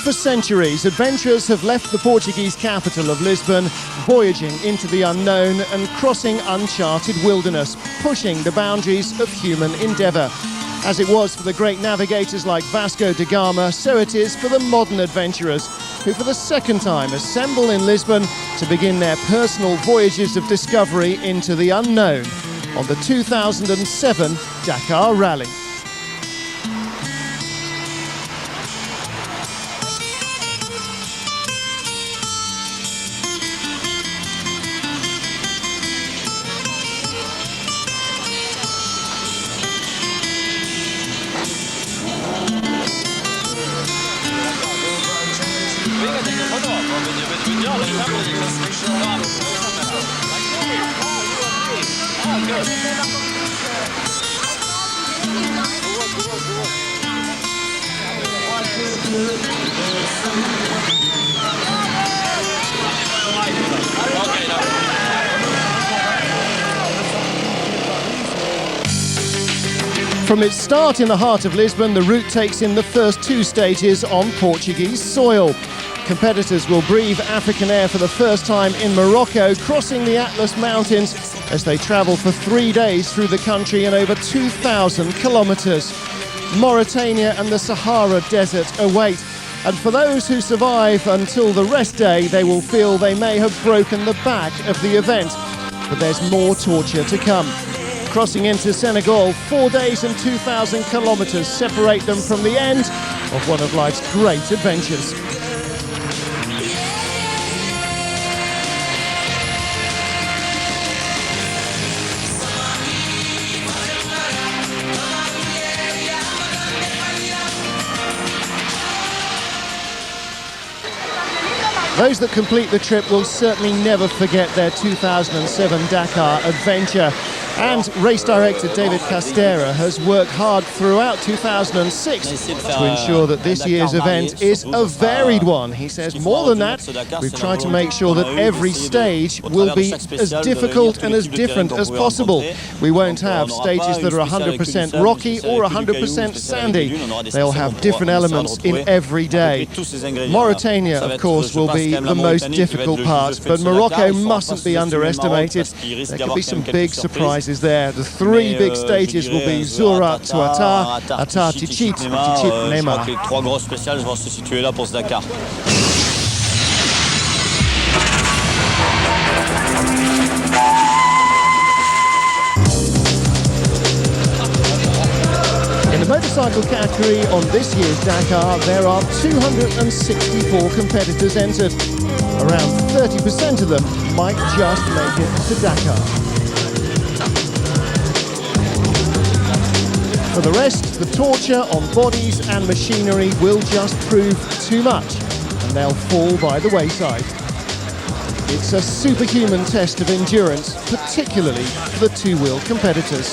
For centuries, adventurers have left the Portuguese capital of Lisbon, voyaging into the unknown and crossing uncharted wilderness, pushing the boundaries of human endeavour. As it was for the great navigators like Vasco da Gama, so it is for the modern adventurers, who for the second time assemble in Lisbon to begin their personal voyages of discovery into the unknown on the 2007 Dakar Rally. From its start in the heart of Lisbon, the route takes in the first two stages on Portuguese soil. Competitors will breathe African air for the first time in Morocco, crossing the Atlas Mountains as they travel for 3 days through the country and over 2,000 kilometres. Mauritania and the Sahara Desert await. And for those who survive until the rest day, they will feel they may have broken the back of the event. But there's more torture to come. Crossing into Senegal, 4 days and 2,000 kilometres separate them from the end of one of life's great adventures. Those that complete the trip will certainly never forget their 2007 Dakar adventure. And race director David Castera has worked hard throughout 2006 to ensure that this year's event is a varied one. He says more than that, we've tried to make sure that every stage will be as difficult and as different as possible. We won't have stages that are 100% rocky or 100% sandy. They'll have different elements in every day. Mauritania, of course, will be the most difficult part, but Morocco mustn't be underestimated. There could be some big surprises there. The 3 big stages will be Zura to Atar, Atar Tichit, Tichit Nema. In the motorcycle category on this year's Dakar, there are 264 competitors entered. Around 30% of them might just make it to Dakar. For the rest, the torture on bodies and machinery will just prove too much, and they'll fall by the wayside. It's a superhuman test of endurance, particularly for the two-wheel competitors.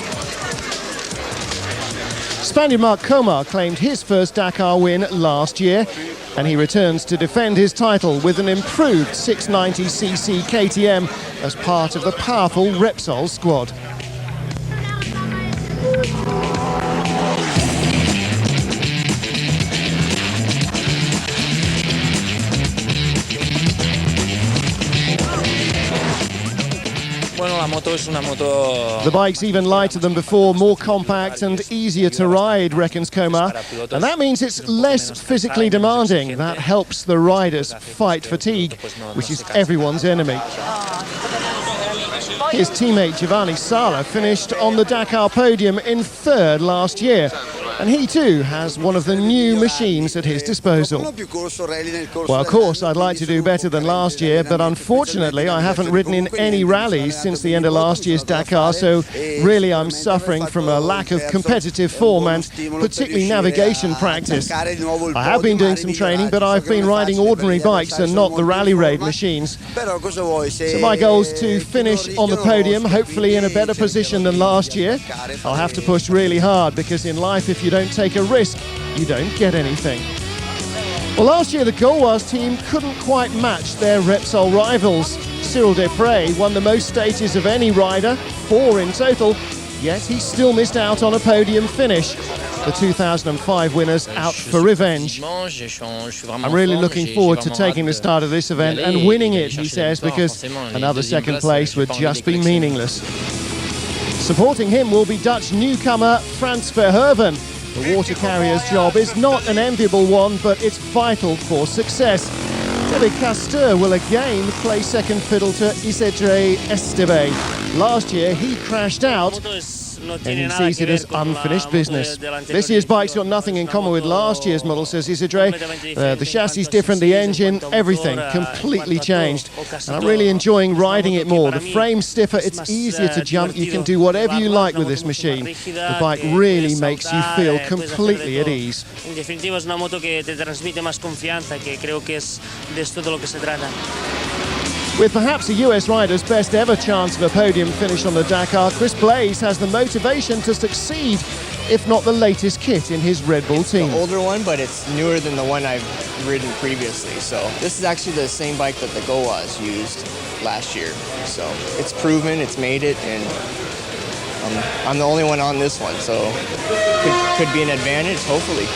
Spaniard Marc Comar claimed his first Dakar win last year, and he returns to defend his title with an improved 690cc KTM as part of the powerful Repsol squad. The bike's even lighter than before, more compact and easier to ride, reckons Comar. And that means it's less physically demanding. That helps the riders fight fatigue, which is everyone's enemy. His teammate Giovanni Sala finished on the Dakar podium in 3rd last year. And he too has one of the new machines at his disposal. Well, of course, I'd like to do better than last year, but unfortunately I haven't ridden in any rallies since the end of last year's Dakar, so really I'm suffering from a lack of competitive form and particularly navigation practice. I have been doing some training, but I've been riding ordinary bikes and not the rally raid machines. So my goal is to finish on the podium, hopefully in a better position than last year. I'll have to push really hard, because in life, if you don't take a risk, you don't get anything. Well, last year the Gauloise team couldn't quite match their Repsol rivals. Cyril Desprez won the most stages of any rider, 4 in total, yet he still missed out on a podium finish. the 2005 winners out for revenge. I'm really looking forward to taking the start of this event and winning it, he says, because another second place would just be meaningless. Supporting him will be Dutch newcomer Frans Verhoeven. The water carrier's job is not an enviable one, but it's vital for success. David Castor will again play second fiddle to Isidre Esteve. Last year he crashed out, and he sees it as unfinished business. This year's bike's got nothing in common with last year's model, says Isidre. The chassis is different, the engine, everything completely changed. And I'm really enjoying riding it more. The frame's stiffer, it's easier to jump. You can do whatever you like with this machine. The bike really makes you feel completely at ease. En definitiva es una moto que te transmite más confianza, que creo que es de esto de lo que se trata. With perhaps a US rider's best ever chance of a podium finish on the Dakar, Chris Blaze has the motivation to succeed, if not the latest kit in his Red Bull team. The older one, but it's newer than the one I've ridden previously. So this is actually the same bike that the Goaz used last year. So it's proven, it's made it, and I'm the only one on this one. So could be an advantage, hopefully.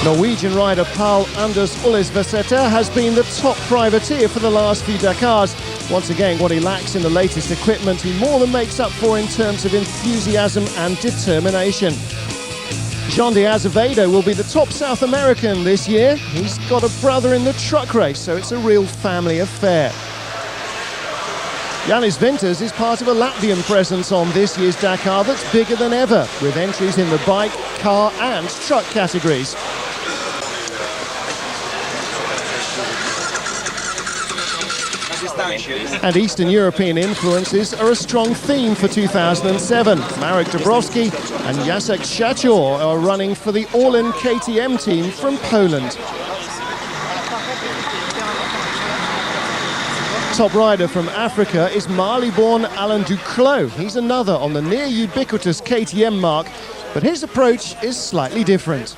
Norwegian rider Paul Anders Ullesveseter has been the top privateer for the last few Dakars. Once again, what he lacks in the latest equipment, he more than makes up for in terms of enthusiasm and determination. Jean de Azevedo will be the top South American this year. He's got a brother in the truck race, so it's a real family affair. Yannis Winters is part of a Latvian presence on this year's Dakar that's bigger than ever, with entries in the bike, car and truck categories. And Eastern European influences are a strong theme for 2007. Marek Dabrowski and Jacek Szachor are running for the Orlen KTM team from Poland. Top rider from Africa is Mali-born Alain Duclos. He's another on the near ubiquitous KTM mark, but his approach is slightly different.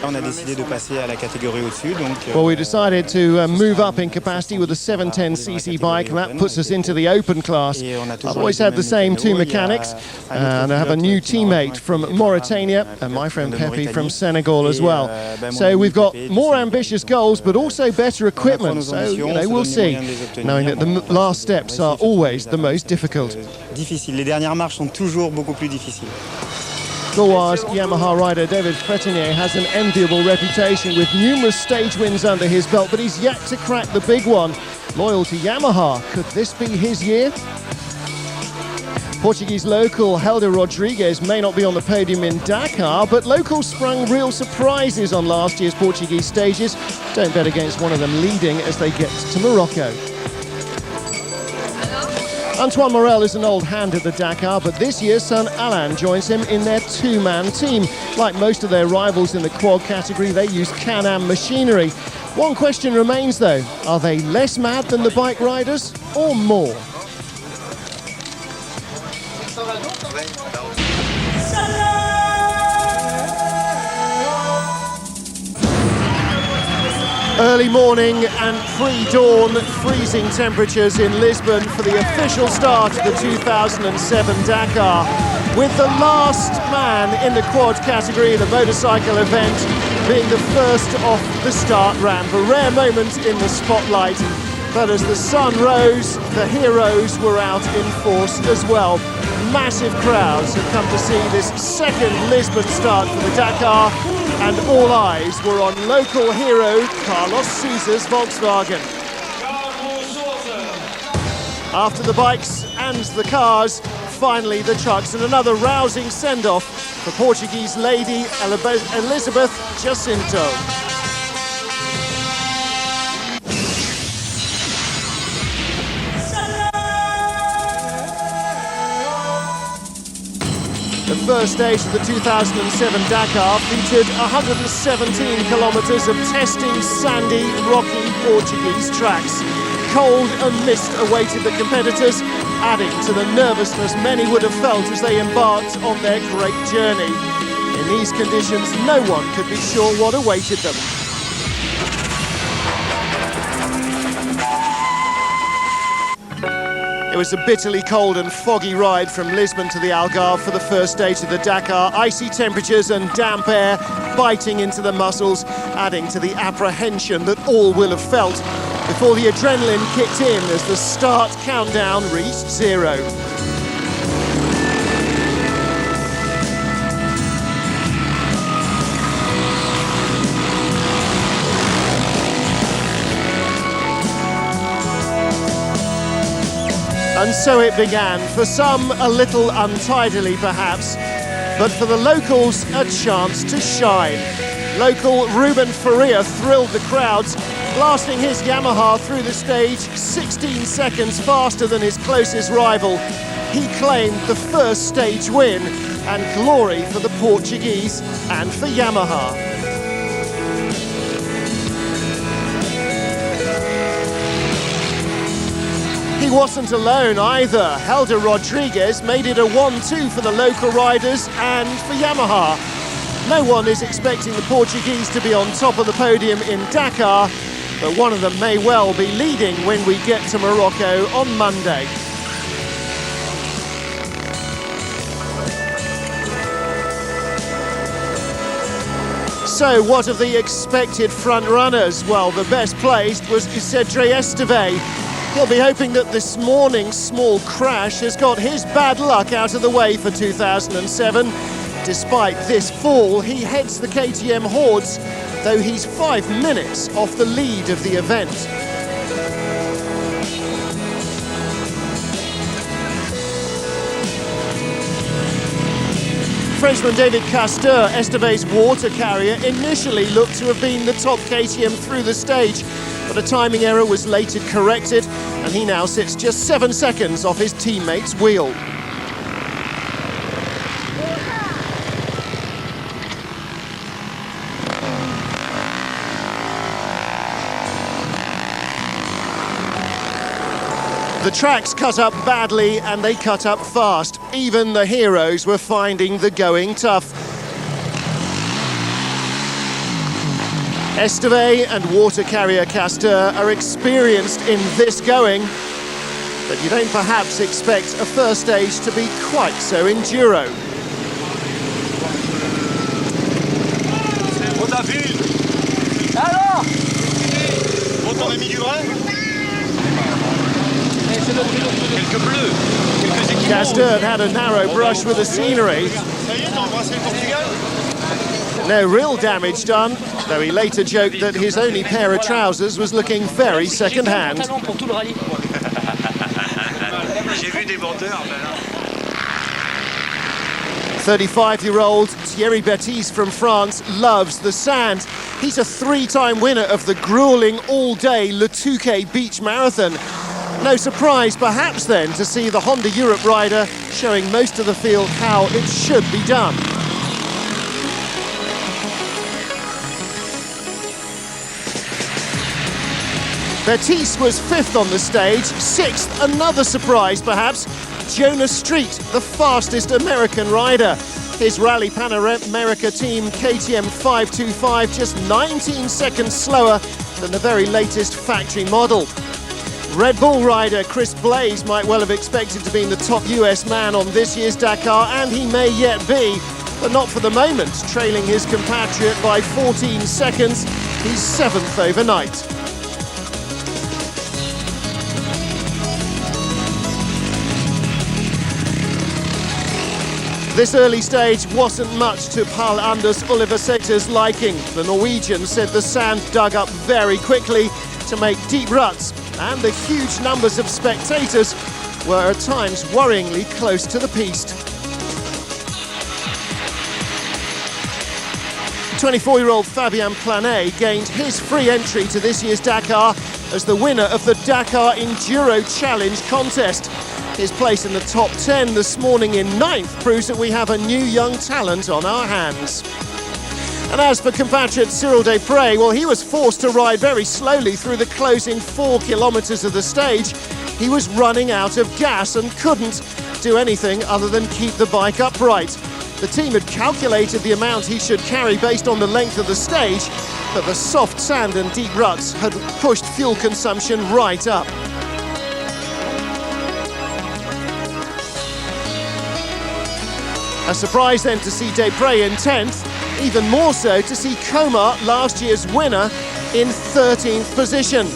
On a décidé de passer à la catégorie au-dessus, donc. Well, we decided to move up in capacity with a 710cc bike, and that puts us into the open class. I've always had the same two mechanics, and I have a new teammate from Mauritania, and my friend Pepe from Senegal as well. So we've got more ambitious goals, but also better equipment. So, you know, we'll see, knowing that the last steps are always the most difficult. Difficile. Les dernières marches sont toujours beaucoup plus difficiles. Gaulois Yamaha rider David Fretinier has an enviable reputation with numerous stage wins under his belt, but he's yet to crack the big one. Loyal to Yamaha, could this be his year? Portuguese local Helder Rodrigues may not be on the podium in Dakar, but locals sprung real surprises on last year's Portuguese stages. Don't bet against one of them leading as they get to Morocco. Antoine Morel is an old hand at the Dakar, but this year son Alain joins him in their two-man team. Like most of their rivals in the quad category, they use Can-Am machinery. One question remains though, are they less mad than the bike riders or more? Early morning and pre-dawn freezing temperatures in Lisbon for the official start of the 2007 Dakar. With the last man in the quad category, the motorcycle event, being the first off the start ramp. A rare moment in the spotlight, but as the sun rose, the heroes were out in force as well. Massive crowds have come to see this second Lisbon start for the Dakar, and all eyes were on local hero Carlos Sousa's Volkswagen. After the bikes and the cars, finally the trucks, and another rousing send-off for Portuguese lady Elizabeth Jacinto. The first stage of the 2007 Dakar featured 117 kilometres of testing sandy, rocky Portuguese tracks. Cold and mist awaited the competitors, adding to the nervousness many would have felt as they embarked on their great journey. In these conditions, no one could be sure what awaited them. It was a bitterly cold and foggy ride from Lisbon to the Algarve for the first stage of the Dakar. Icy temperatures and damp air biting into the muscles, adding to the apprehension that all will have felt before the adrenaline kicked in as the start countdown reached zero. And so it began, for some a little untidily perhaps, but for the locals a chance to shine. Local Ruben Faria thrilled the crowds, blasting his Yamaha through the stage 16 seconds faster than his closest rival. He claimed the first stage win, and glory for the Portuguese and for Yamaha. He wasn't alone either. Helder Rodriguez made it a 1-2 for the local riders and for Yamaha. No one is expecting the Portuguese to be on top of the podium in Dakar, but one of them may well be leading when we get to Morocco on Monday. So what of the expected front runners? Well, the best placed was Isidre Esteve. He'll be hoping that this morning's small crash has got his bad luck out of the way for 2007. Despite this fall, he heads the KTM hordes, though he's 5 minutes off the lead of the event. Frenchman David Castor, Esteve's water carrier, initially looked to have been the top KTM through the stage, but a timing error was later corrected, and he now sits just 7 seconds off his teammate's wheel. The tracks cut up badly and they cut up fast. Even the heroes were finding the going tough. Esteve and water carrier Castor are experienced in this going, but you don't perhaps expect a first stage to be quite so enduro. Castor had a narrow brush with the scenery. No real damage done, though he later joked that his only pair of trousers was looking very second-hand. 35-year-old Thierry Bettis from France loves the sand. He's a 3-time winner of the grueling all-day Le Touquet Beach Marathon. No surprise, perhaps, then, to see the Honda Europe rider showing most of the field how it should be done. Bettis was 5th on the stage, 6th, another surprise perhaps, Jonas Street, the fastest American rider. His Rally Pan America team KTM 525 just 19 seconds slower than the very latest factory model. Red Bull rider Chris Blaze might well have expected to be the top US man on this year's Dakar, and he may yet be, but not for the moment, trailing his compatriot by 14 seconds. He's 7th overnight. This early stage wasn't much to Pal Anders Oliverseter's liking. The Norwegian said the sand dug up very quickly to make deep ruts, and the huge numbers of spectators were at times worryingly close to the piste. 24-year-old Fabien Planet gained his free entry to this year's Dakar as the winner of the Dakar Enduro Challenge contest. His place in the top 10 this morning in 9th proves that we have a new young talent on our hands. And as for compatriot Cyril Desprez, well, he was forced to ride very slowly through the closing 4 kilometres of the stage. He was running out of gas and couldn't do anything other than keep the bike upright. The team had calculated the amount he should carry based on the length of the stage, but the soft sand and deep ruts had pushed fuel consumption right up. A surprise then to see Desprez in 10th, even more so to see Komar, last year's winner, in 13th position.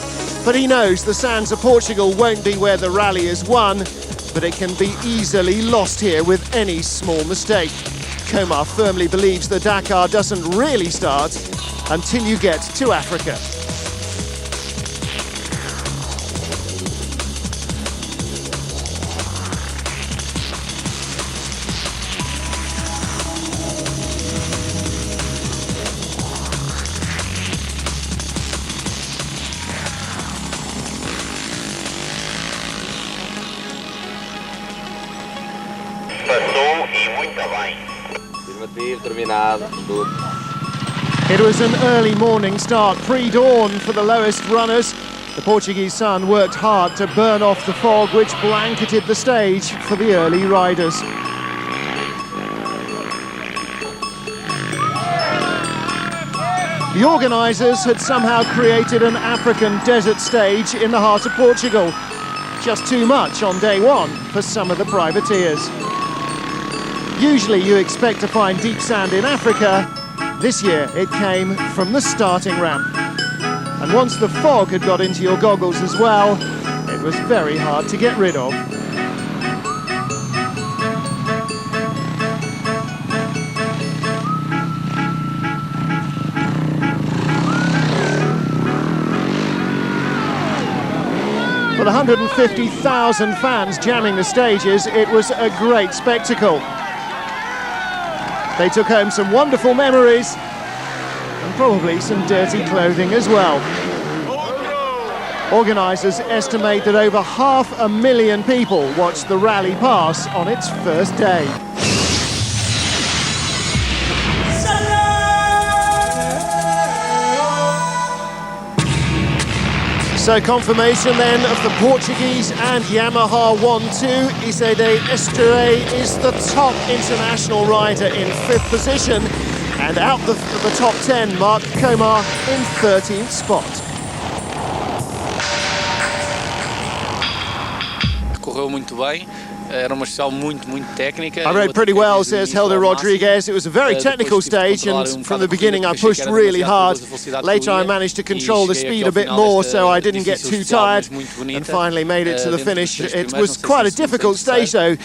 But he knows the sands of Portugal won't be where the rally is won, but it can be easily lost here with any small mistake. Komar firmly believes the Dakar doesn't really start until you get to Africa. It was an early morning start, pre-dawn for the lowest runners. The Portuguese sun worked hard to burn off the fog which blanketed the stage for the early riders. The organisers had somehow created an African desert stage in the heart of Portugal. Just too much on day one for some of the privateers. Usually you expect to find deep sand in Africa. This year it came from the starting ramp. And once the fog had got into your goggles as well, it was very hard to get rid of. For the 150,000 fans jamming the stages, it was a great spectacle. They took home some wonderful memories and probably some dirty clothing as well. Organisers estimate that over 500,000 people watched the rally pass on its first day. So confirmation then of the Portuguese and Yamaha 1-2. Isede Estre is the top international rider in 5th position, and out of the top 10, Mark Komar in 13th spot. Correu muito bem. Era uma especial muito técnica. I rode pretty well, says Helder Rodriguez. It was a very technical stage, and from the beginning I pushed really hard. Later I managed to control the speed a bit more, so I didn't get too tired, and finally made it to the finish. It was quite a difficult stage though.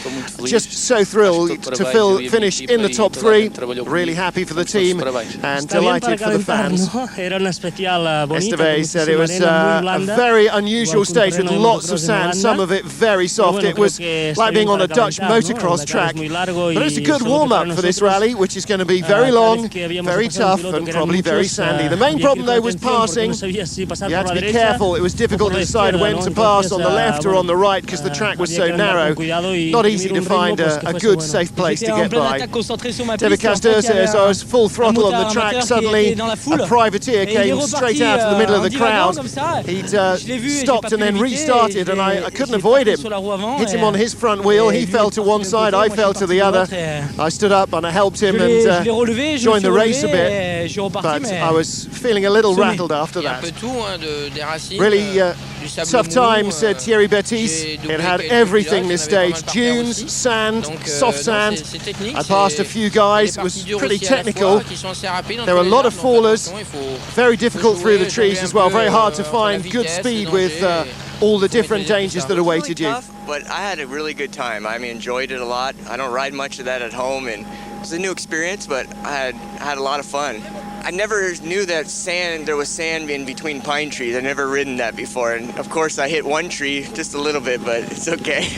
Just so thrilled to finish in the top 3. Really happy for the team and delighted for the fans. Esteve said it was a very unusual stage with lots of sand, some of it very soft. It was like being on a Dutch motocross track, but it's a good warm-up for this rally, which is going to be very long, very tough and probably very sandy. The main problem though was passing. You had to be careful. It was difficult to decide when to pass, on the left or on the right, because the track was so narrow. Not easy to find a good safe place to get by. David Castor says I was full throttle on the track. Suddenly a privateer came straight out of the middle of the crowd. He'd stopped and then restarted, and I couldn't avoid him. Hit him on his front wheel, he fell to one side, I fell to the other. I stood up and I helped him and joined the race a bit, but I was feeling a little rattled after that. Really tough time, said Thierry Bettis. It had everything this stage: dunes, sand, soft sand. I passed a few guys, it was pretty technical. There were a lot of fallers, very difficult through the trees as well, very hard to find good speed with all the different dangers that awaited you. But I had a really good time. I enjoyed it a lot. I don't ride much of that at home, and it was a new experience, but I had a lot of fun. I never knew that there was sand in between pine trees. I'd never ridden that before, and of course I hit one tree just a little bit, but it's okay.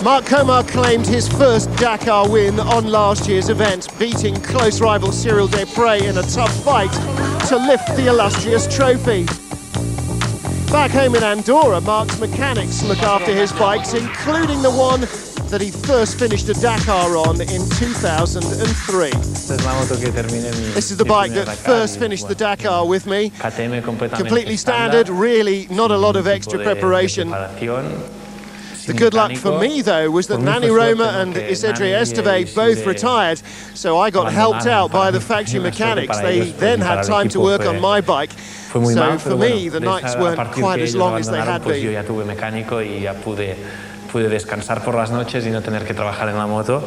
Mark Komar claimed his first Dakar win on last year's event, beating close rival Cyril Desprez in a tough fight to lift the illustrious trophy. Back home in Andorra, Mark's mechanics look after his bikes, including the one that he first finished a Dakar on in 2003. This is the bike that first finished the Dakar with me. Completely standard, really not a lot of extra preparation. The good luck for me, though, was that Nani Roma and Isidre Esteve both retired, so I got helped out by the factory mechanics. They then had time to work on my bike. So for me, the nights weren't quite as long as they had been. Yo ya tuve mecánico y ya pude descansar por las noches y no tener que trabajar en la moto.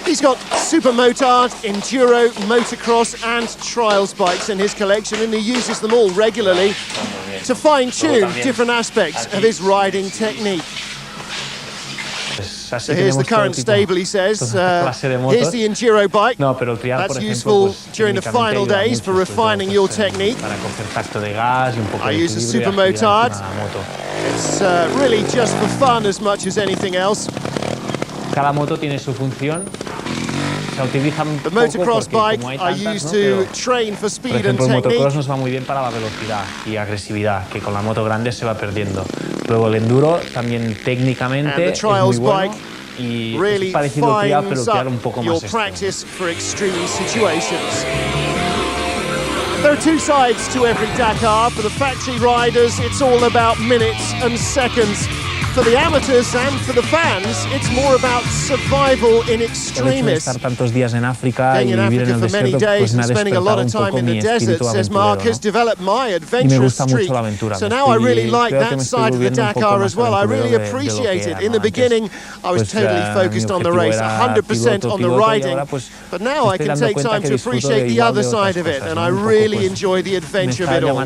He's got super motard, enduro, motocross and trials bikes in his collection, and he uses them all regularly to fine-tune different aspects of his riding technique. So here's the current stable, he says. Here's the enduro bike. That's useful during the final days for refining your technique. I use a super motard. It's really just for fun as much as anything else. Cada moto tiene su función. The motocross bike I use to train for speed and technique. El motocross nos va muy bien para la velocidad y agresividad, que con la moto grande se va perdiendo. Luego el enduro también técnicamente es muy bueno y es parecido al trial, pero trial un poco más practice for extreme situations. There are two sides to every Dakar. For the factory riders, it's all about minutes and seconds. For the amateurs and for the fans, it's more about survival in extremis. Being in Africa for many days and spending a lot of time in the desert, says Mark, has developed my adventurous streak. So now I really like that side of the Dakar as well. I really appreciate it. In the beginning, I was totally focused on the race, 100% on the riding. But now I can take time to appreciate the other side of it, and I really enjoy the adventure of it all.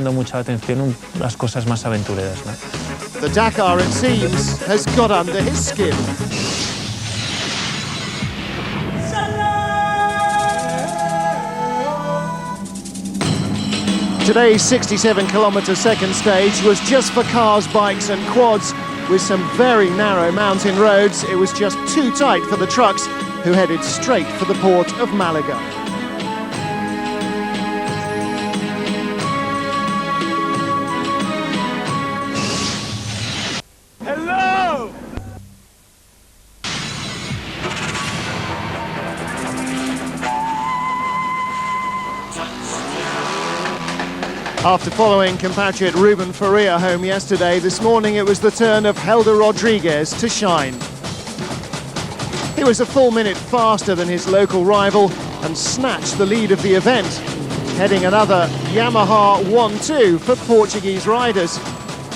The Dakar, it seems, has got under his skin. Today's 67-kilometre second stage was just for cars, bikes and quads, with some very narrow mountain roads. It was just too tight for the trucks, who headed straight for the port of Malaga. After following compatriot Ruben Faria home yesterday, this morning it was the turn of Helder Rodriguez to shine. He was a full minute faster than his local rival and snatched the lead of the event, heading another Yamaha 1-2 for Portuguese riders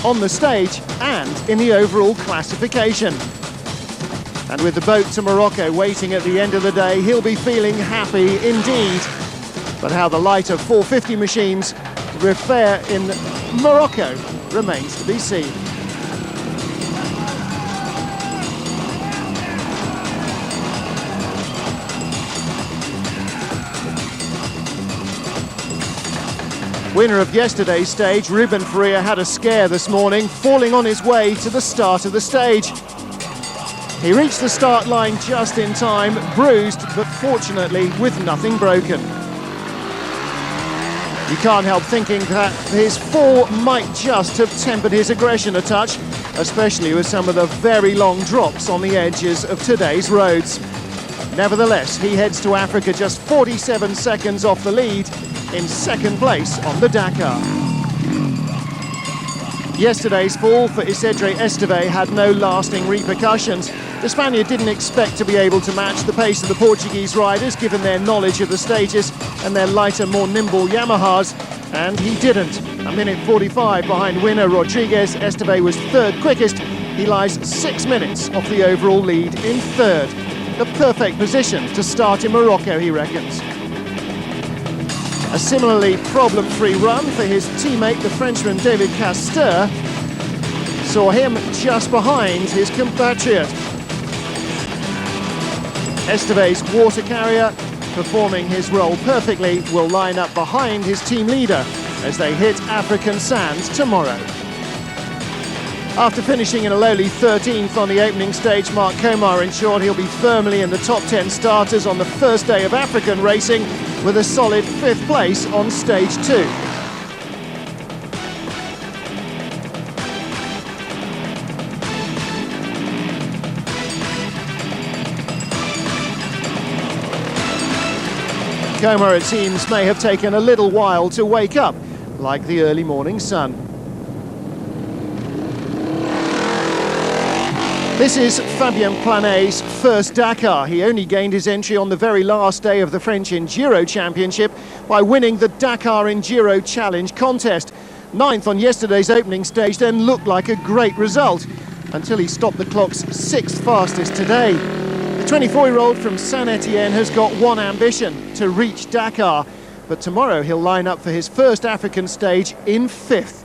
on the stage and in the overall classification. And with the boat to Morocco waiting at the end of the day, he'll be feeling happy indeed. But how the lighter 450 machines fare in Morocco remains to be seen. Winner of yesterday's stage, Ruben Faria, had a scare this morning, falling on his way to the start of the stage. He reached the start line just in time, bruised, but fortunately with nothing broken. You can't help thinking that his fall might just have tempered his aggression a touch, especially with some of the very long drops on the edges of today's roads. Nevertheless, he heads to Africa just 47 seconds off the lead, in second place on the Dakar. Yesterday's fall for Isidre Esteve had no lasting repercussions. The Spaniard didn't expect to be able to match the pace of the Portuguese riders, given their knowledge of the stages and their lighter, more nimble Yamahas, and he didn't. A minute 45 behind winner Rodriguez, Esteve was third quickest. He lies 6 minutes off the overall lead in third. The perfect position to start in Morocco, he reckons. A similarly problem-free run for his teammate, the Frenchman David Castor, saw him just behind his compatriot. Esteve's water carrier, performing his role perfectly, will line up behind his team leader as they hit African sands tomorrow. After finishing in a lowly 13th on the opening stage, Mark Komar ensured he'll be firmly in the top 10 starters on the first day of African racing, with a solid 5th place on stage 2. Komar, it seems, may have taken a little while to wake up, like the early morning sun. This is Fabien Planet's first Dakar. He only gained his entry on the very last day of the French Enduro Championship by winning the Dakar Enduro Challenge contest. 9th on yesterday's opening stage then looked like a great result, until he stopped the clock's 6th fastest today. The 24-year-old from Saint-Étienne has got one ambition: to reach Dakar. But tomorrow he'll line up for his first African stage in 5th.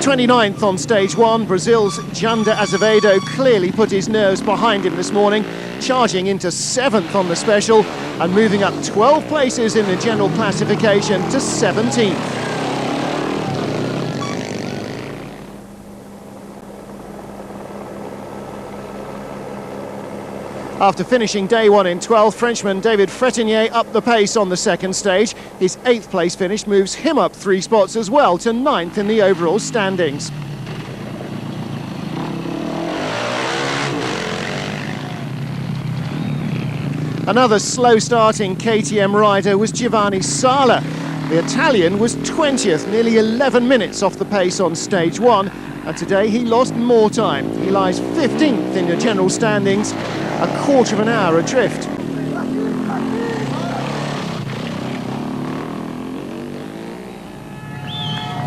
29th on stage 1, Brazil's Janda Azevedo clearly put his nerves behind him this morning, charging into 7th on the special and moving up 12 places in the general classification to 17th. After finishing day 1 in 12th, Frenchman David Frétinier upped the pace on the second stage. His 8th place finish moves him up 3 spots as well to 9th in the overall standings. Another slow-starting KTM rider was Giovanni Sala. The Italian was 20th, nearly 11 minutes off the pace on stage 1, and today he lost more time. He lies 15th in the general standings, a quarter of an hour adrift.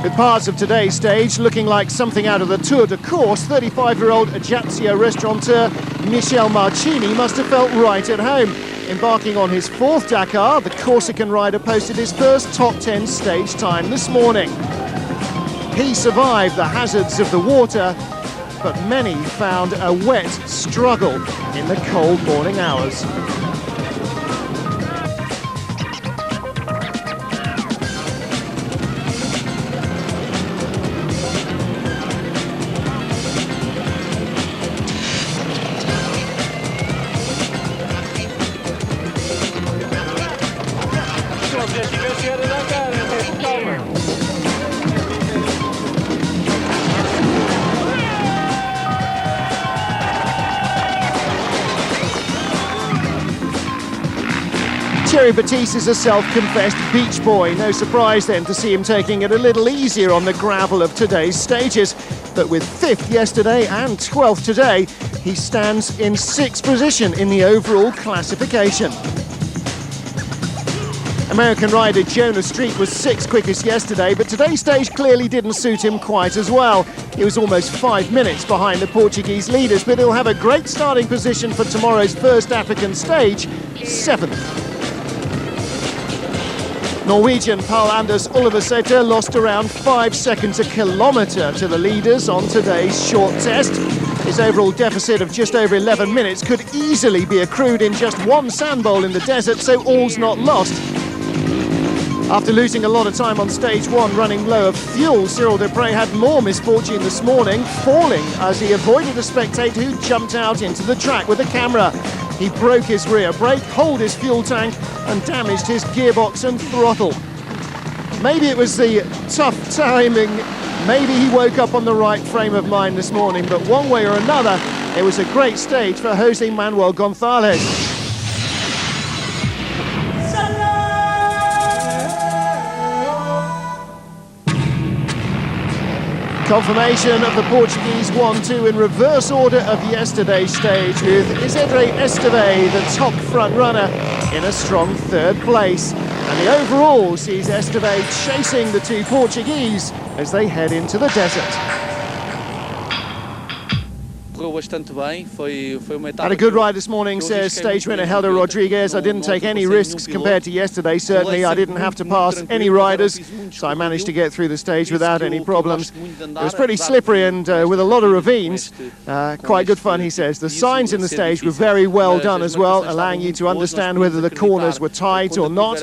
With parts of today's stage looking like something out of the Tour de Corse, 35-year-old Ajaccio restaurateur Michel Marchini must have felt right at home. Embarking on his 4th Dakar, the Corsican rider posted his first top 10 stage time this morning. He survived the hazards of the water, but many found a wet struggle in the cold morning hours. Thierry Batiste is a self-confessed beach boy. No surprise then to see him taking it a little easier on the gravel of today's stages. But with 5th yesterday and 12th today, he stands in 6th position in the overall classification. American rider Jonas Street was 6th quickest yesterday, but today's stage clearly didn't suit him quite as well. He was almost 5 minutes behind the Portuguese leaders, but he'll have a great starting position for tomorrow's first African stage, 7th. Norwegian Paul Anders Ulvesæter lost around 5 seconds a kilometre to the leaders on today's short test. His overall deficit of just over 11 minutes could easily be accrued in just one sand bowl in the desert, so all's not lost. After losing a lot of time on stage 1 running low of fuel, Cyril Desprez had more misfortune this morning, falling as he avoided a spectator who jumped out into the track with a camera. He broke his rear brake, holed his fuel tank and damaged his gearbox and throttle. Maybe it was the tough timing, maybe he woke up on the right frame of mind this morning, but one way or another, it was a great stage for Jose Manuel González. Confirmation of the Portuguese 1-2 in reverse order of yesterday's stage, with Isidre Esteve, the top front runner, in a strong 3rd place. And the overall sees Esteve chasing the 2 Portuguese as they head into the desert. Had a good ride this morning, says stage winner Helder Rodriguez. I didn't take any risks compared to yesterday. Certainly I didn't have to pass any riders, so I managed to get through the stage without any problems. It was pretty slippery and with a lot of ravines. Quite good fun, he says. The signs in the stage were very well done as well, allowing you to understand whether the corners were tight or not.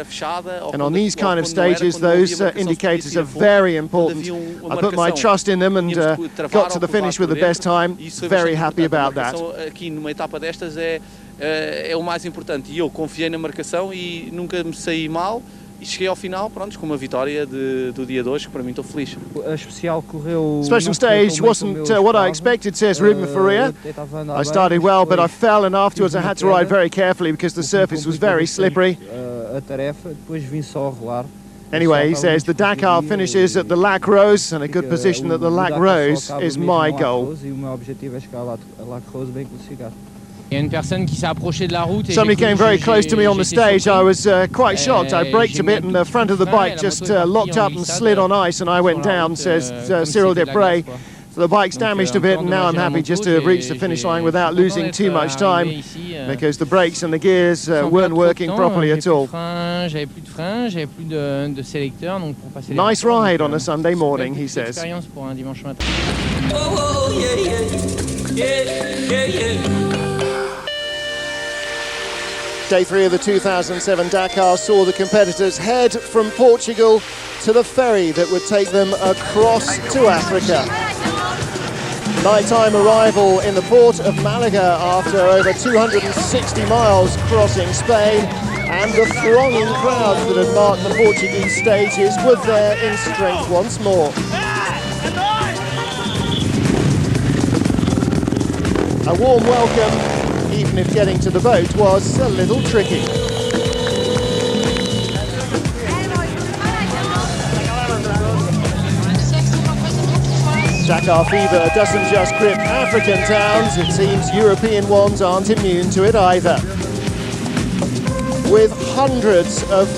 And on these kind of stages, those indicators are very important. I put my trust in them and got to the finish with the best time. Very happy about that. Aqui numa etapa destas é o mais importante, e eu confiei na marcação e nunca me saí mal e cheguei ao final, pronto, com uma vitória do dia de hoje, que para mim estou feliz. Special stage wasn't what I expected, says Ruben Faria. I started well, but I fell, and afterwards I had to ride very carefully because the surface was very slippery. Anyway, he says the Dakar finishes at the Lac Rose, and a good position at the Lac Rose is my goal. Somebody came very close to me on the stage. I was quite shocked. I braked a bit and the front of the bike just locked up and slid on ice, and I went down, says Cyril Desprez. So the bike's damaged a bit, and now I'm happy just to have reached the finish line without losing too much time, because the brakes and the gears weren't working properly at all. Nice ride on a Sunday morning, he says. Day 3 of the 2007 Dakar saw the competitors head from Portugal to the ferry that would take them across to Africa. Nighttime arrival in the port of Malaga after over 260 miles crossing Spain, and the thronging crowds that had marked the Portuguese stages were there in strength once more. A warm welcome, even if getting to the boat was a little tricky. Dakar fever doesn't just grip African towns, it seems European ones aren't immune to it either. With hundreds of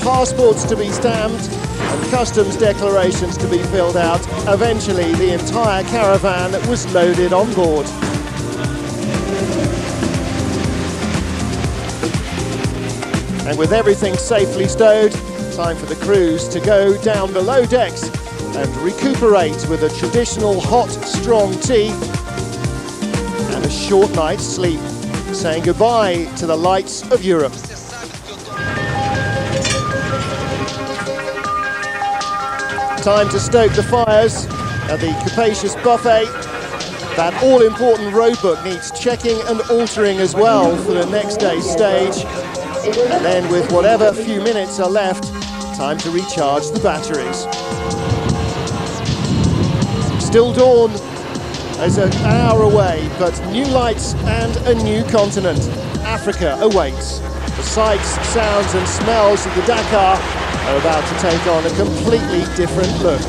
passports to be stamped and customs declarations to be filled out, eventually the entire caravan was loaded on board. And with everything safely stowed, time for the crews to go down below decks and recuperate with a traditional hot, strong tea and a short night's sleep, saying goodbye to the lights of Europe. Time to stoke the fires at the capacious buffet. That all-important roadbook needs checking and altering as well for the next day's stage. And then with whatever few minutes are left, time to recharge the batteries. Still dawn as an hour away, but new lights and a new continent. Africa awaits. The sights, sounds and smells of the Dakar are about to take on a completely different look.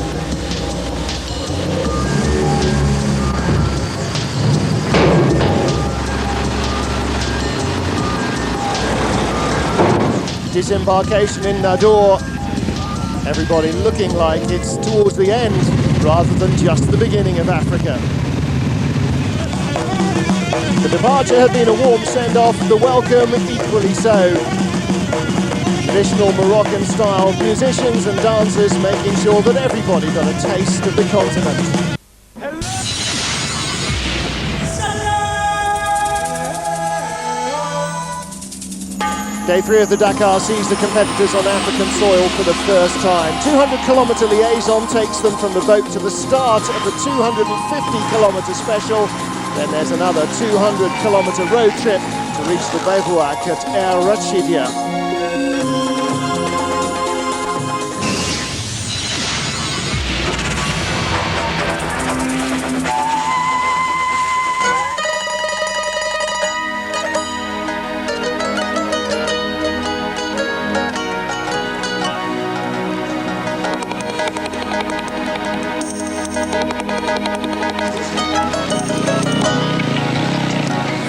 Disembarkation in Nador. Everybody looking like it's towards the end rather than just the beginning of Africa. The departure had been a warm send-off, the welcome equally so. Traditional Moroccan-style musicians and dancers making sure that everybody got a taste of the continent. Day 3 of the Dakar sees the competitors on African soil for the first time. 200-kilometre liaison takes them from the boat to the start of the 250-kilometre special. Then there's another 200-kilometre road trip to reach the bivouac at El Rachidia.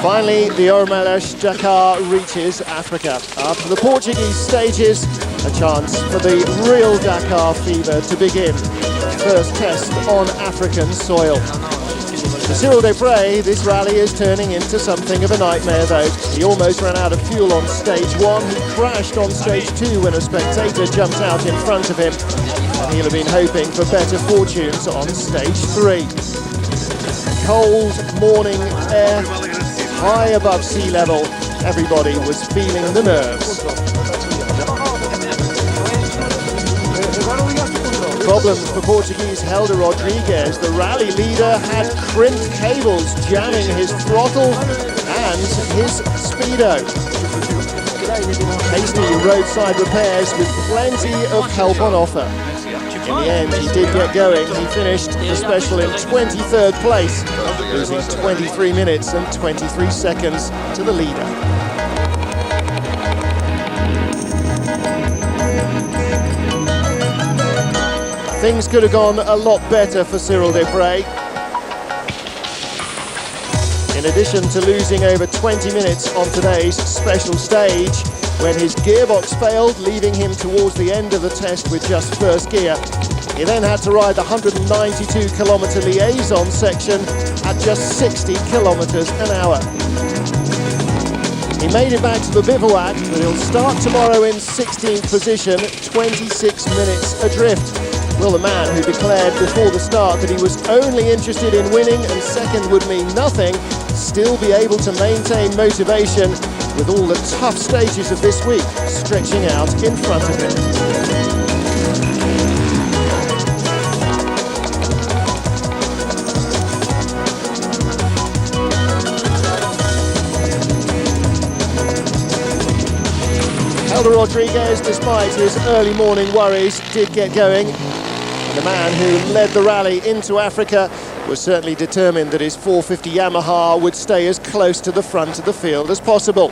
Finally, the Ormelash Dakar reaches Africa. After the Portuguese stages, a chance for the real Dakar fever to begin. First test on African soil. For Cyril Desprez, this rally is turning into something of a nightmare though. He almost ran out of fuel on stage 1. He crashed on stage 2 when a spectator jumped out in front of him. And he'll have been hoping for better fortunes on stage 3. Cold morning air, high above sea level, everybody was feeling the nerves. Problems for Portuguese Helder Rodriguez. The rally leader had crimped cables jamming his throttle and his speedo. Hasty roadside repairs with plenty of help on offer. In the end, he did get going. He finished the special in 23rd place, losing 23 minutes and 23 seconds to the leader. Things could have gone a lot better for Cyril Desprez. In addition to losing over 20 minutes on today's special stage, when his gearbox failed, leaving him towards the end of the test with just first gear. He then had to ride the 192-kilometre liaison section at just 60 kilometres an hour. He made it back to the bivouac, but he'll start tomorrow in 16th position, 26 minutes adrift. Will the man who declared before the start that he was only interested in winning and second would mean nothing, still be able to maintain motivation with all the tough stages of this week stretching out in front of him? Rodriguez, despite his early morning worries, did get going. And the man who led the rally into Africa was certainly determined that his 450 Yamaha would stay as close to the front of the field as possible.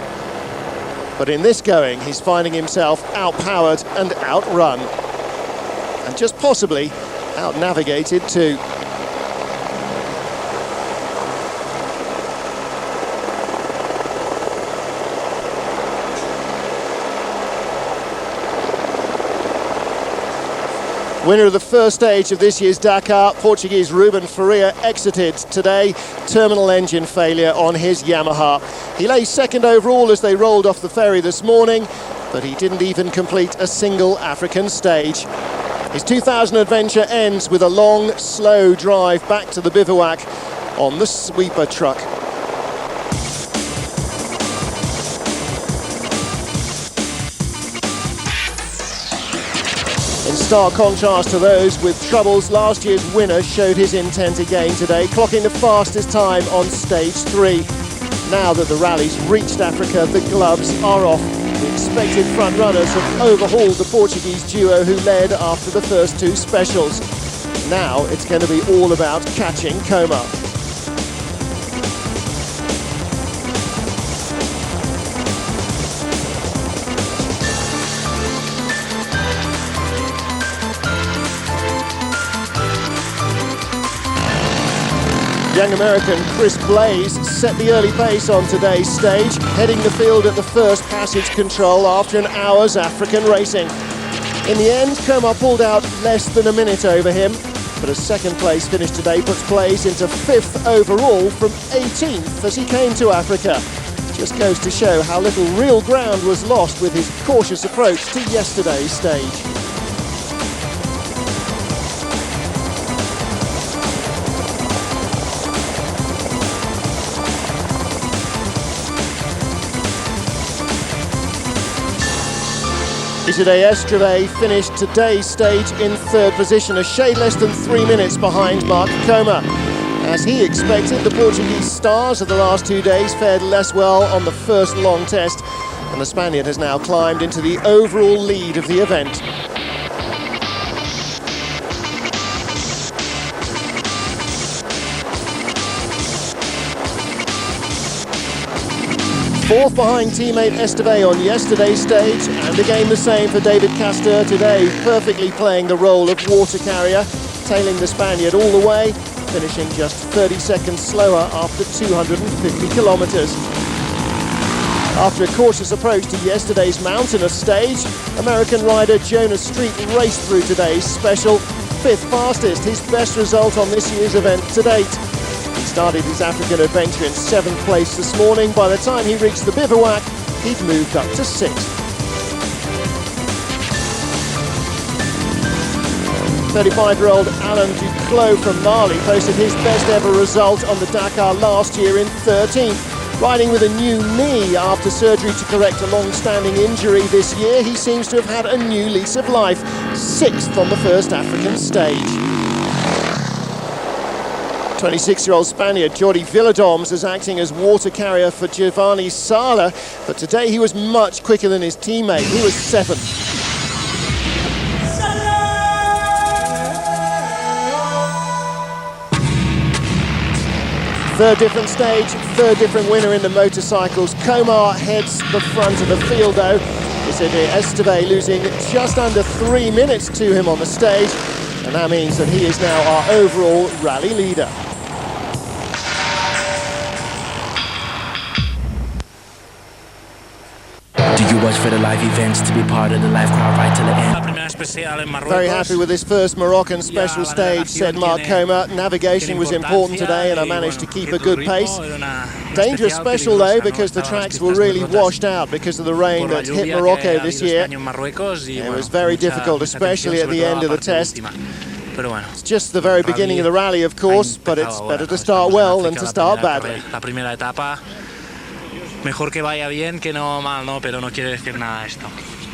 But in this going, he's finding himself outpowered and outrun. And just possibly outnavigated too. Winner of the first stage of this year's Dakar, Portuguese Ruben Faria, exited today. Terminal engine failure on his Yamaha. He lay second overall as they rolled off the ferry this morning, but he didn't even complete a single African stage. His 2000 adventure ends with a long, slow drive back to the bivouac on the sweeper truck. In stark contrast to those with troubles, last year's winner showed his intent again today, clocking the fastest time on stage 3. Now that the rally's reached Africa, the gloves are off. The expected front runners have overhauled the Portuguese duo who led after the first two specials. Now it's going to be all about catching Coma. Young American Chris Blaze set the early pace on today's stage, heading the field at the first passage control after an hour's African racing. In the end, Coma pulled out less than a minute over him, but a second place finish today puts Blaze into 5th overall from 18th as he came to Africa. Just goes to show how little real ground was lost with his cautious approach to yesterday's stage. Today, Estreve finished today's stage in 3rd position, a shade less than 3 minutes behind Mark Coma. As he expected, the Portuguese stars of the last 2 days fared less well on the first long test, and the Spaniard has now climbed into the overall lead of the event. Fourth behind teammate Esteve on yesterday's stage, and again the same for David Castor today, perfectly playing the role of water carrier, tailing the Spaniard all the way, finishing just 30 seconds slower after 250 kilometres. After a cautious approach to yesterday's mountainous stage, American rider Jonas Street raced through today's special, 5th fastest, his best result on this year's event to date. He started his African adventure in 7th place this morning. By the time he reached the bivouac, he'd moved up to 6th. 35-year-old Alain Duclos from Mali posted his best ever result on the Dakar last year in 13th. Riding with a new knee after surgery to correct a long-standing injury this year, he seems to have had a new lease of life, 6th on the first African stage. 26-year-old Spaniard Jordi Villadoms is acting as water carrier for Giovanni Sala, but today he was much quicker than his teammate. He was 7th. Third different stage, third different winner in the motorcycles. Comar heads the front of the field though. Esteve losing just under 3 minutes to him on the stage. And that means that he is now our overall rally leader. Do you watch for the live events to be part of the live crowd right till the end? Very happy with this first Moroccan special stage, said Mark Coma. Navigation was important today and I managed to keep a good pace. Dangerous special though, because the tracks were really washed out because of the rain that hit Morocco this year. It was very difficult, especially at the end of the test. It's just the very beginning of the rally, of course, but it's better to start well than to start badly. Mejor que vaya bien que no mal, no, pero no quiere decir nada esto.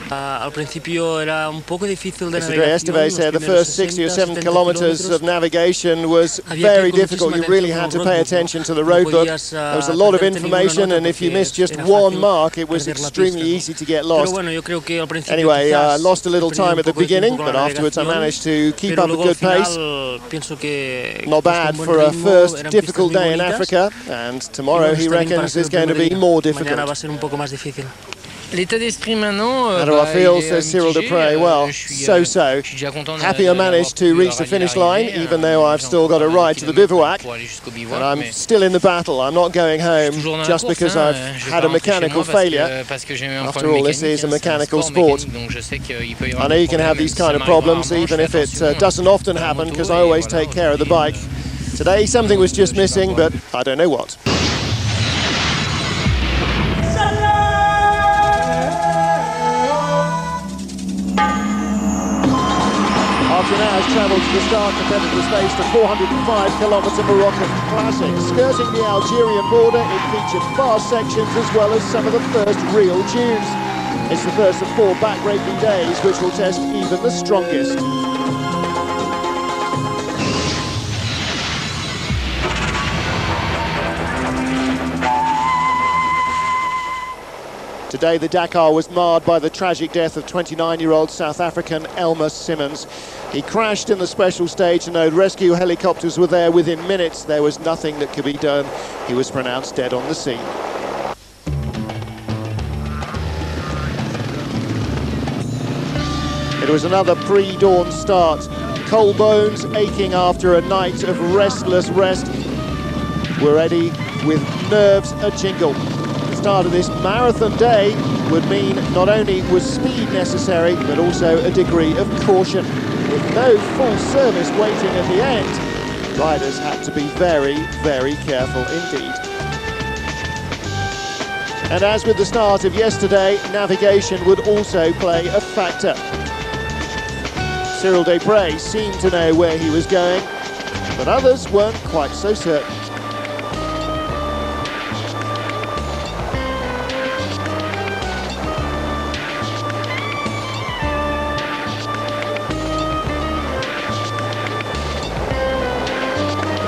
Al principio era un poco difícil de navegación. Esteve said the first 60 or 70 kilometers of navigation was very difficult. You really had to pay attention to the roadbook. There was a lot of information, and if you missed just one mark, it was extremely easy to get lost. Anyway, I lost a little time at the beginning, but afterwards I managed to keep up a good pace. Not bad for a first difficult day in Africa, and tomorrow he reckons is going to be more difficult. L'état d'esprit maintenant. How do I feel, says Cyril Dupre? Well, so. Happy I managed to reach the finish line, even though I've still got a ride to the bivouac. And I'm still in the battle. I'm not going home just because I've had a mechanical failure. After all, this is a mechanical sport. I know you can have these kind of problems, even if it doesn't often happen, because I always take care of the bike. Today, something was just missing, but I don't know what. After an hour's travel to the start, competitors faced a 405-kilometre Moroccan classic. Skirting the Algerian border, it featured fast sections as well as some of the first real tunes. It's the first of 4 back-breaking days, which will test even the strongest. Today, the Dakar was marred by the tragic death of 29-year-old South African Elmer Simmons. He crashed in the special stage, and though rescue helicopters were there within minutes, there was nothing that could be done. He was pronounced dead on the scene. It was another pre-dawn start. Cold bones aching after a night of restless rest. We're ready with nerves a-jingle. The start of this marathon day would mean not only was speed necessary, but also a degree of caution. With no full service waiting at the end, riders had to be very, very careful indeed. And as with the start of yesterday, navigation would also play a factor. Cyril Desprez seemed to know where he was going, but others weren't quite so certain.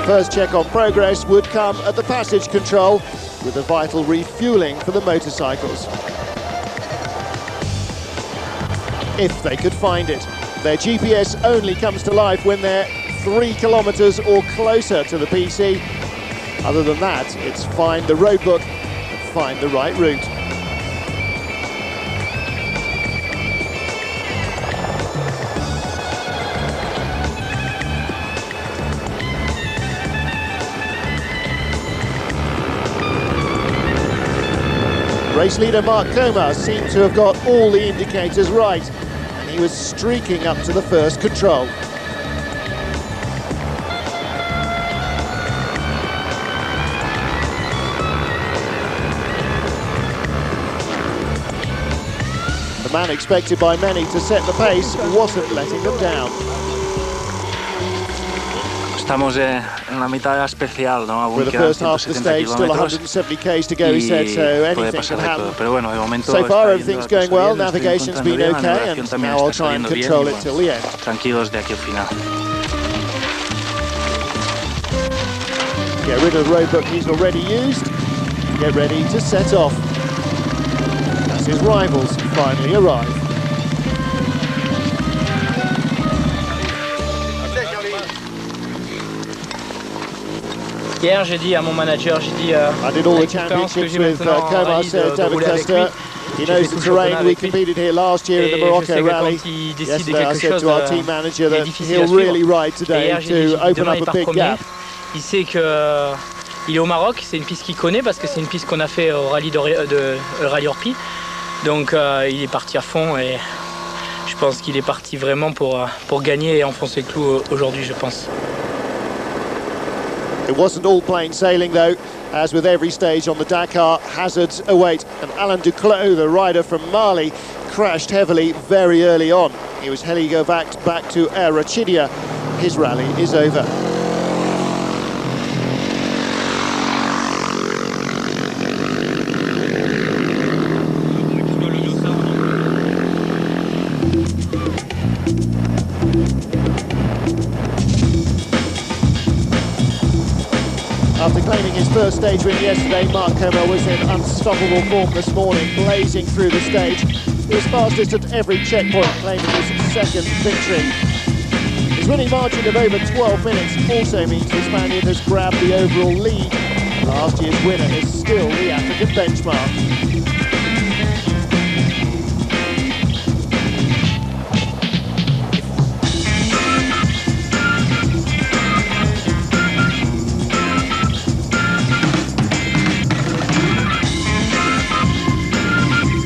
First check on progress would come at the passage control with the vital refuelling for the motorcycles. If they could find it. Their GPS only comes to life when they're 3 kilometers or closer to the PC. Other than that, it's find the roadbook and find the right route. Race leader Mark Coma seemed to have got all the indicators right, and he was streaking up to the first control. The man expected by many to set the pace wasn't letting them down. Estamos en la mitad especial, ¿no? With the first half of the stage, still 170 k's to go, he said, so anything can happen. So far, everything's going well, navigation's been okay, and now I'll try and control it till the end. Tranquilos de aquí al final. Get rid of the roadbook he's already used, get ready to set off. As his rivals finally arrive. Hier, j'ai dit à mon manager, j'ai dit I did all the championships with Coma, said David Custer. He knows the terrain. We competed here last year in the Morocco Rally. Yesterday I said to our team manager that he'll really ride today to open up a big gap. Il sait que il est au Maroc, c'est une piste qu'il connaît parce que c'est une piste qu'on a fait au rallye rallye Orpi. Donc il est parti à fond et je pense qu'il est parti vraiment pour gagner et enfoncer le clou aujourd'hui, je pense. It wasn't all plain sailing though. As with every stage on the Dakar, hazards await. And Alain Duclos, the rider from Mali, crashed heavily very early on. He was helicovacked back to Air Rachidia. His rally is over. After claiming his first stage win yesterday, Mark Comer was in unstoppable form this morning, blazing through the stage. He was fastest at every checkpoint, claiming his second victory. His winning margin of over 12 minutes also means the Spaniard has grabbed the overall lead. Last year's winner is still the African benchmark.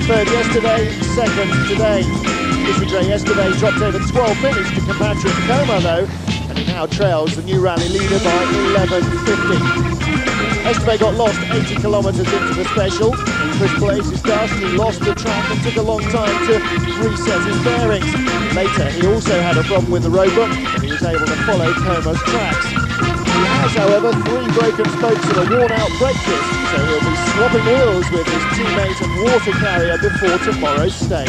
Third yesterday, second today. Isandre yesterday dropped over 12 minutes to compatriot Comer though, and he now trails the new rally leader by 11.50. Esteve got lost 80 kilometres into the special. In Chris Blaze's dust, he lost the track and took a long time to reset his bearings. Later, he also had a problem with the roadbook, and he was able to follow Comer's tracks. He has, however, 3 broken spokes and a worn-out brake disc, so he'll be swapping wheels with his teammate and water carrier before tomorrow's stage.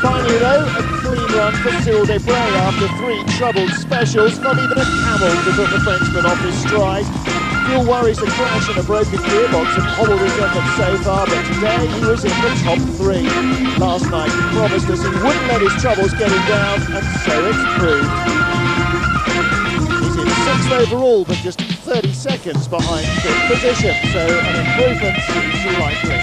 Finally, though, a clean run for Cyril Desbray after 3 troubled specials. Not even a camel to put the Frenchman off his stride. Fuel worries a crash and a broken gearbox have hobbled his efforts so far, but today he was in the top 3. Last night he promised us he wouldn't let his troubles get him down, and so it's proved. He's in 6th overall, but just 30 seconds behind 5th position, so an improvement seems likely.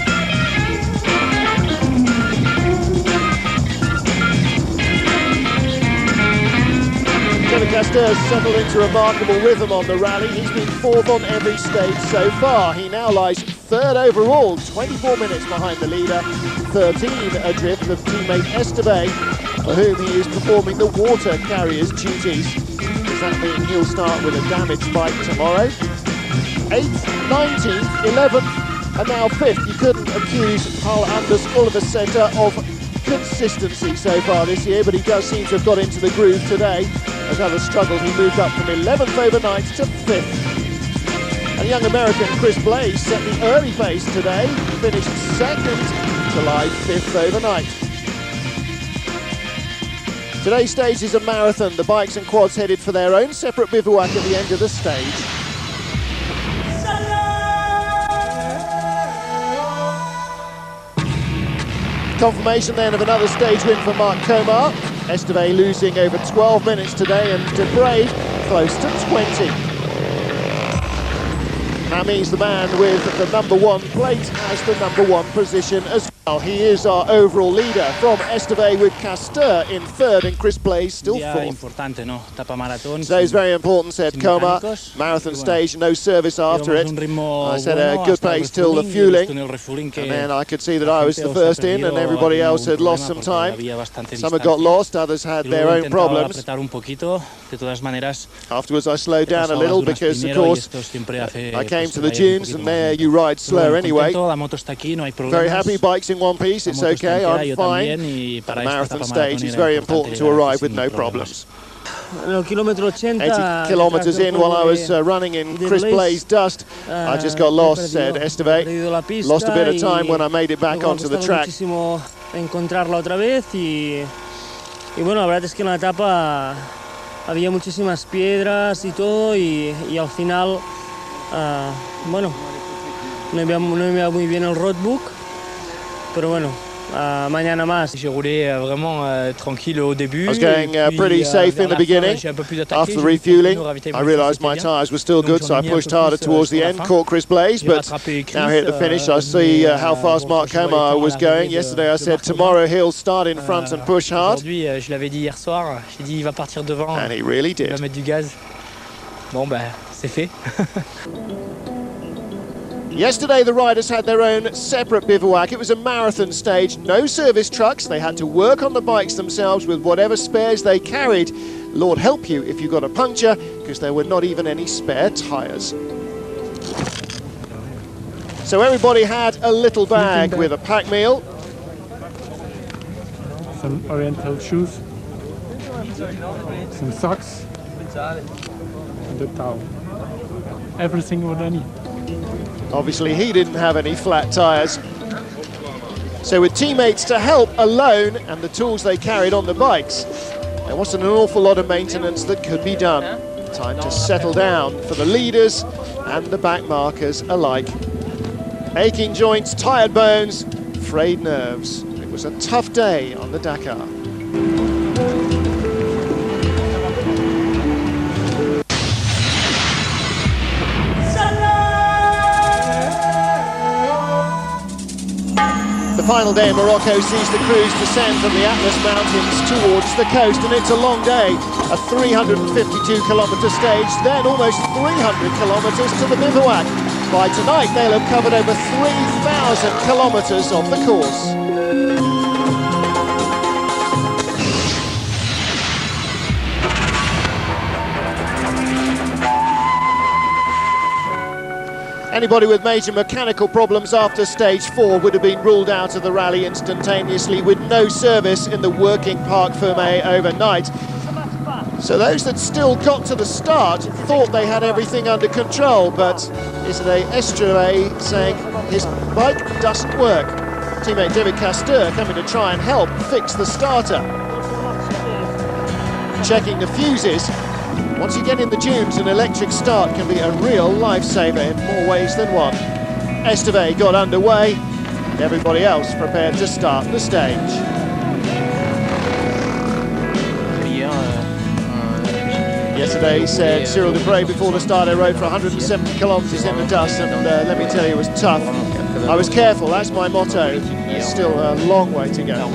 Castor's settled into remarkable rhythm on the rally. He's been 4th on every stage so far. He now lies 3rd overall, 24 minutes behind the leader, 13 adrift of teammate Esteve, for whom he is performing the water carrier's duties. Does that mean he'll start with a damaged bike tomorrow? 8th, 19th, 11th, and now 5th. You couldn't accuse Paul Anders Ulversæter of consistency so far this year, but he does seem to have got into the groove today. As others struggled, he moved up from 11th overnight to 5th. And young American Chris Blaze set the early pace today, finished 2nd to lie 5th overnight. Today's stage is a marathon. The bikes and quads headed for their own separate bivouac at the end of the stage. Confirmation then of another stage win for Mark Comer. Esteve losing over 12 minutes today, and Desbray close to 20. That means the man with the #1 plate has the #1 position as well. He is our overall leader from Esteve with Castor in 3rd and Chris Blaze still 4th. Today's very important, said Comer. Marathon stage, no service after it. I said a good pace till the fueling, and then I could see that I was the first in and everybody else had lost some time. Some had got lost, others had their own problems. Afterwards I slowed down a little because, of course, I came to the dunes and there you ride slow anyway. Very happy, bikes in one piece, it's okay, I'm fine. The marathon stage is very important to arrive with no problems. 80 kilometres in while I was running in Chris Blaze dust, I just got lost, said Esteve. Lost a bit of time when I made it back onto the track. Encontrarla otra vez y bueno, la verdad es que en la etapa había muchísimas piedras y todo y al final, bueno, no iba muy bien el roadbook, pero bueno, mañana más. J'ai roulé vraiment tranquille au début. I was going pretty safe in the beginning. After the refueling, I realised my tyres were still good, so I pushed harder towards the end, caught Chris Blaze, but now here at the finish I see how fast Mark Comar was going. Yesterday I said tomorrow he'll start in front and push hard. Aujourd'hui, je l'avais dit hier soir, j'ai dit il va partir devant. And he really did. Il va mettre du gaz. Bon ben, c'est fait. Yesterday the riders had their own separate bivouac. It was a marathon stage, no service trucks. They had to work on the bikes themselves with whatever spares they carried. Lord help you if you got a puncture, because there were not even any spare tyres. So everybody had a little bag with a pack meal. Some oriental shoes, some socks, and a towel. Everything what I need. Obviously he didn't have any flat tyres. So with teammates to help alone and the tools they carried on the bikes, there wasn't an awful lot of maintenance that could be done. Time to settle down for the leaders and the back markers alike. Aching joints, tired bones, frayed nerves. It was a tough day on the Dakar. The final day in Morocco sees the crews descend from the Atlas Mountains towards the coast, and it's a long day. A 352-kilometre stage, then almost 300 kilometres to the bivouac. By tonight, they'll have covered over 3,000 kilometres of the course. Anybody with major mechanical problems after stage 4 would have been ruled out of the rally instantaneously, with no service in the working Parc Fermé overnight. So those that still got to the start thought they had everything under control, but yesterday Estrella saying his bike doesn't work. Teammate David Castor coming to try and help fix the starter. Checking the fuses. Once you get in the dunes, an electric start can be a real lifesaver in more ways than one. Esteve got underway, and everybody else prepared to start the stage. Yesterday, he said Cyril Dupre before the start, I rode for 170 kilometres in the dust, and let me tell you, it was tough. I was careful, that's my motto. There's still a long way to go.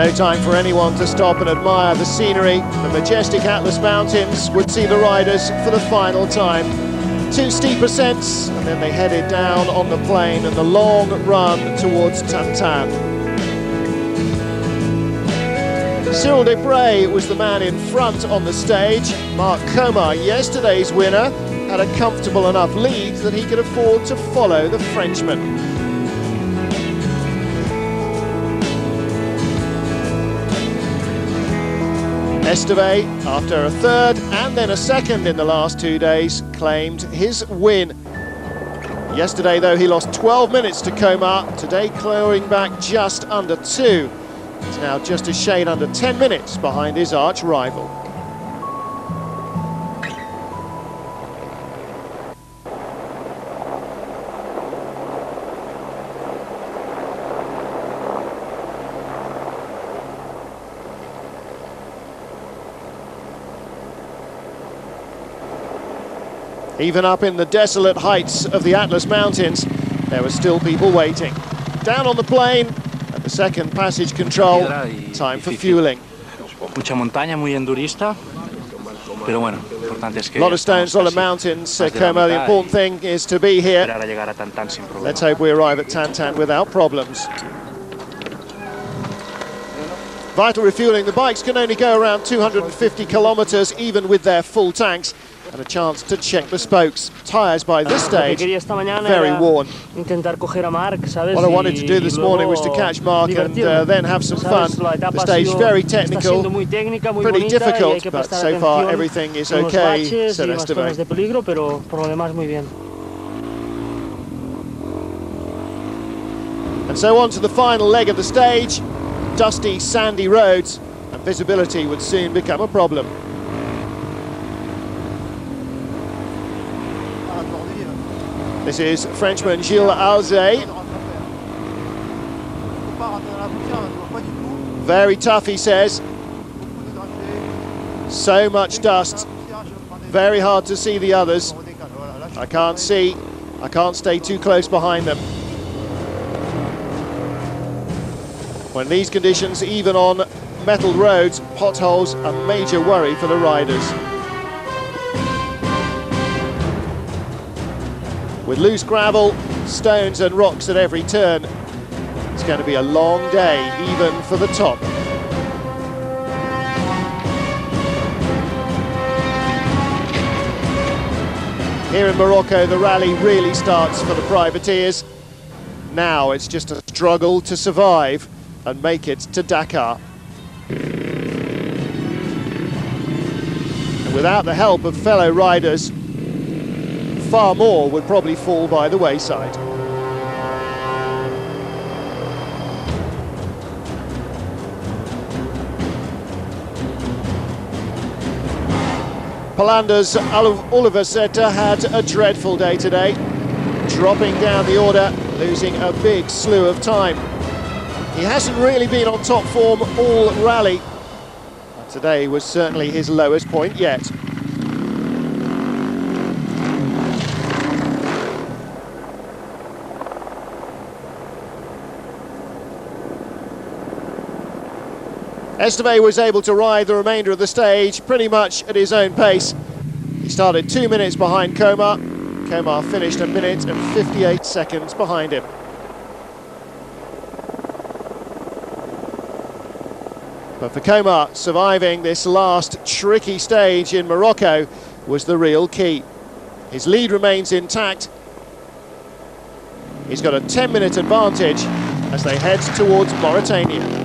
No time for anyone to stop and admire the scenery. The majestic Atlas Mountains would see the riders for the final time. 2 steep ascents, and then they headed down on the plain and the long run towards Tantan. Cyril Dupre was the man in front on the stage. Mark Comar, yesterday's winner, had a comfortable enough lead that he could afford to follow the Frenchman. Esteve, after a third and then a second in the last 2 days, claimed his win. Yesterday, though, he lost 12 minutes to Comar. Today, clawing back just under 2. He's now just a shade under 10 minutes behind his arch rival. Even up in the desolate heights of the Atlas Mountains, there were still people waiting. Down on the plain, at the second passage control, time for fueling. Mucha montaña, muy endurista, pero bueno, importante es que a lot of stones, a lot of mountains. Como, the important thing is to be here. Let's hope we arrive at Tantan without problems. Vital refueling. The bikes can only go around 250 kilometres, even with their full tanks. and a chance to check the spokes. Tyres by this stage very worn. What I wanted to do this morning was to catch Mark and then have some fun. The stage very technical, pretty difficult, but so far everything is okay, said Esteve. And so on to the final leg of the stage, dusty, sandy roads, and visibility would soon become a problem. This is Frenchman Gilles Alzey. Very tough, he says. So much dust. Very hard to see the others. I can't stay too close behind them. When these conditions, even on metal roads, potholes are a major worry for the riders. With loose gravel, stones and rocks at every turn, it's going to be a long day, even for the top. Here in Morocco, the rally really starts for the privateers. Now it's just a struggle to survive and make it to Dakar. And without the help of fellow riders, far more would probably fall by the wayside. Palander's Oliver Seta had a dreadful day today, dropping down the order, losing a big slew of time. He hasn't really been on top form all rally. Today was certainly his lowest point yet. Esteve was able to ride the remainder of the stage pretty much at his own pace. He started 2 minutes behind Komar. Komar finished 1 minute and 58 seconds behind him. But for Komar, surviving this last tricky stage in Morocco was the real key. His lead remains intact. He's got a 10-minute advantage as they head towards Mauritania.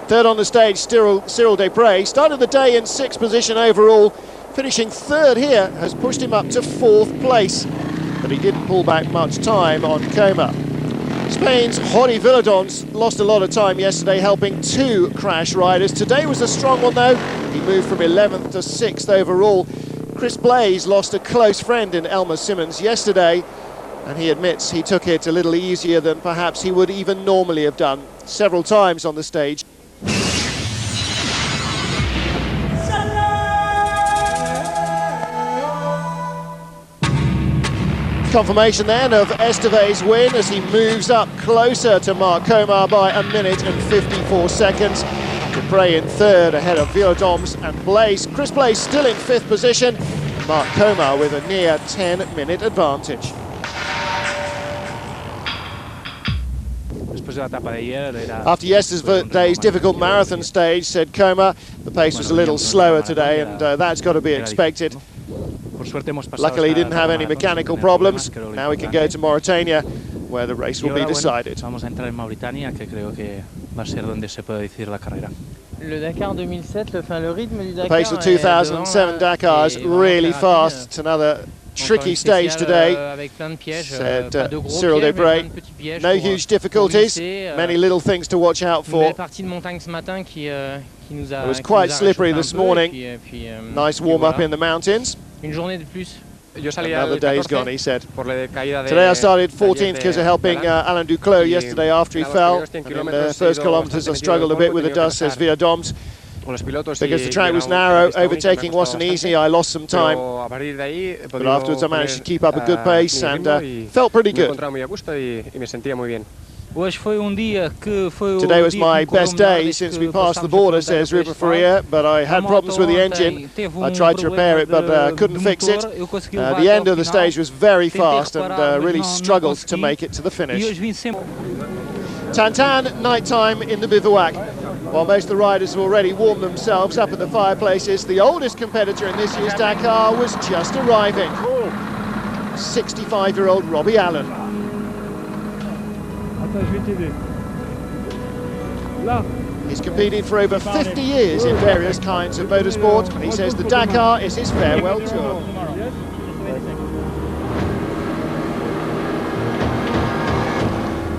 Third on the stage, Cyril Desprez started the day in 6th position overall. Finishing third here has pushed him up to 4th place, but he didn't pull back much time on Komar. Spain's Jordi Viladons lost a lot of time yesterday, helping 2 crash riders. Today was a strong one though. He moved from 11th to 6th overall. Chris Blaze lost a close friend in Elmer Simmons yesterday, and he admits he took it a little easier than perhaps he would even normally have done several times on the stage. Confirmation then of Esteve's win as he moves up closer to Mark Komar by 1 minute and 54 seconds. Desprez in third ahead of Viladoms and Blaze. Chris Blaze still in 5th position. Mark Komar with a near 10-minute advantage. After yesterday's difficult marathon stage, said Komar, the pace was a little slower today, and that's got to be expected. Luckily he didn't have any mechanical problems. Now we can go to Mauritania, where the race will be decided. The pace of 2007 Dakar is really fast. It's another tricky stage today, said Cyril Desprez. No huge difficulties, many little things to watch out for. It was quite slippery this morning. Nice warm-up in the mountains. Another day's gone, he said. Today I started 14th because of helping Alain Duclos yesterday after he fell. And in the first kilometres I struggled a bit with the dust, says Viladoms. Because the track was narrow, overtaking wasn't easy, I lost some time. But afterwards I managed to keep up a good pace and felt pretty good. Today was my best day since we passed the border, says Ruben Ferrier, but I had problems with the engine. I tried to repair it, but couldn't fix it. The end of the stage was very fast and really struggled to make it to the finish. Tantan, night time in the bivouac. While most of the riders have already warmed themselves up at the fireplaces, the oldest competitor in this year's Dakar was just arriving. 65-year-old Robbie Allen. He's competed for over 50 years in various kinds of motorsport, and he says the Dakar is his farewell tour.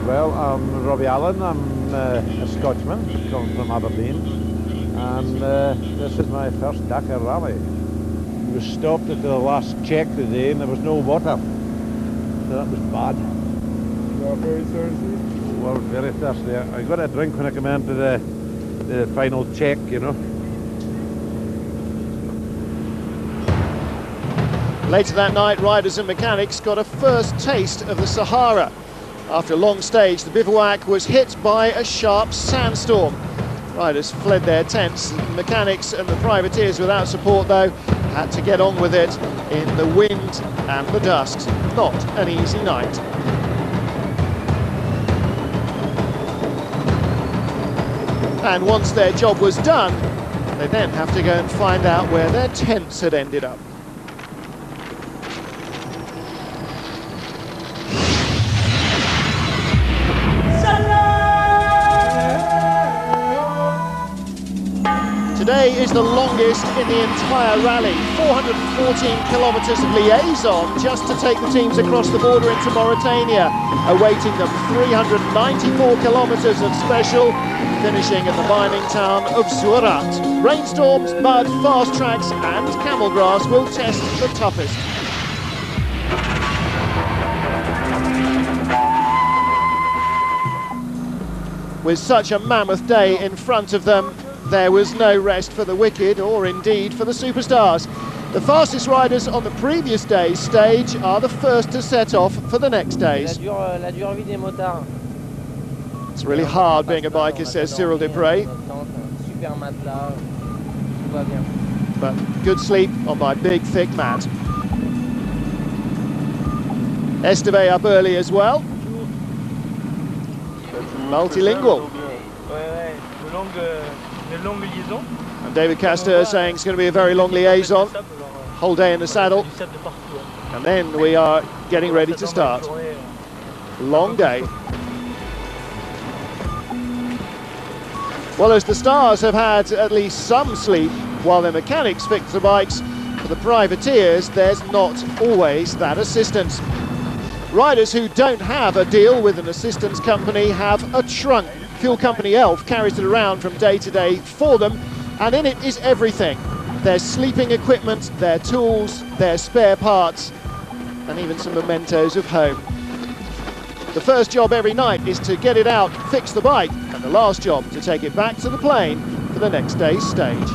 Well, I'm Robbie Allen. I'm a Scotsman, come from Aberdeen, and this is my first Dakar rally. We stopped at the last check today and there was no water, so that was bad. You are very thirsty? Well, very thirsty. I got a drink when I came into the final check, you know. Later that night, riders and mechanics got a first taste of the Sahara. After a long stage, the bivouac was hit by a sharp sandstorm. Riders fled their tents. The mechanics and the privateers, without support though, had to get on with it in the wind and the dust. Not an easy night. And once their job was done, they then have to go and find out where their tents had ended up. Today is the longest in the entire rally, 414 kilometres of liaison just to take the teams across the border into Mauritania. Awaiting them 394 kilometres of special, finishing at the mining town of Zourat. Rainstorms, mud, fast tracks and camel grass will test the toughest. With such a mammoth day in front of them, there was no rest for the wicked, or indeed for the superstars. The fastest riders on the previous day's stage are the first to set off for the next days. It's really hard being a biker, says Cyril Desprez. But good sleep on my big, thick mat. Esteve up early as well. Multilingual. And David Castor saying it's going to be a very long liaison, whole day in the saddle, and then we are getting ready to start. Long day. Well, as the stars have had at least some sleep while their mechanics fix the bikes, for the privateers there's not always that assistance. Riders who don't have a deal with an assistance company have a trunk. Fuel company Elf carries it around from day to day for them, and in it is everything. Their sleeping equipment, their tools, their spare parts, and even some mementos of home. The first job every night is to get it out, fix the bike, and the last job to take it back to the plane for the next day's stage.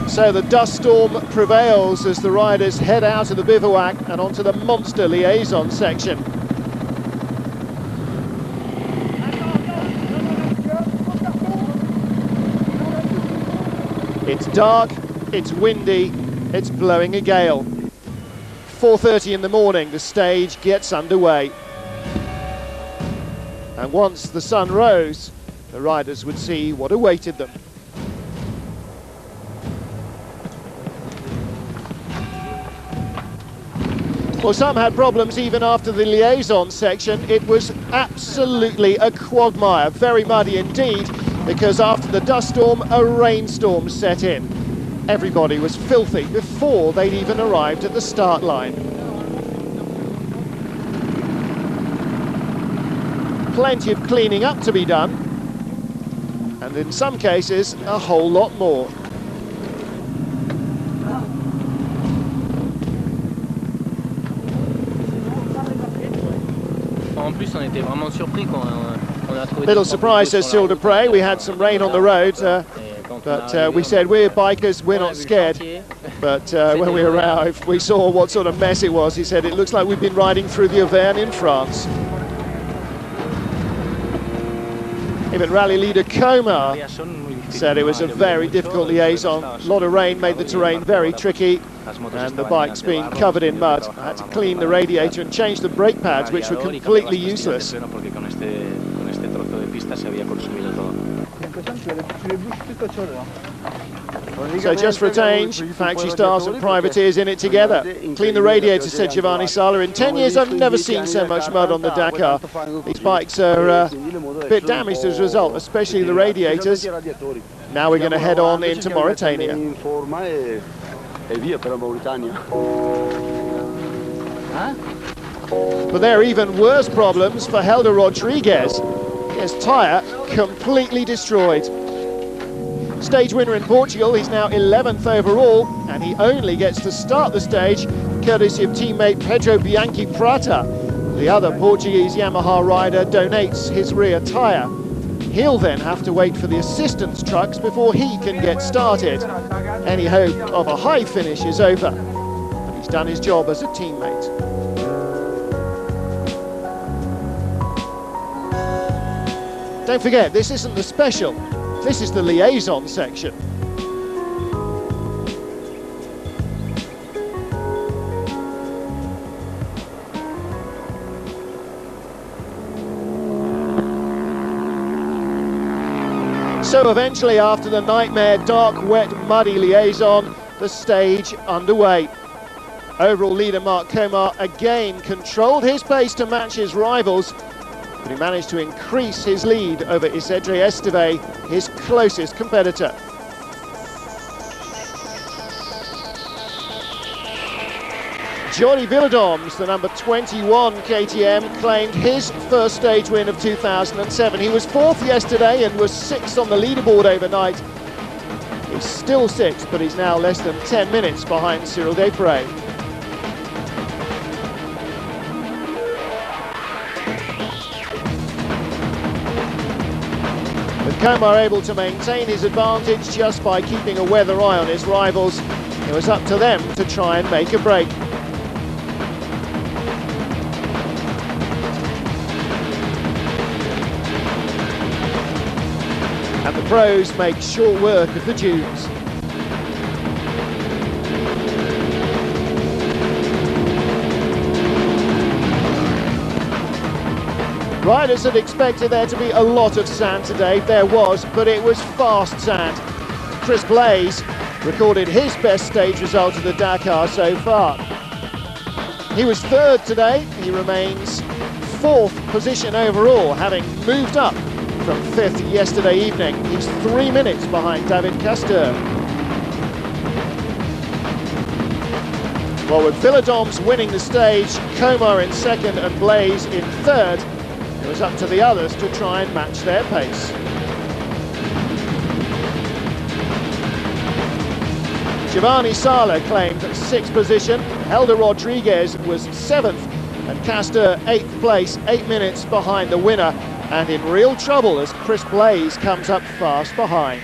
So the dust storm prevails as the riders head out of the bivouac and onto the monster liaison section. It's dark, it's windy, it's blowing a gale. 4:30 in the morning, the stage gets underway. And once the sun rose, the riders would see what awaited them. Well, some had problems even after the liaison section. It was absolutely a quagmire, very muddy indeed, because after the dust storm, a rainstorm set in. Everybody was filthy before they'd even arrived at the start line. Plenty of cleaning up to be done, and in some cases, a whole lot more. Little surprise, says Cyril Desprez. We had some rain on the road, but we said we're bikers, we're not scared. But when we arrived, we saw what sort of mess it was. He said it looks like we've been riding through the Auvergne in France. Even rally leader Komar said it was a very difficult liaison. A lot of rain made the terrain very tricky, and the bike's been covered in mud. I had to clean the radiator and change the brake pads, which were completely useless. So just for a change, factory staffs and privateers in it together. Clean the radiator, said Giovanni Sala. In 10 years I've never seen so much mud on the Dakar. These bikes are a bit damaged as a result, especially the radiators. Now we're going to head on into Mauritania. But there are even worse problems for Helder Rodriguez. His tyre completely destroyed. Stage winner in Portugal, he's now 11th overall, and he only gets to start the stage courtesy of teammate Pedro Bianchi Prata. The other Portuguese Yamaha rider donates his rear tyre. He'll then have to wait for the assistance trucks before he can get started. Any hope of a high finish is over, and he's done his job as a teammate. Don't forget, this isn't the special. This is the liaison section. So eventually, after the nightmare, dark, wet, muddy liaison, the stage underway. Overall leader Mark Komar again controlled his pace to match his rivals, but he managed to increase his lead over Isidre Esteve, his closest competitor. Jordi Villadoms, the number 21 KTM, claimed his first stage win of 2007. He was 4th yesterday and was 6th on the leaderboard overnight. He's still 6th, but he's now less than 10 minutes behind Cyril Desprez. Komar able to maintain his advantage just by keeping a weather eye on his rivals. It was up to them to try and make a break. And the pros make short work of the dunes. Riders had expected there to be a lot of sand today. There was, but it was fast sand. Chris Blaze recorded his best stage result of the Dakar so far. He was 3rd today. He remains 4th position overall, having moved up from 5th yesterday evening. He's 3 minutes behind David Castor. Well, with Villadoms winning the stage, Komar in 2nd and Blaze in 3rd, it was up to the others to try and match their pace. Giovanni Sala claimed 6th position, Helder Rodriguez was 7th, and Castor 8th place, 8 minutes behind the winner, and in real trouble as Chris Blaze comes up fast behind.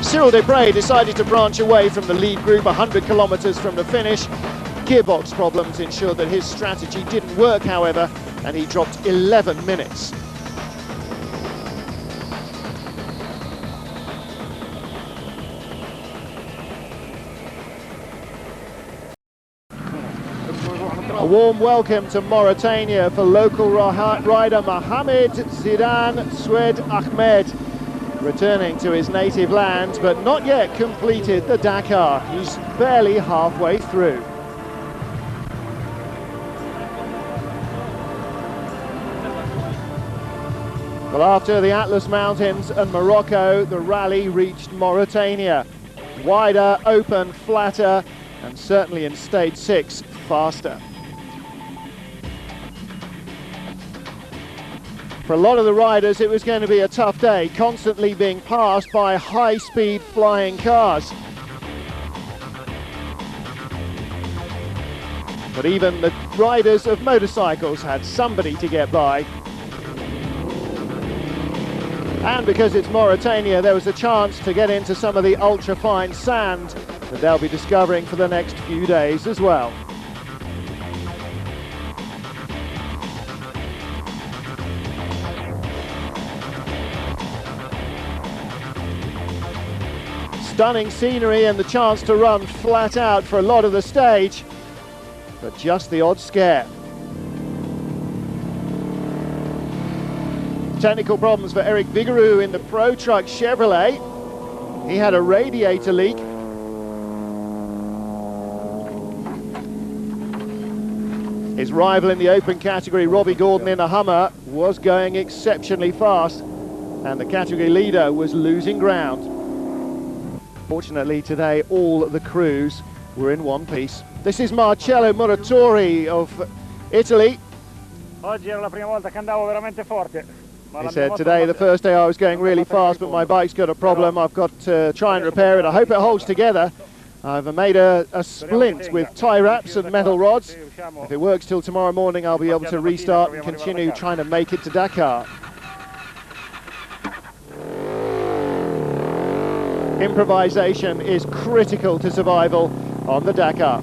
Cyril Desprez decided to branch away from the lead group 100 kilometres from the finish. Gearbox problems ensured that his strategy didn't work, however, and he dropped 11 minutes. A warm welcome to Mauritania for local rider Mohamed Zidane Swed Ahmed, returning to his native land, but not yet completed the Dakar. He's barely halfway through. Well, after the Atlas Mountains and Morocco, the rally reached Mauritania. Wider, open, flatter, and certainly in stage 6, faster. For a lot of the riders, it was going to be a tough day, constantly being passed by high-speed flying cars. But even the riders of motorcycles had somebody to get by. And because it's Mauritania, there was a chance to get into some of the ultra-fine sand that they'll be discovering for the next few days as well. Stunning scenery and the chance to run flat out for a lot of the stage, but just the odd scare. Technical problems for Eric Vigouroux in the Pro Truck Chevrolet. He had a radiator leak. His rival in the open category, Robbie Gordon in a Hummer, was going exceptionally fast, and the category leader was losing ground. Fortunately today all the crews were in one piece. This is Marcello Muratori of Italy. Oggi era la prima volta che andavo veramente forte. He said, today, the first day I was going really fast, but my bike's got a problem. I've got to try and repair it. I hope it holds together. I've made a splint with tie wraps and metal rods. If it works till tomorrow morning, I'll be able to restart and continue trying to make it to Dakar. Improvisation is critical to survival on the Dakar.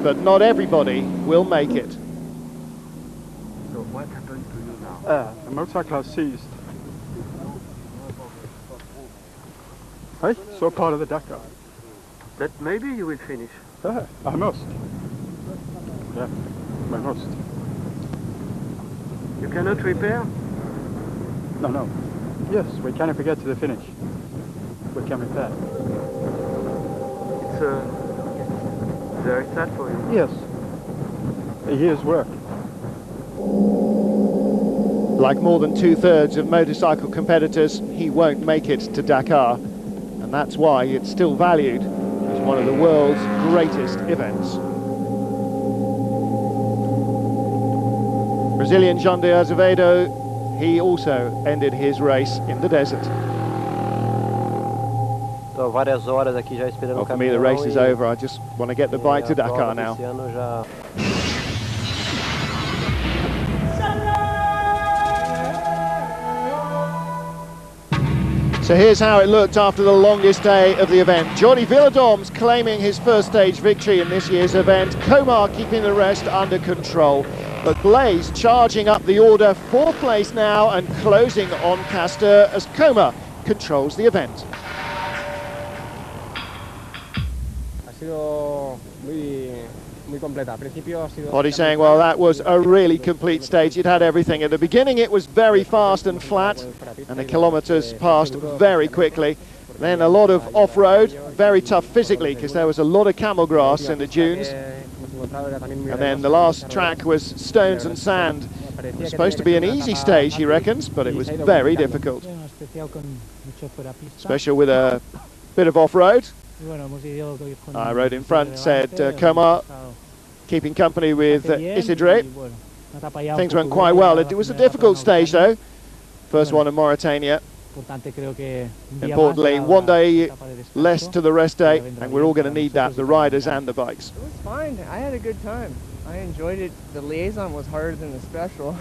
But not everybody will make it. So what happened to you now? The motorcycle has seized. Hey, so part of the Dakar. That maybe you will finish. I must. Yeah, I must. You cannot repair? No. Yes, we can if we get to the finish. We can repair. It's very sad for you. Yes. A year's work. Like more than 2/3 of motorcycle competitors, he won't make it to Dakar. And that's why it's still valued as one of the world's greatest events. Brazilian João de Azevedo, he also ended his race in the desert. Estou várias horas aqui já esperando Well, for me the race is over. I just want to get the bike to Dakar now. So here's how it looked after the longest day of the event. Jordi Villadoms claiming his first stage victory in this year's event. Komar keeping the rest under control. But Blaise charging up the order, 4th place now and closing on Castor as Komar controls the event. Body saying, well, that was a really complete stage. It had everything. At the beginning it was very fast and flat, and the kilometers passed very quickly. Then a lot of off-road, very tough physically because there was a lot of camel grass in the dunes. And then the last track was stones and sand. It was supposed to be an easy stage, he reckons, but it was very difficult, especially with a bit of off-road. I rode in front, said Komar, keeping company with Isidre. Things went quite well. It was a difficult stage though. First one in Mauritania. Importantly, one day less to the rest day, and we're all going to need that, the riders and the bikes. It was fine. I had a good time. I enjoyed it. The liaison was harder than the special.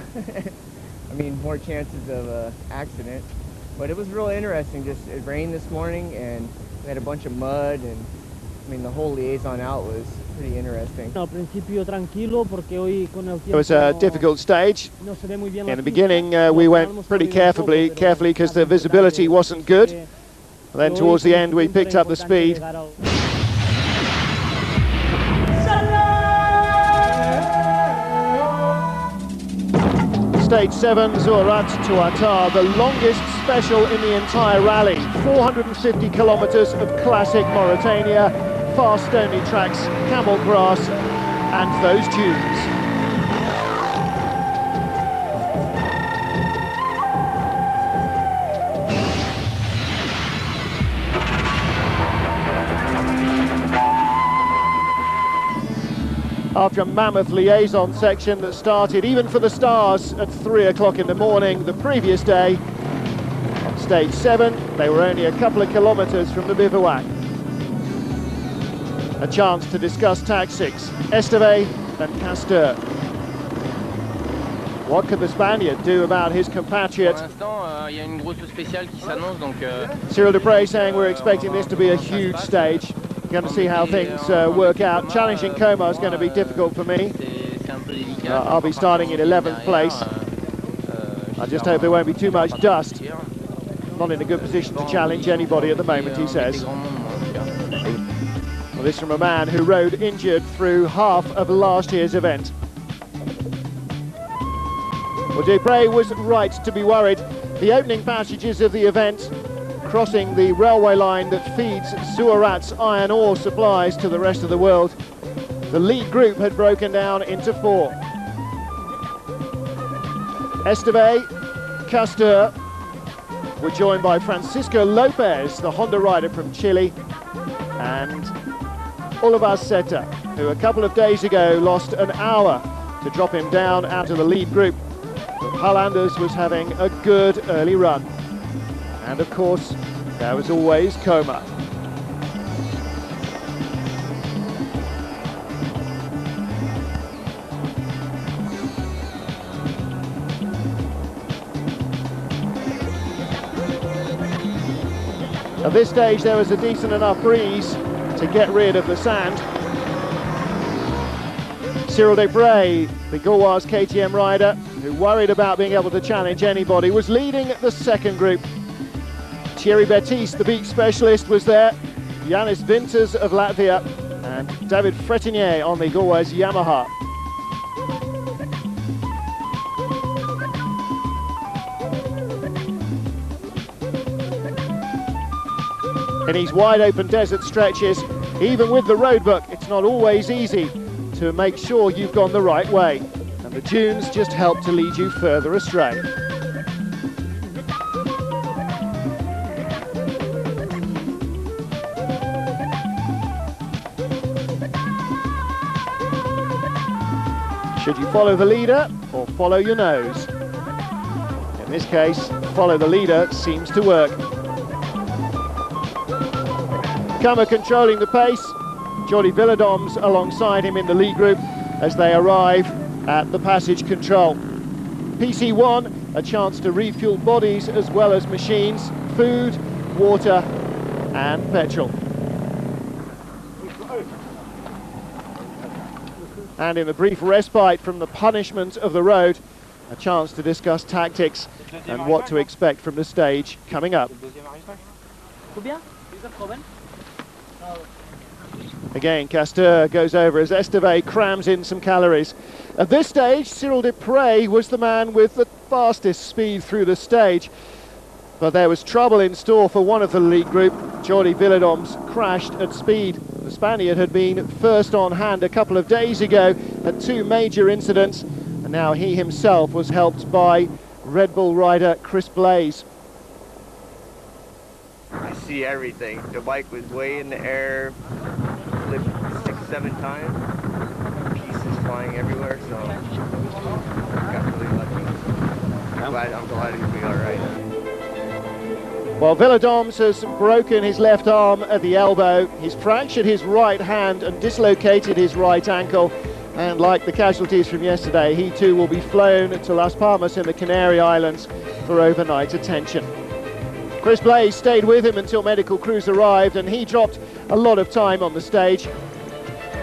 I mean, more chances of accident. But it was really interesting. Just it rained this morning and we had a bunch of mud, and I mean the whole liaison out was pretty interesting. It was a difficult stage. In the beginning we went pretty carefully because the visibility wasn't good. And then towards the end we picked up the speed. Stage 7, Zouarat to Attar, the longest special in the entire rally. 450 kilometers of classic Mauritania, fast stony tracks, camel grass, and those dunes. After a mammoth liaison section that started even for the stars at 3 o'clock in the morning the previous day, on stage 7 they were only a couple of kilometers from the bivouac. A chance to discuss tactics, Esteve and Castor. What could the Spaniard do about his compatriot? Cyril Dupre saying we're expecting this to be a huge stage. Going to see how things work out. Challenging Komar is going to be difficult for me. I'll be starting in 11th place. I just hope there won't be too much dust. Not in a good position to challenge anybody at the moment, he says. Well, this from a man who rode injured through half of last year's event. Well, Dupre was right to be worried. The opening passages of the event, crossing the railway line that feeds Surat's iron ore supplies to the rest of the world, the lead group had broken down into 4. Esteve, Castor were joined by Francisco Lopez, the Honda rider from Chile, and Oliver Seta, who a couple of days ago lost an hour to drop him down out of the lead group. But Hollanders was having a good early run. And of course, there was always Coma. At this stage, there was a decent enough breeze to get rid of the sand. Cyril Dupre, the Gaulois KTM rider, who worried about being able to challenge anybody, was leading the second group. Thierry Baptiste, the beach specialist, was there. Yanis Winters of Latvia and David Fretinier on the Gaulois Yamaha. In these wide open desert stretches, even with the roadbook, it's not always easy to make sure you've gone the right way. And the dunes just help to lead you further astray. Should you follow the leader or follow your nose? In this case, follow the leader seems to work. Coma controlling the pace, Jordi Villadoms alongside him in the lead group as they arrive at the passage control. PC1, a chance to refuel bodies as well as machines, food, water and petrol. And in the brief respite from the punishment of the road, a chance to discuss tactics and what to expect from the stage coming up. Again, Castor goes over as Esteve crams in some calories. At this stage, Cyril Dupre was the man with the fastest speed through the stage. But there was trouble in store for one of the lead group. Jordi Villadoms crashed at speed. The Spaniard had been first on hand a couple of days ago at 2 major incidents, and now he himself was helped by Red Bull rider Chris Blaze. I see everything. The bike was way in the air, flipped 6-7 times, pieces flying everywhere, so I got really lucky. I'm glad he'll be all right. Well, Villadoms has broken his left arm at the elbow. He's fractured his right hand and dislocated his right ankle. And like the casualties from yesterday, he too will be flown to Las Palmas in the Canary Islands for overnight attention. Chris Blaze stayed with him until medical crews arrived, and he dropped a lot of time on the stage.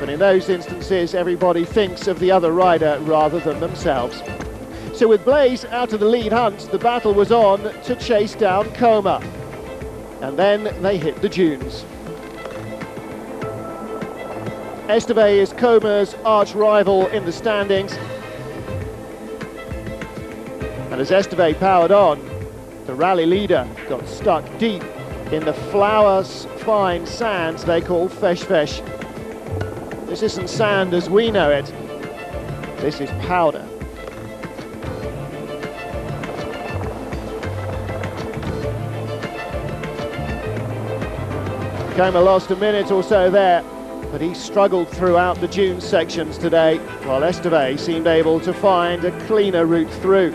But in those instances, everybody thinks of the other rider rather than themselves. So with Blaze out of the lead hunt, the battle was on to chase down Coma. And then they hit the dunes. Esteve is Coma's arch rival in the standings. And as Esteve powered on, the rally leader got stuck deep in the flowers-fine sands they call fesh-fesh. This isn't sand as we know it. This is powder. Coma lost a minute or so there, but he struggled throughout the dune sections today, while Esteve seemed able to find a cleaner route through.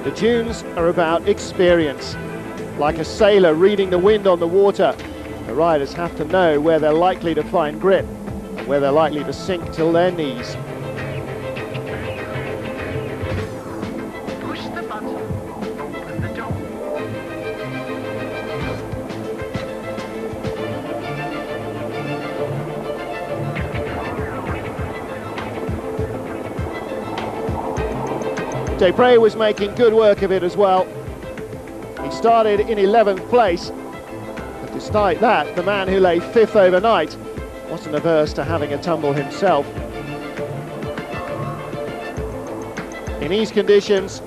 The dunes are about experience. Like a sailor reading the wind on the water, the riders have to know where they're likely to find grip and where they're likely to sink till their knees. Desprez was making good work of it as well. He started in 11th place, but despite that, the man who lay 5th overnight wasn't averse to having a tumble himself. In these conditions,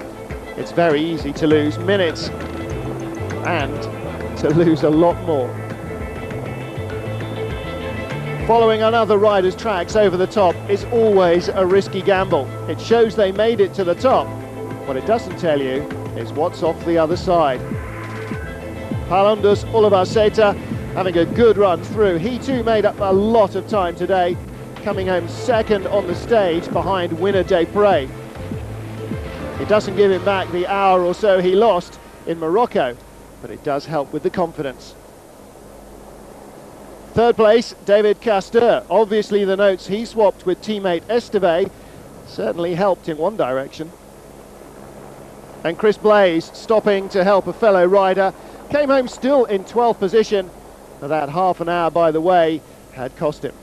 it's very easy to lose minutes and to lose a lot more. Following another rider's tracks over the top is always a risky gamble. It shows they made it to the top. What it doesn't tell you is what's off the other side. Palundus Uluwaseta having a good run through. He too made up a lot of time today, coming home second on the stage behind winner Desprez. It doesn't give him back the hour or so he lost in Morocco, but it does help with the confidence. Third place, David Castor. Obviously the notes he swapped with teammate Esteve certainly helped in one direction. And Chris Blaze, stopping to help a fellow rider, came home still in 12th position. That half an hour, by the way, had cost him.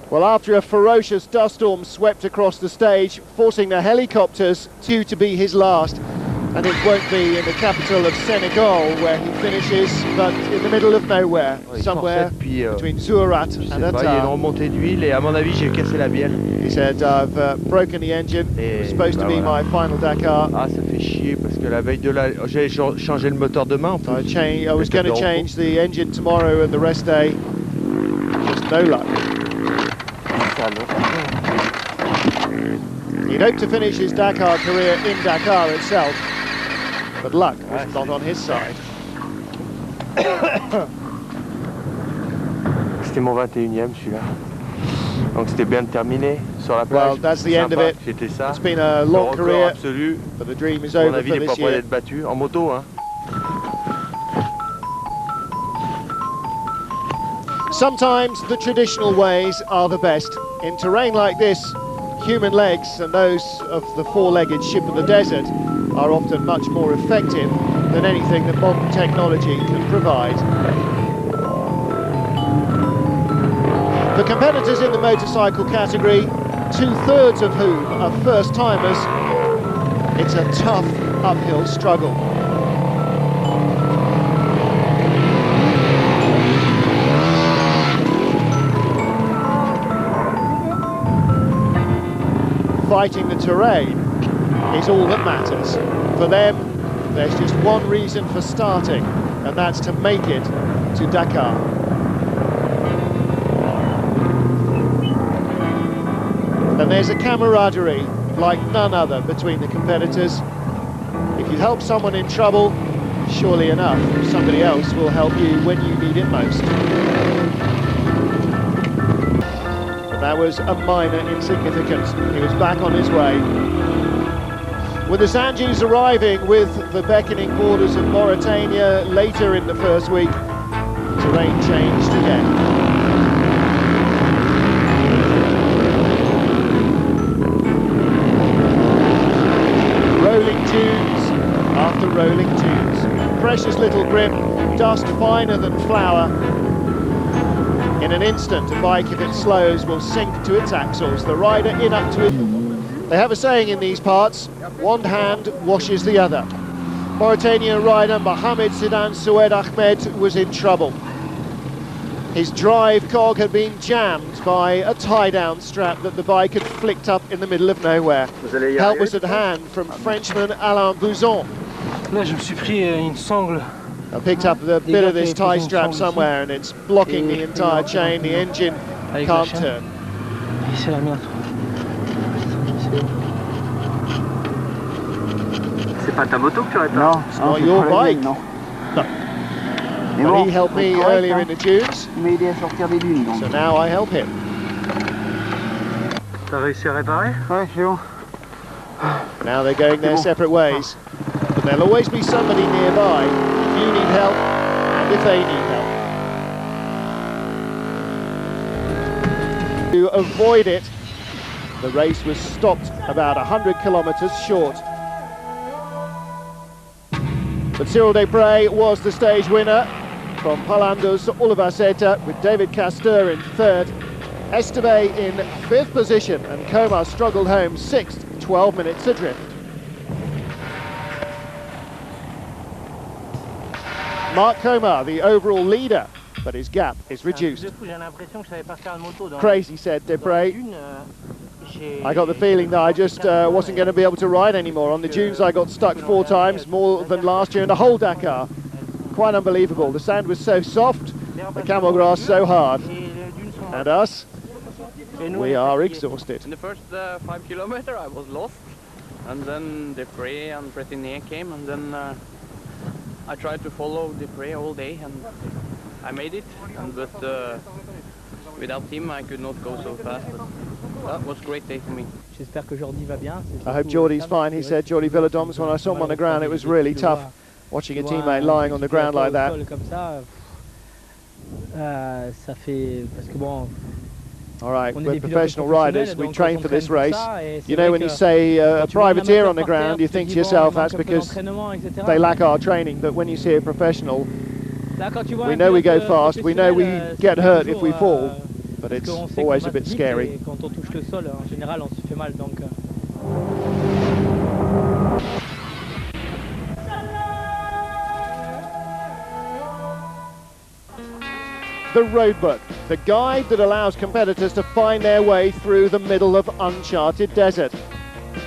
Well, after a ferocious dust storm swept across the stage, forcing the helicopters to be his last. And it won't be in the capital of Senegal where he finishes, but in the middle of nowhere, somewhere between Zourat and Atar. He said, I've broken the engine. It was supposed to be my final Dakar. Ah, ça fait chier parce que la veille de la... J'allais changer le moteur demain en plus. I was going to change the engine tomorrow and the rest day. Just no luck. He'd hoped to finish his Dakar career in Dakar itself, but luck was not on his side. C'était mon 21e celui-là. Donc c'était bien terminé sur la plage. Well, that's the end of it. It's been a long career, absolu. but the dream is over for this year. D'être battu en moto, hein. Sometimes the traditional ways are the best. In terrain like this, human legs and those of the four-legged ship of the desert are often much more effective than anything that modern technology can provide. For competitors in the motorcycle category, 2/3 of whom are first-timers, it's a tough uphill struggle. Fighting the terrain is all that matters. For them, there's just one reason for starting, and that's to make it to Dakar. And there's a camaraderie like none other between the competitors. If you help someone in trouble, surely enough, somebody else will help you when you need it most. That was a minor insignificance. He was back on his way. With the Sanjus arriving with the beckoning borders of Mauritania later in the first week, terrain changed again. Rolling dunes after rolling dunes. Precious little grip, dust finer than flour. In an instant, a bike, if it slows, will sink to its axles. The rider in up to it. They have a saying in these parts, one hand washes the other. Mauritanian rider Mohamed Sidan Soued Ahmed was in trouble. His drive cog had been jammed by a tie-down strap that the bike had flicked up in the middle of nowhere. Help was at hand from Frenchman Alain Bouzon. Là, je me suis pris une sangle. I picked up a bit of this tie strap somewhere and it's blocking the entire chain. The engine can't turn. C'est la merde. C'est pas ta moto que tu répares? Non, it's not your bike. No. But he helped me earlier in the dunes, so now I help him. T'as réussi à réparer? Ouais, c'est bon. Now they're going their separate ways, but there'll always be somebody nearby if you need help and if they need help. To avoid it, the race was stopped about 100 kilometers short. But Cyril Desprez was the stage winner from Palundus Uluwaseta with David Castor in third. Esteve in 5th position, and Komar struggled home 6th, 12 minutes adrift. Marc Komar, the overall leader, but his gap is reduced. Crazy, said Debray. I got the feeling that I just wasn't going to be able to ride anymore. On the dunes I got stuck 4 times, more than last year in the whole Dakar. Quite unbelievable. The sand was so soft, the camel grass so hard. And us, we are exhausted. In the first 5 kilometers I was lost, and then Debray and Bretagne came, and then I tried to follow Debray all day, and I made it, but without him I could not go so fast. But that was a great day for me. I hope Jordi's fine, he said, Jordi Villadoms. When I saw him on the ground, it was really tough watching a teammate lying on the ground like that. All right, we're professional riders, we train for this race. You know, when you say a privateer on the ground, you think to yourself that's because they lack our training, but when you see a professional, we know we go fast, we know we get hurt if we fall, but it's always a bit scary. The roadbook, the guide that allows competitors to find their way through the middle of uncharted desert.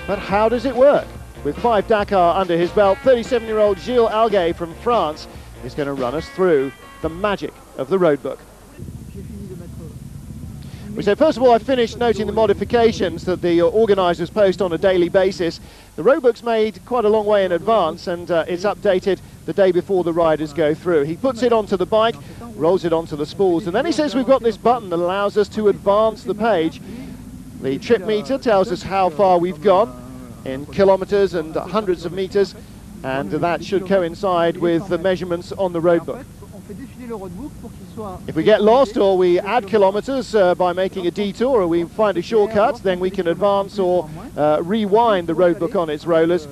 But how does it work? With 5 Dakar under his belt, 37-year-old Gilles Alguet from France is going to run us through the magic of the roadbook. We said, first of all, I finished noting the modifications that the organisers post on a daily basis. The roadbook's made quite a long way in advance, and it's updated the day before the riders go through. He puts it onto the bike, rolls it onto the spools, and then he says we've got this button that allows us to advance the page. The trip meter tells us how far we've gone in kilometres and hundreds of metres, and that should coincide with the measurements on the roadbook. If we get lost or we add kilometres by making a detour, or we find a shortcut, then we can advance or rewind the roadbook on its rollers.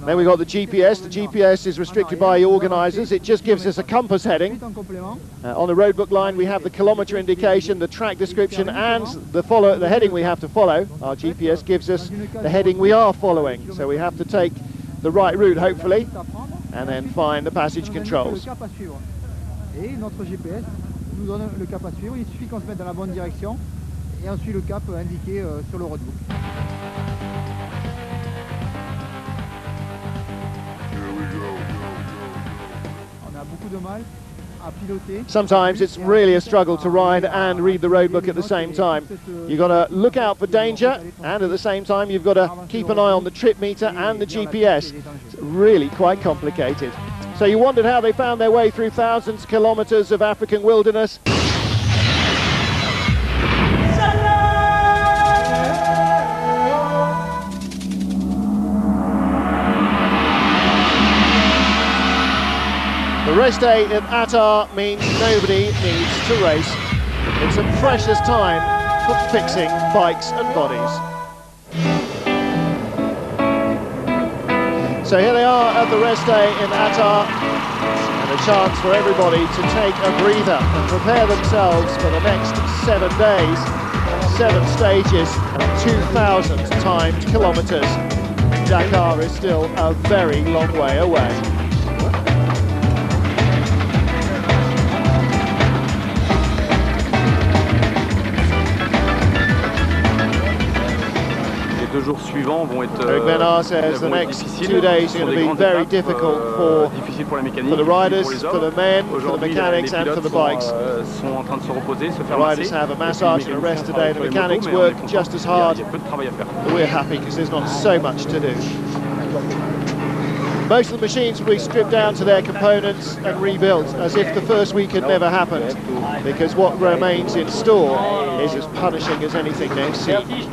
Then we've got the GPS. The GPS is restricted by the organisers. It just gives us a compass heading. On the roadbook line we have the kilometre indication, the track description, and the heading we have to follow. Our GPS gives us the heading we are following, so we have to take the right route, hopefully, and then find the passage controls. Et notre GPS nous donne le cap à suivre. Il suffit qu'on se mette dans la bonne direction et on suit le cap indiqué sur le roadbook. On a beaucoup de mal à piloter. Sometimes it's really a struggle to ride and read the roadbook at the same time. You've got to look out for danger, and at the same time you've got to keep an eye on the trip meter and the GPS. It's really quite complicated. So you wondered how they found their way through thousands of kilometres of African wilderness. The rest day at Attar means nobody needs to race. It's a precious time for fixing bikes and bodies. So here they are at the rest day in Attar, and a chance for everybody to take a breather and prepare themselves for the next 7 days, 7 stages and 2,000 timed kilometres. Dakar is still a very long way away. Eric Bernard says the next 2 days are going to be very difficult for the riders, for the men, for the mechanics and for the bikes. The riders have a massage and a rest today. The mechanics work just as hard, but we're happy because there's not so much to do. Most of the machines will be stripped down to their components and rebuilt as if the first week had never happened, because what remains in store is as punishing as anything they've seen.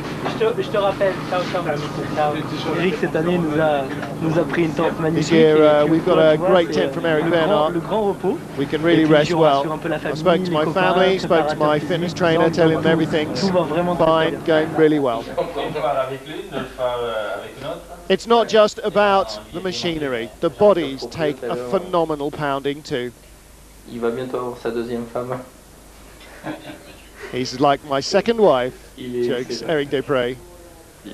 This year we've got a great tip from Eric Bernard. We can really rest well. I spoke to my family, spoke to my fitness trainer, telling them everything's fine, going really well. It's not just about the machinery. The bodies take a phenomenal pounding too. Il va bientôt avoir sa deuxième femme. He's like my second wife, jokes Eric Desprez.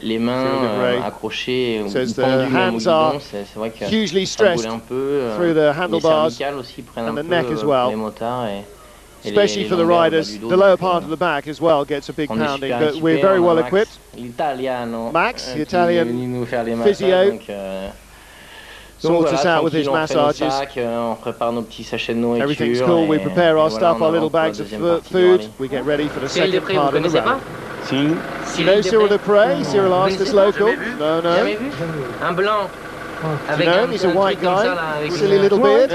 Les mains accrochées says the pendues au hands are guidon, c'est vrai que hugely ça boule stressed un peu. through the handlebars Les cervicales aussi prennent and un the peu neck as well. les motards et especially for the riders. The lower part of the back as well gets a big pounding, but we're very well equipped. Max, the Italian physio, sorts us out with his massages. Everything's cool. We prepare our stuff, our little bags of food. We get ready for the second part of the rally. You know Cyril Desprez? Cyril asked us local. No. Un blanc. You know him? He's a white guy, silly little beard.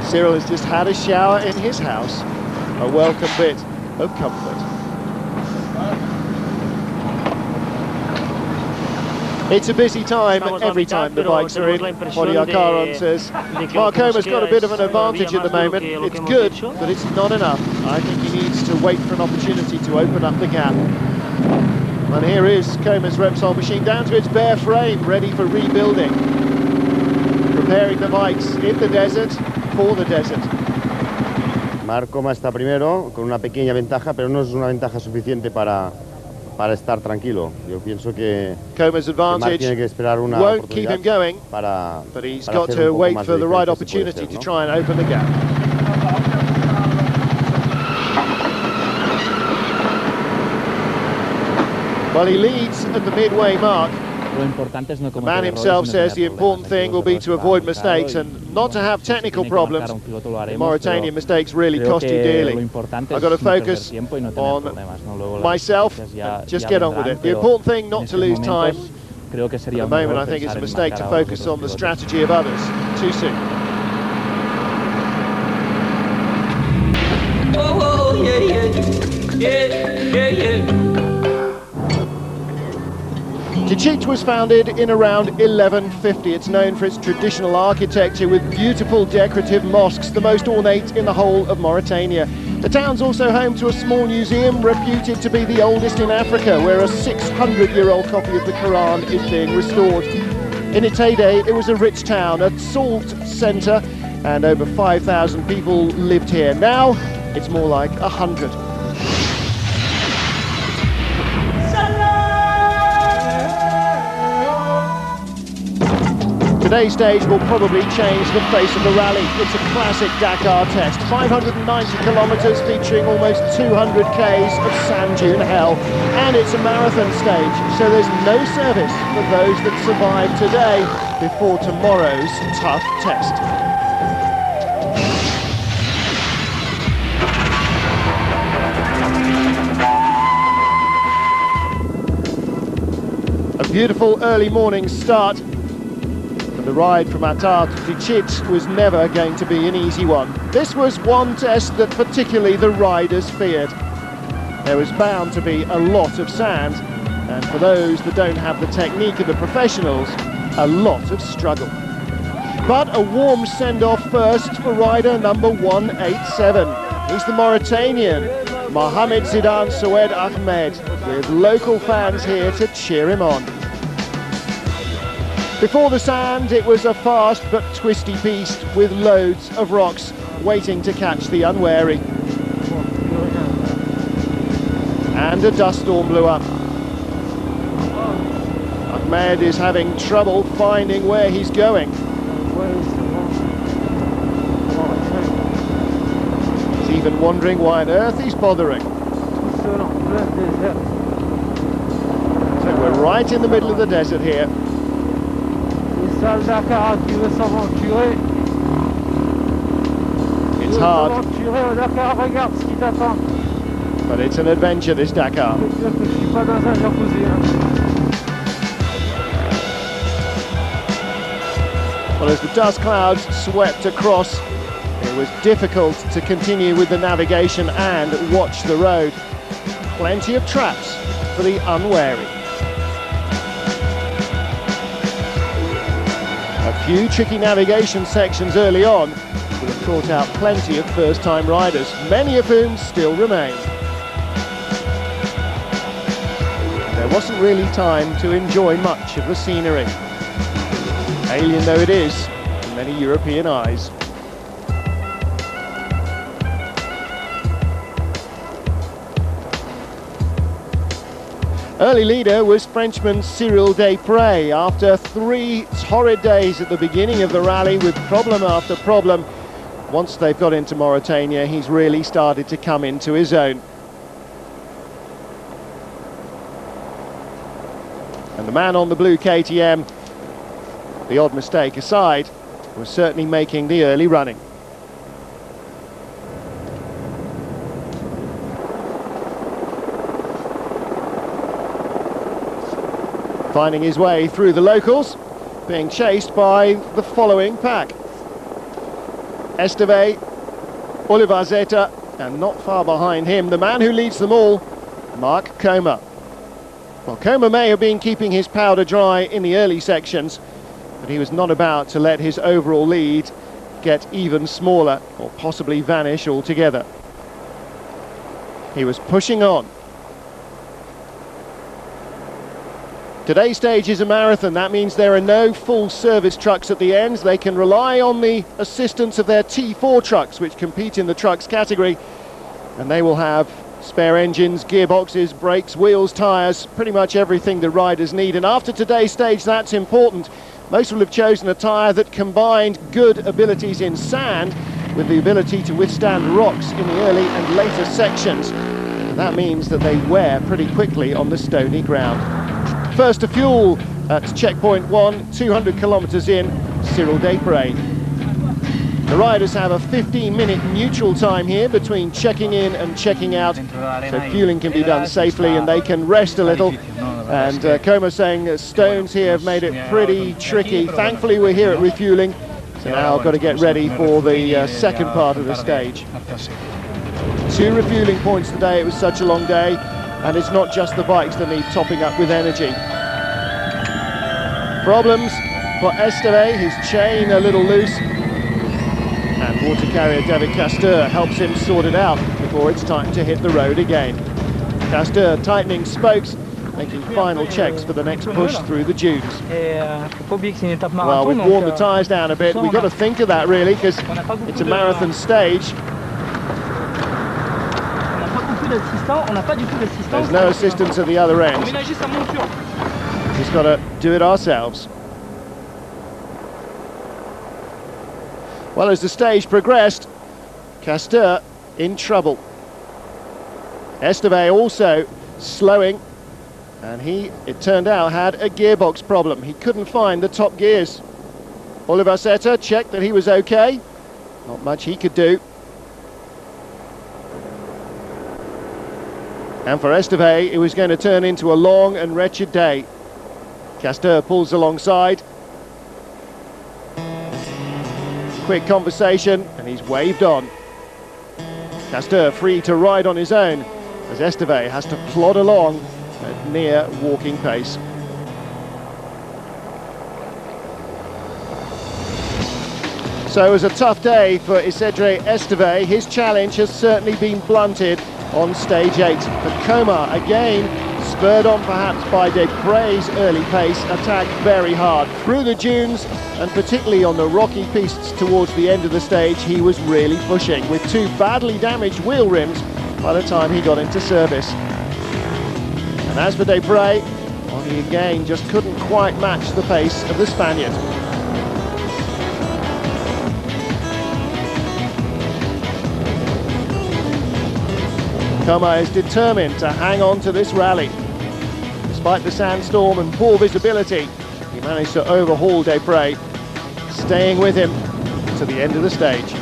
Cyril has just had a shower in his house. A welcome bit of comfort. It's a busy time every time the bikes are in. Modiakaron says, Mark Comer's got a bit of an advantage at the moment. It's good, but it's not enough. I think he needs to wait for an opportunity to open up the gap. And here is Comer's Repsol machine down to its bare frame, ready for rebuilding. Preparing the bikes in the desert, for the desert. Mark Comer está primero, con una pequeña ventaja, pero no es una ventaja suficiente para estar tranquilo. Yo pienso que Comer's advantage tiene que esperar una won't keep him going, para but he's got to wait for the right opportunity to try and open the gap. Well, he leads at the midway mark. The man himself says the important thing will be to avoid mistakes and not to have technical problems. In Mauritania, mistakes really cost you dearly. I've got to focus on myself and just get on with it. The important thing, not to lose time. At the moment, I think it's a mistake to focus on the strategy of others too soon. Oh, yeah. Djibouti was founded in around 1150. It's known for its traditional architecture with beautiful decorative mosques, the most ornate in the whole of Mauritania. The town's also home to a small museum reputed to be the oldest in Africa, where a 600-year-old copy of the Quran is being restored. In its heyday, it was a rich town, a salt centre, and over 5,000 people lived here. Now, it's more like 100. Today's stage will probably change the face of the rally. It's a classic Dakar test. 590 kilometres featuring almost 200 k's of sand dune hell. And it's a marathon stage, so there's no service for those that survive today before tomorrow's tough test. A beautiful early morning start. The ride from Attar to Djibouti was never going to be an easy one. This was one test that particularly the riders feared. There was bound to be a lot of sand, and for those that don't have the technique of the professionals, a lot of struggle. But a warm send-off first for rider number 187. He's the Mauritanian, Mohamed Zidane Soued Ahmed, with local fans here to cheer him on. Before the sand, it was a fast but twisty piste with loads of rocks waiting to catch the unwary. And a dust storm blew up. Ahmed is having trouble finding where he's going. He's even wondering why on earth he's bothering. So we're right in the middle of the desert here. It's hard, but it's an adventure, this Dakar. Well, as the dust clouds swept across, it was difficult to continue with the navigation and watch the road. Plenty of traps for the unwary. A few tricky navigation sections early on would have caught out plenty of first-time riders, many of whom still remain. There wasn't really time to enjoy much of the scenery, alien though it is to many European eyes. Early leader was Frenchman Cyril Desprez. After 3 torrid days at the beginning of the rally with problem after problem, once they've got into Mauritania, he's really started to come into his own. And the man on the blue KTM, the odd mistake aside, was certainly making the early running. Finding his way through the locals, being chased by the following pack. Esteve, Oliver Zeta, and not far behind him, the man who leads them all, Mark Coma. Well, Coma may have been keeping his powder dry in the early sections, but he was not about to let his overall lead get even smaller or possibly vanish altogether. He was pushing on. Today's stage is a marathon. That means there are no full service trucks at the ends. They can rely on the assistance of their T4 trucks, which compete in the trucks category, and they will have spare engines, gearboxes, brakes, wheels, tyres, pretty much everything the riders need. And after today's stage, that's important. Most will have chosen a tyre that combined good abilities in sand with the ability to withstand rocks in the early and later sections. And that means that they wear pretty quickly on the stony ground. First to fuel at checkpoint 1, 200 kilometres in, Cyril Desprez. The riders have a 15-minute neutral time here between checking in and checking out, so fueling can be done safely and they can rest a little. And Coma saying that stones here have made it pretty tricky. Thankfully we're here at refueling, so now I've got to get ready for the second part of the stage. 2 refueling points today. It was such a long day. And it's not just the bikes that need topping up with energy. Problems for Esteve, his chain a little loose. And water carrier David Castor helps him sort it out before it's time to hit the road again. Castor tightening spokes, making final checks for the next push through the dunes. Well, we've worn the tyres down a bit. We've got to think of that really, because it's a marathon stage. There's no assistance at the other end. Just got to do it ourselves. Well, as the stage progressed, Castor in trouble. Esteve also slowing, and he, it turned out, had a gearbox problem. He couldn't find the top gears. Oliver Zeta checked that he was okay. Not much he could do. And for Esteve, it was going to turn into a long and wretched day. Castor pulls alongside. Quick conversation, and he's waved on. Castor free to ride on his own, as Esteve has to plod along at near walking pace. So it was a tough day for Isidre Esteve. His challenge has certainly been blunted on stage 8. But Coma, again, spurred on perhaps by Desprez's early pace, attacked very hard through the dunes, and particularly on the rocky pistes towards the end of the stage, he was really pushing, with 2 badly damaged wheel rims by the time he got into service. And as for Desprez, well, he again just couldn't quite match the pace of the Spaniard. Coma is determined to hang on to this rally. Despite the sandstorm and poor visibility, he managed to overhaul Desprez, staying with him to the end of the stage.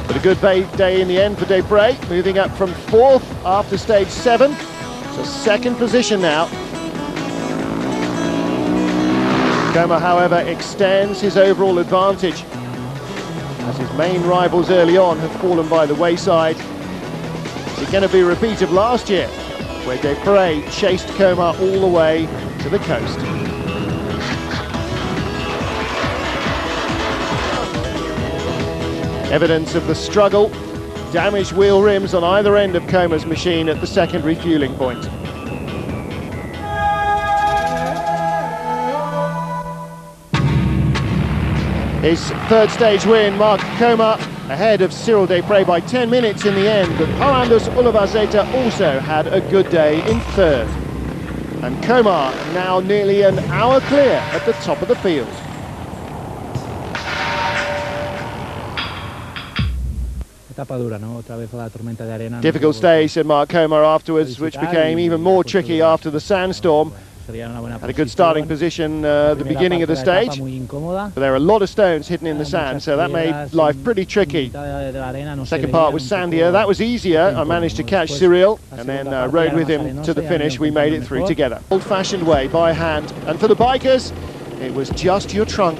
But a good day in the end for Desprez, moving up from 4th after stage 7 to 2nd position now. Coma, however, extends his overall advantage, as his main rivals early on have fallen by the wayside. Is it going to be a repeat of last year, where Desprez chased Coma all the way to the coast? Evidence of the struggle, damaged wheel rims on either end of Coma's machine at the second refueling point. His 3rd stage win, Mark Coma ahead of Cyril Desprez by 10 minutes in the end, but Holandus Uluvazeta also had a good day in third. And Komar now nearly an hour clear at the top of the field. Difficult stage, said Mark Komar afterwards, which became even more tricky after the sandstorm. Had a good starting position at the beginning of the stage, but there are a lot of stones hidden in the sand, so that made life pretty tricky. Second part was sandier. That was easier. I managed to catch Cyril and then rode with him to the finish. We made it through together. Old-fashioned way, by hand. And for the bikers, it was just your trunk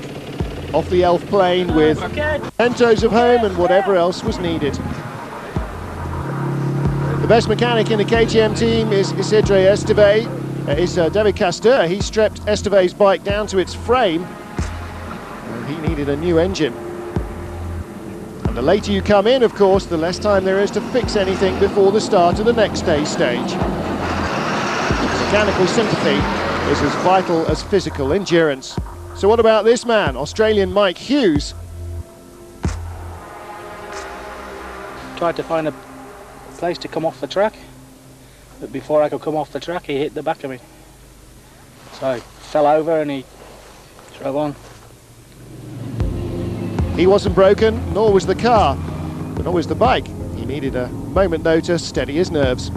off the Elf plane with mementos of home and whatever else was needed. The best mechanic in the KTM team is Isidre Esteve. Is David Castor. He strapped Esteve's bike down to its frame and he needed a new engine. And the later you come in, of course, the less time there is to fix anything before the start of the next day's stage. Mechanical sympathy is as vital as physical endurance. So what about this man, Australian Mike Hughes? Tried to find a place to come off the track, but before I could come off the track he hit the back of me. So I fell over and he drove on. He wasn't broken, nor was the car, but nor was the bike. He needed a moment though to steady his nerves.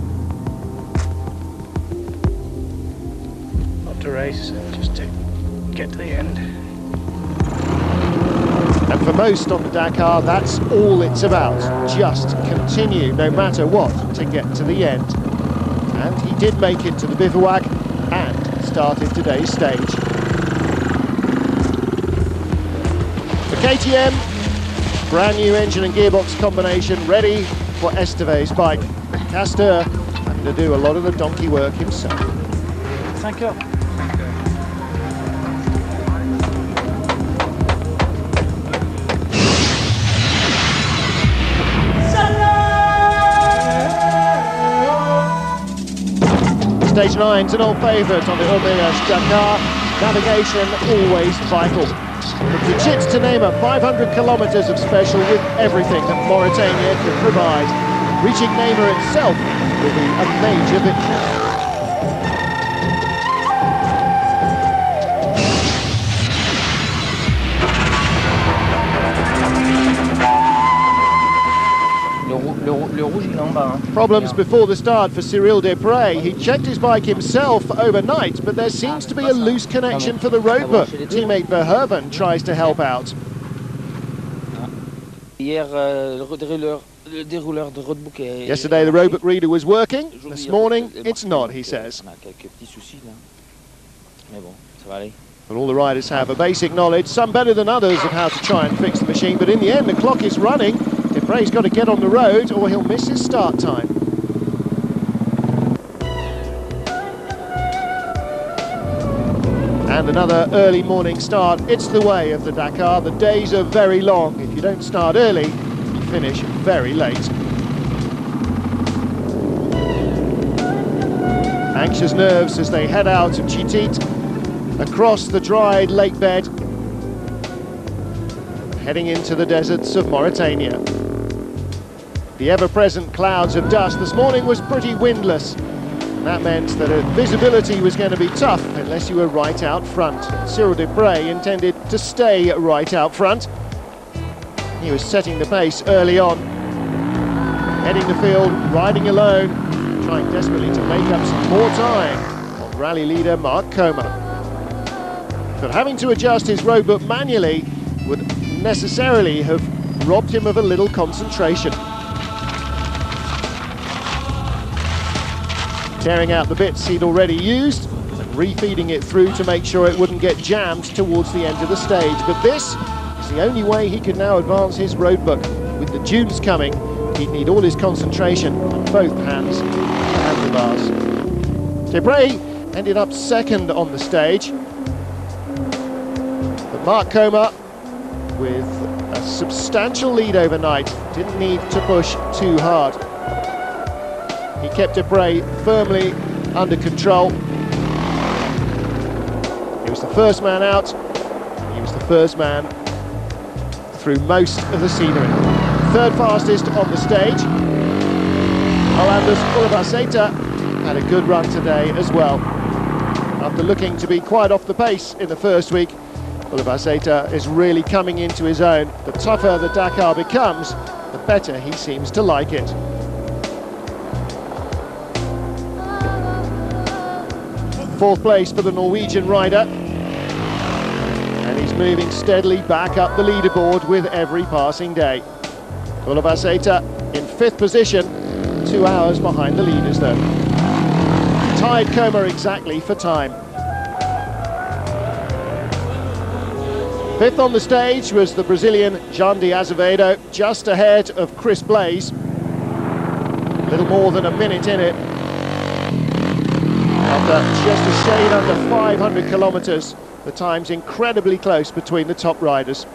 Not to race, just to get to the end. And for most on the Dakar, that's all it's about. Just continue, no matter what, to get to the end. And he did make it to the bivouac and started today's stage. The KTM, brand new engine and gearbox combination ready for Esteve's bike. Castor having to do a lot of the donkey work himself. Thank you. Stage 9's an old favourite on the Ormeas Dakar. Navigation always vital. The chits to name her 500 kilometres of special with everything that Mauritania can provide. Reaching Neymar itself will be a major victory. Problems before the start for Cyril Desprez. He checked his bike himself overnight, but there seems to be a loose connection for the roadbook. Teammate Verhoeven tries to help out. Yesterday the roadbook reader was working. This morning it's not, he says. But all the riders have a basic knowledge, some better than others, of how to try and fix the machine, but in the end the clock is running. Desprez's got to get on the road or he'll miss his start time. And another early morning start. It's the way of the Dakar. The days are very long. If you don't start early, you finish very late. Anxious nerves as they head out of Chitit, across the dried lake bed, heading into the deserts of Mauritania. The ever-present clouds of dust. This morning was pretty windless, and that meant that visibility was going to be tough unless you were right out front. Cyril Desprez intended to stay right out front. He was setting the pace early on, heading the field, riding alone, trying desperately to make up some more time on rally leader Mark Komar. But having to adjust his roadbook manually would necessarily have robbed him of a little concentration. Tearing out the bits he'd already used and refeeding it through to make sure it wouldn't get jammed towards the end of the stage. But this is the only way he could now advance his roadbook. With the dunes coming, he'd need all his concentration on both hands and handlebars. Desprez ended up second on the stage. But Mark Komar, with a substantial lead overnight, didn't need to push too hard. He kept Desprez firmly under control. He was the first man out. He was the first man through most of the scenery. Third fastest on the stage. Hollander's Ulrich had a good run today as well. After looking to be quite off the pace in the first week, Ulrich is really coming into his own. The tougher the Dakar becomes, the better he seems to like it. Fourth place for the Norwegian rider. And he's moving steadily back up the leaderboard with every passing day. Ulrich in fifth position, 2 hours behind the leaders though. Tied Coma exactly for time. Fifth on the stage was the Brazilian Jandy Azevedo, just ahead of Chris Blaze. A little more than a minute in it. After just a shade under 500 kilometres, the time's incredibly close between the top riders.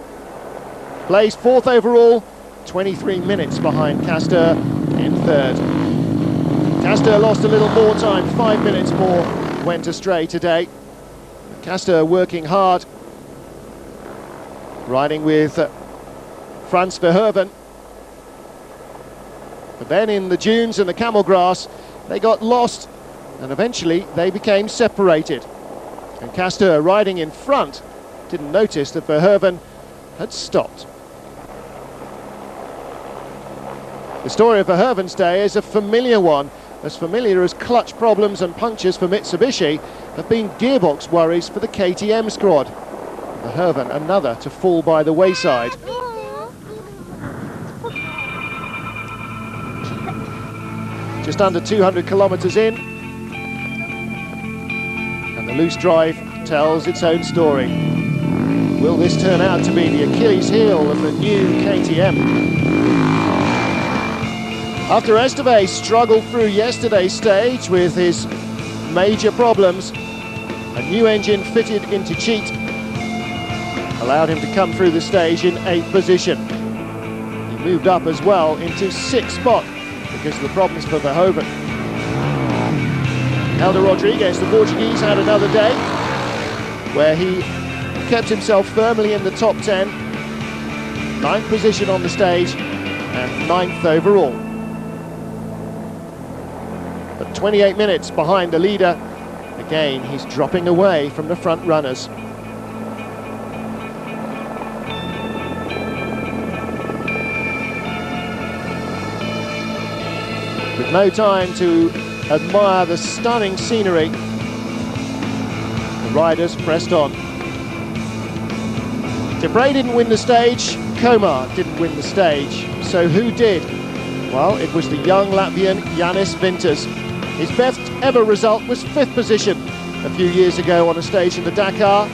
Blaze fourth overall, 23 minutes behind Castor in third. Castor lost a little more time, 5 minutes more went astray today. Castor working hard, riding with Frans Verhoeven. But then in the dunes and the camel grass, they got lost and eventually they became separated. And Castor, riding in front, didn't notice that Verhoeven had stopped. The story of Verhoeven's day is a familiar one, as familiar as clutch problems and punctures for Mitsubishi have been gearbox worries for the KTM squad. Verhoeven, another to fall by the wayside. Just under 200 kilometres in, and the loose drive tells its own story. Will this turn out to be the Achilles heel of the new KTM? After Esteve struggled through yesterday's stage with his major problems, a new engine fitted into Cheat allowed him to come through the stage in 8th position. He moved up as well into 6th spot because of the problems for Verhoeven. Helder Rodriguez, the Portuguese, had another day where he kept himself firmly in the top 10, 9th position on the stage and 9th overall. But 28 minutes behind the leader, again he's dropping away from the front runners. With no time to admire the stunning scenery, the riders pressed on. Debray didn't win the stage, Komar didn't win the stage, so who did? Well, it was the young Latvian Jānis Vinters. His best ever result was 5th position a few years ago on a stage in the Dakar.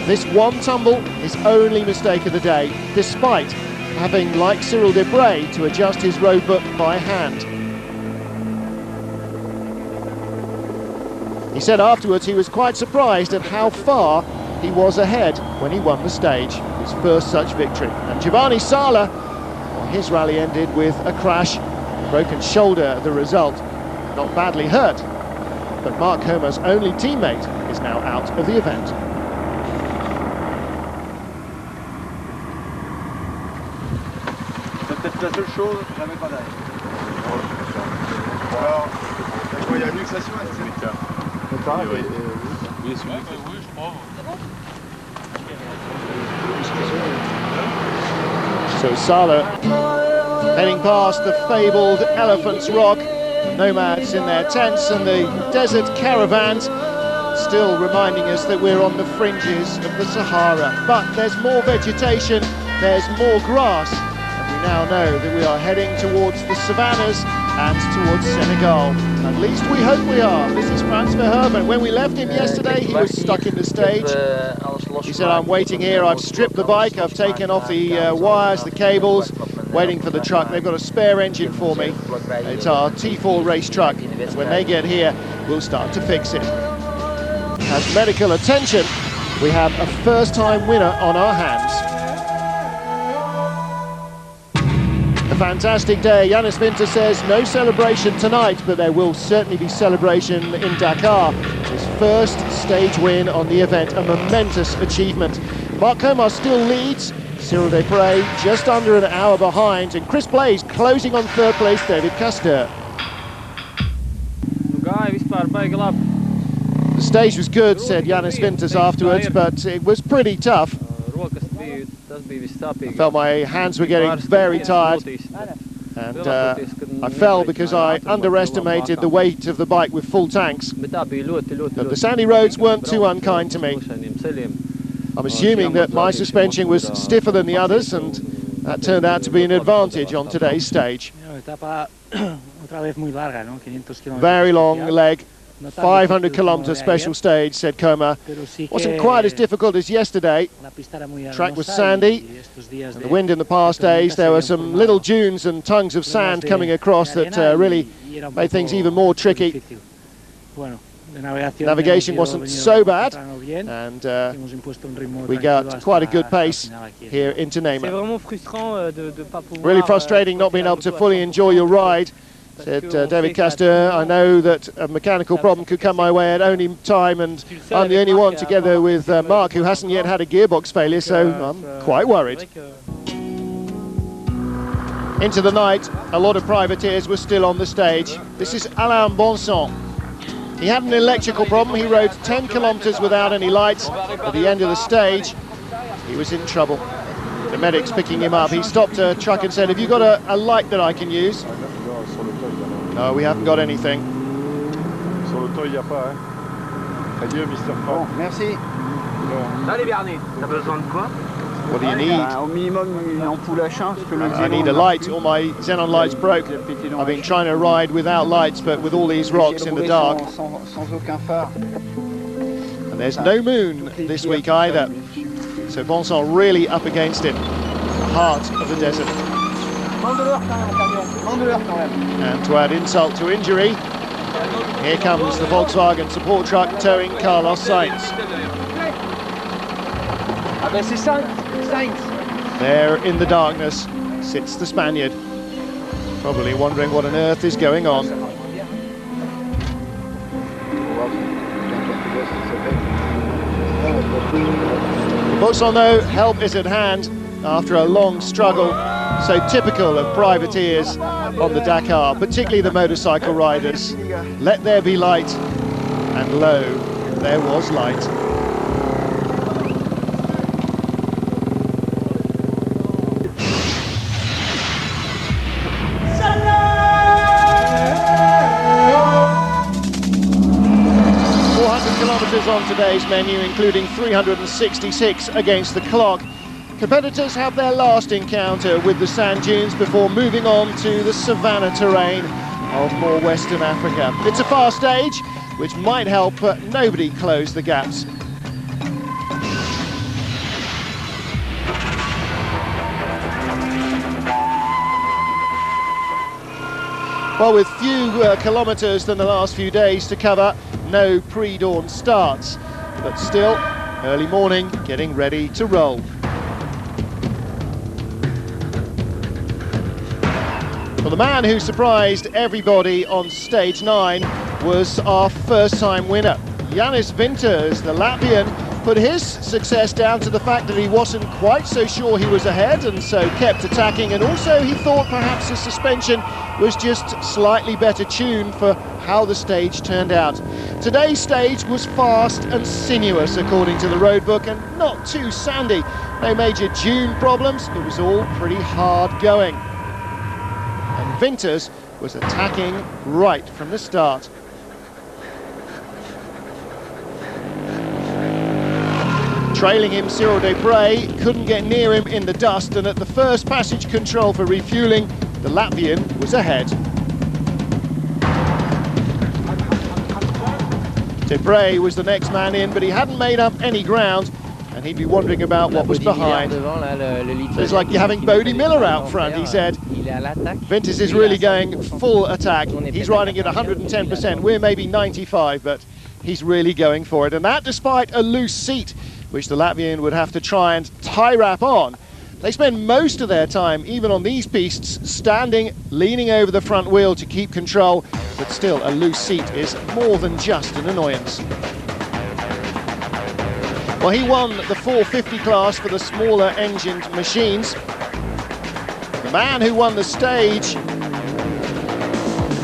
This one tumble, his only mistake of the day, despite having, like Cyril Debray, to adjust his roadbook by hand. He said afterwards he was quite surprised at how far he was ahead when he won the stage, his first such victory. And Giovanni Sala, well, his rally ended with a crash, broken shoulder the result, not badly hurt, but Mark Comer's only teammate is now out of the event. C'est peut-être la seule chose, jamais pas derrière. Alors, il y a mieux que ça sur la So Sala heading past the fabled Elephant's Rock, nomads in their tents and the desert caravans, still reminding us that we're on the fringes of the Sahara. But there's more vegetation, there's more grass, and we now know that we are heading towards the savannas and towards Senegal. At least we hope we are. This is Frans Verhoeven. When we left him yesterday, he was stuck in the stage. He said, I'm waiting here, I've stripped the bike, I've taken off the wires, the cables, waiting for the truck. They've got a spare engine for me. It's our T4 race truck. And when they get here, we'll start to fix it. As medical attention, we have a first-time winner on our hands. A fantastic day. Jānis Vinter says no celebration tonight, but there will certainly be celebration in Dakar. His first stage win on the event, a momentous achievement. Mark Komar still leads, Cyril Desprez just under an hour behind, and Chris Blaze closing on third place, David Custer. The stage was good, said Jānis Vinters afterwards, but it was pretty tough. I felt my hands were getting very tired, and I fell because I underestimated the weight of the bike with full tanks. But the sandy roads weren't too unkind to me. I'm assuming that my suspension was stiffer than the others, and that turned out to be an advantage on today's stage. Very long leg, 500 kilometre special stage, said Coma. Wasn't quite as difficult as yesterday. Track was sandy, and the wind in the past days, there were some little dunes and tongues of sand coming across that really made things even more tricky. Navigation wasn't so bad, and we got quite a good pace here into Neymar. Really frustrating not being able to fully enjoy your ride, said David Custer. I know that a mechanical problem could come my way at any time, and I'm the only one, together with Mark, who hasn't yet had a gearbox failure, so I'm quite worried. Into the night, a lot of privateers were still on the stage. This is Alain Bonson. He had an electrical problem. He rode 10 kilometres without any lights. At the end of the stage, he was in trouble. The medic's picking him up. He stopped a truck and said, "Have you got a light that I can use?" No, we haven't got anything. Merci. What do you need? Au minimum une ampoule à champ, parce que le I need a light, all my xenon lights broke. I've been trying to ride without lights, but with all these rocks in the dark. And there's no moon this week either. So Bonson really up against it. The heart of the desert. And to add insult to injury, here comes the Volkswagen support truck towing Carlos Sainz. There in the darkness sits the Spaniard, probably wondering what on earth is going on. Bonson, though, help is at hand after a long struggle, so typical of privateers on the Dakar, particularly the motorcycle riders. Let there be light, and lo, there was light. On today's menu, including 366 against the clock. Competitors have their last encounter with the sand dunes before moving on to the savanna terrain of more Western Africa. It's a fast stage, which might help, but nobody closed the gaps. Well, with few kilometres than the last few days to cover, no pre-dawn starts, but still, early morning, getting ready to roll. Well, the man who surprised everybody on stage 9 was our first-time winner. Jānis Vinters, the Latvian, put his success down to the fact that he wasn't quite so sure he was ahead, and so kept attacking, and also he thought perhaps his suspension was just slightly better tuned for how the stage turned out. Today's stage was fast and sinuous according to the roadbook, and not too sandy. No major dune problems, it was all pretty hard going. And Vinters was attacking right from the start. Trailing him, Cyril Desprez couldn't get near him in the dust, and at the first passage control for refuelling, the Latvian was ahead. Desprez was the next man in, but he hadn't made up any ground, and he'd be wondering about what was behind. It's like you're having Bodie Miller out front, he said. Vinters is really going full attack. He's riding at 110%. We're maybe 95, but he's really going for it. And that despite a loose seat, which the Latvian would have to try and tie wrap on. They spend most of their time, even on these pistes, standing, leaning over the front wheel to keep control, but still a loose seat is more than just an annoyance. Well, he won the 450 class for the smaller engined machines. The man who won the stage,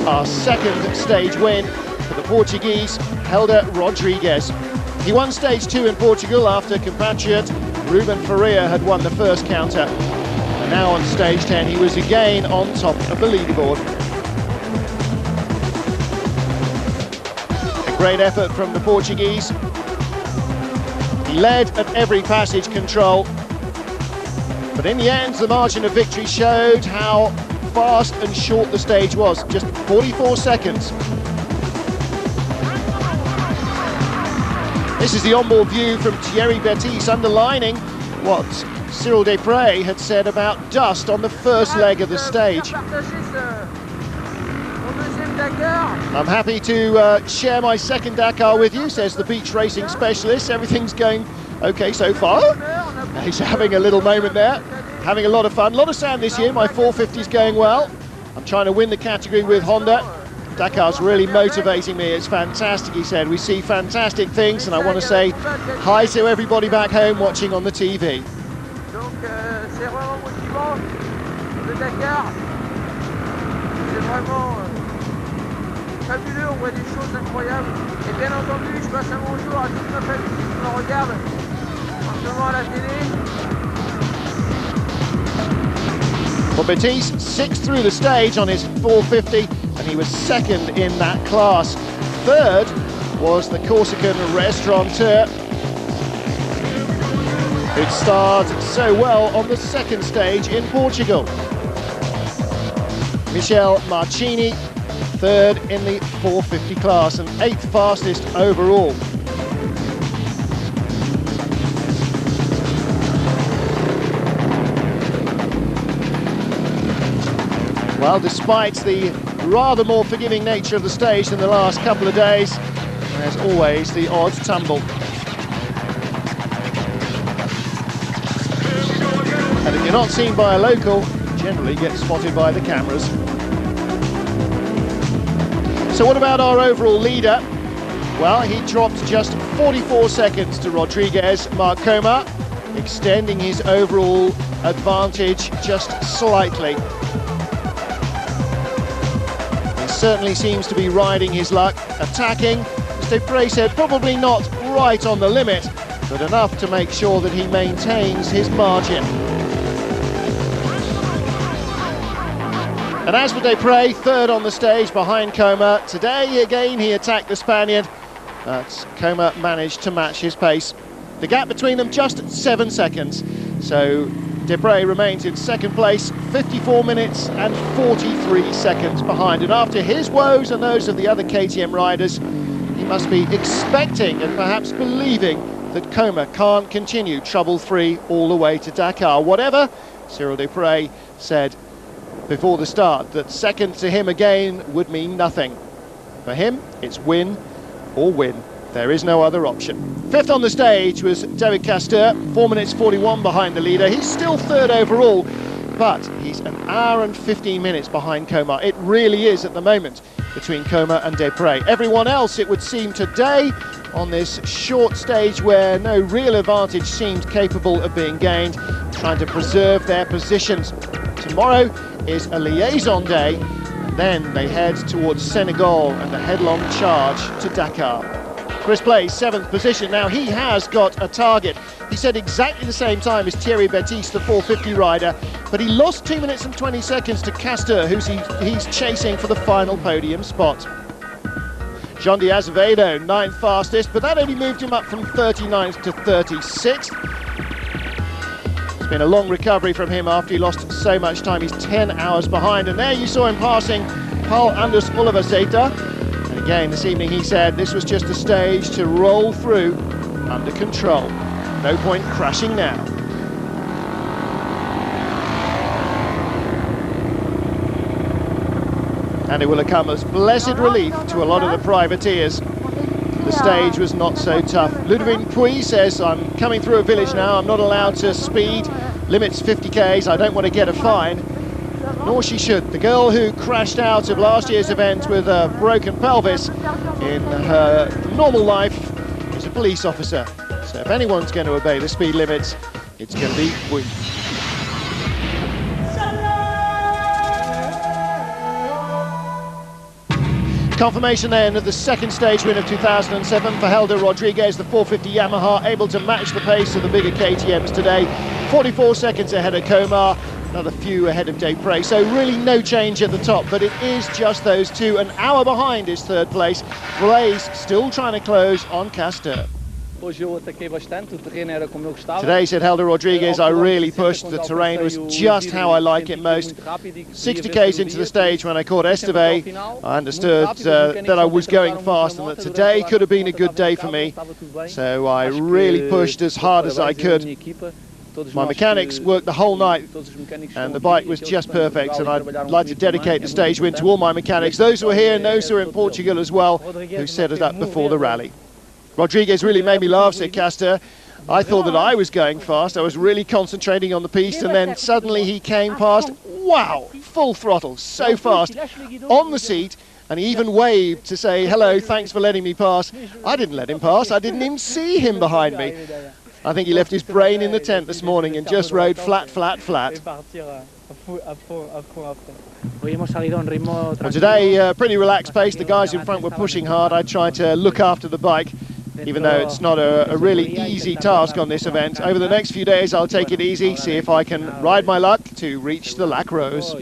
our second stage win for the Portuguese, Helder Rodrigues. He won stage 2 in Portugal after compatriot Ruben Ferreira had won the first counter. And now on stage 10, he was again on top of the leaderboard. A great effort from the Portuguese. He led at every passage control, but in the end, the margin of victory showed how fast and short the stage was, just 44 seconds. This is the onboard view from Thierry Bettis, underlining what Cyril Desprez had said about dust on the first leg of the stage. I'm happy to share my second Dakar with you, says the beach racing specialist. Everything's going okay so far. He's having a little moment there, having a lot of fun. A lot of sand this year, my 450's going well. I'm trying to win the category with Honda. Dakar's really motivating me, it's fantastic, he said. We see fantastic things, and I want to say hi to everybody back home watching on the TV. Donc c'est vraiment motivant, le Dakar, c'est vraiment fabuleux, on voit des choses incroyables. Et bien entendu, je passe un bonjour à toute ma famille qui me regarde en ce moment à la télé. Well, Bettis, 6th through the stage on his 450, and he was 2nd in that class. 3rd was the Corsican restaurateur, who'd starred so well on the 2nd stage in Portugal. Michel Marchini, 3rd in the 450 class and 8th fastest overall. Well, despite the rather more forgiving nature of the stage than the last couple of days, there's always the odd tumble. And if you're not seen by a local, you generally get spotted by the cameras. So what about our overall leader? Well, he dropped just 44 seconds to Rodrigues. Marc Coma, extending his overall advantage just slightly. Certainly seems to be riding his luck, attacking, as Desprez said, probably not right on the limit, but enough to make sure that he maintains his margin. And as for Desprez, 3rd on the stage behind Coma. Today again he attacked the Spaniard, but Coma managed to match his pace. The gap between them just 7 seconds, so Desprez remains in 2nd place, 54 minutes and 43 seconds behind. And after his woes and those of the other KTM riders, he must be expecting and perhaps believing that Coma can't continue trouble-free all the way to Dakar. Whatever, Cyril Desprez said before the start that 2nd to him again would mean nothing. For him, it's win or win. There is no other option. 5th on the stage was David Castor, 4 minutes 41 behind the leader. He's still 3rd overall, but he's an hour and 15 minutes behind Coma. It really is at the moment between Coma and Desprez. Everyone else, it would seem today, on this short stage where no real advantage seemed capable of being gained, trying to preserve their positions. Tomorrow is a liaison day, and then they head towards Senegal and a headlong charge to Dakar. Chris Plays 7th position. Now he has got a target. He said exactly the same time as Thierry Bettis, the 450 rider, but he lost 2 minutes and 20 seconds to Castor, who's he's chasing for the final podium spot. Jondi Azevedo, 9th fastest, but that only moved him up from 39th to 36th. It's been a long recovery from him after he lost so much time. He's 10 hours behind, and there you saw him passing Paul Anders Oliverseta. Again, this evening he said this was just a stage to roll through under control. No point crashing now. And it will have come as blessed relief to a lot of the privateers. The stage was not so tough. Ludwig Puy says, I'm coming through a village now, I'm not allowed to speed, limits 50 k's, I don't want to get a fine. Nor she should. The girl who crashed out of last year's event with a broken pelvis in her normal life is a police officer. So if anyone's going to obey the speed limits, it's going to be Bui. Confirmation then of the second stage win of 2007 for Helder Rodriguez, the 450 Yamaha, able to match the pace of the bigger KTMs today. 44 seconds ahead of Komar, another few ahead of Desprez, so really no change at the top, but it is just those two. An hour behind is third place. Blaise still trying to close on Castor. Today, said Helder Rodriguez, I really pushed. The terrain was just how I like it most. 60 k's into the stage when I caught Esteve, I understood that I was going fast and that today could have been a good day for me. So I really pushed as hard as I could. My mechanics worked the whole night and the bike was just perfect, and I'd like to dedicate the stage win to all my mechanics, those who are here and those who are in Portugal as well, who set it up before the rally. Rodriguez really made me laugh, said Castor. I thought that I was going fast. I was really concentrating on the piste, and then suddenly he came past. Wow, full throttle, so fast, on the seat, and he even waved to say, hello, thanks for letting me pass. I didn't let him pass. I didn't even see him behind me. I think he left his brain in the tent this morning and just rode flat, flat, flat. Well, today, pretty relaxed pace. The guys in front were pushing hard. I tried to look after the bike, even though it's not a really easy task on this event. Over the next few days, I'll take it easy, see if I can ride my luck to reach the Lac Rose.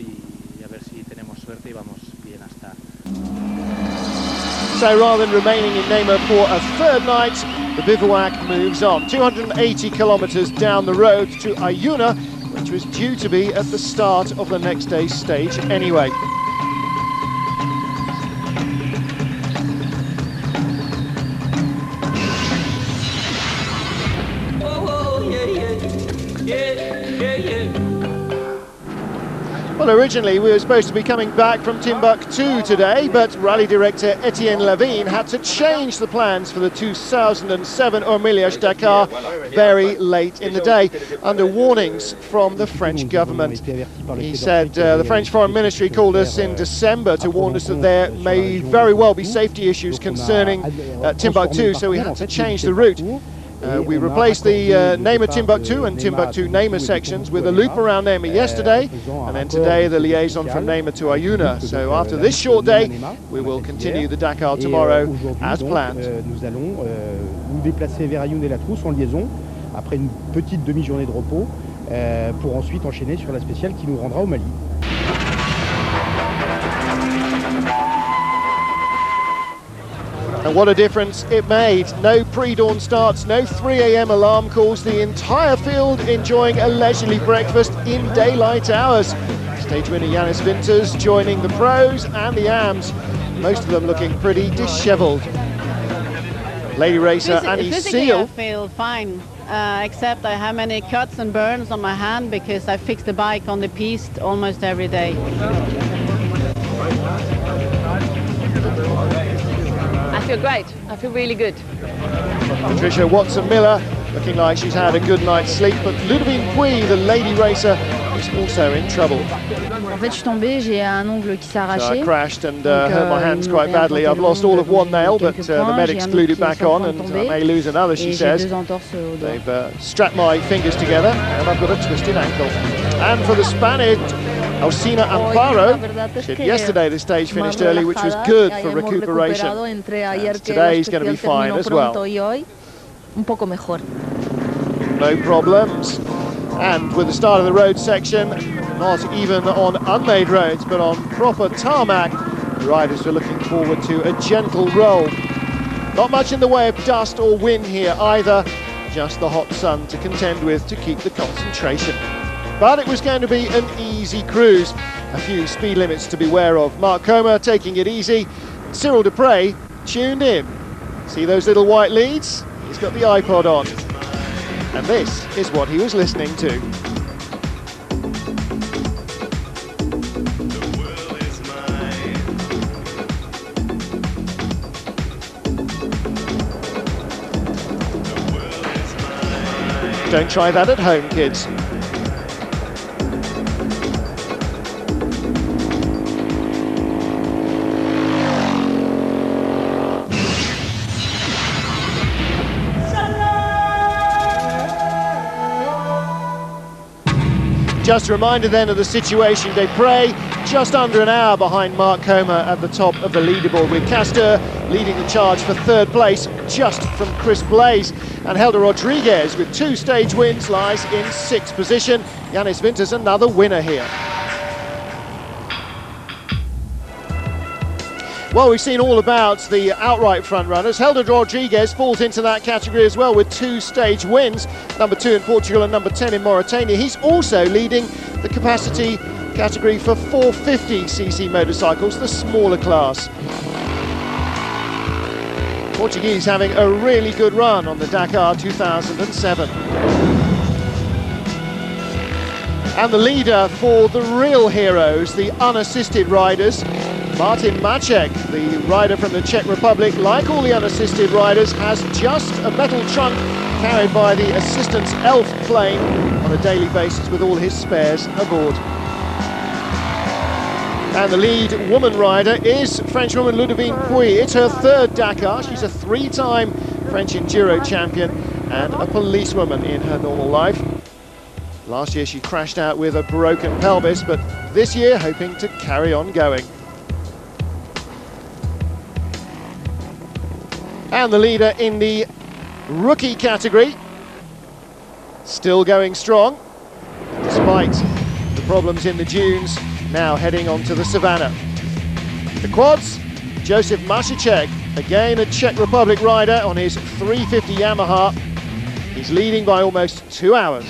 So rather than remaining in Neymar for a third night, the bivouac moves on. 280 kilometers down the road to Ayuna, which was due to be at the start of the next day's stage anyway. Well, originally we were supposed to be coming back from Timbuktu today, but rally director Etienne Lavigne had to change the plans for the 2007 Ormiliash Dakar very late in the day, under warnings from the French government. He said the French Foreign Ministry called us in December to warn us that there may very well be safety issues concerning Timbuktu, so we had to change the route. We replaced the Neymar Timbuktu and Timbuktu Neymar sections with a loop around Neymar yesterday, and then today the liaison from Neymar to Ayuna. So after this short day, we will continue the Dakar tomorrow as planned. Nous allons nous déplacer vers Ayuna et la Trousse en liaison, après une petite demi-journée de repos, pour ensuite enchaîner sur la spéciale qui nous rendra au Mali. And what a difference it made. No pre-dawn starts, no 3 a.m. alarm calls, the entire field enjoying a leisurely breakfast in daylight hours. Stage winner Yannis Winters joining the pros and the AMs, most of them looking pretty dishevelled. Lady racer Annie Seal. I feel fine, except I have many cuts and burns on my hand because I fix the bike on the piste almost every day. I feel great. I feel really good. Patricia Watson-Miller looking like she's had a good night's sleep, but Ludovine Puy, the lady racer, is also in trouble. En fait, je suis tombée, j'ai un ongle qui s'est arraché. So I crashed and hurt my hands quite badly. I've lost all of one nail, but the medics glued it back on, and I may lose another, she says. They've strapped my fingers together, and I've got a twisted ankle. And for the Spaniard, Alcina Amparo, said yesterday the stage finished early, which was good for recuperation. And today's going to be fine as well. No problems. And with the start of the road section, not even on unmade roads, but on proper tarmac, the riders were looking forward to a gentle roll. Not much in the way of dust or wind here either, just the hot sun to contend with to keep the concentration. But it was going to be an easy cruise. A few speed limits to beware of. Mark Comer taking it easy. Cyril Desprez tuned in. See those little white leads? He's got the iPod on. And this is what he was listening to. Don't try that at home, kids. Just a reminder then of the situation. Desprez just under an hour behind Mark Comer at the top of the leaderboard, with Castor leading the charge for third place just from Chris Blaze. And Helder Rodriguez, with 2 stage wins, lies in 6th position. Yannis Winters another winner here. Well, we've seen all about the outright front runners. Helder Rodriguez falls into that category as well with 2 stage wins, number 2 in Portugal and number 10 in Mauritania. He's also leading the capacity category for 450cc motorcycles, the smaller class. Portuguese having a really good run on the Dakar 2007. And the leader for the real heroes, the unassisted riders, Martin Maček, the rider from the Czech Republic, like all the unassisted riders, has just a metal trunk carried by the assistant's ELF plane on a daily basis with all his spares aboard. And the lead woman rider is Frenchwoman Ludovine Pouy. It's her 3rd Dakar. She's a 3-time French Enduro champion and a policewoman in her normal life. Last year she crashed out with a broken pelvis, but this year hoping to carry on going. And the leader in the rookie category, still going strong, despite the problems in the dunes, now heading onto the savannah. The quads, Josef Masicek, again a Czech Republic rider on his 350 Yamaha. He's leading by almost 2 hours.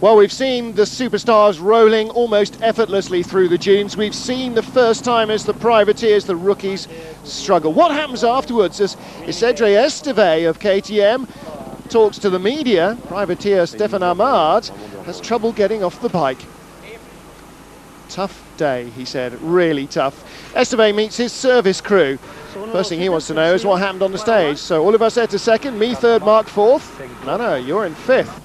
Well, we've seen the superstars rolling almost effortlessly through the dunes. We've seen the first-timers, the privateers, the rookies struggle. What happens afterwards as Isidre Esteve of KTM talks to the media? Privateer Stefan Amard has trouble getting off the bike. Tough day, he said, really tough. Esteve meets his service crew. First thing he wants to know is what happened on the stage. So Oliver said to 2nd, me 3rd, Mark 4th. No, you're in 5th.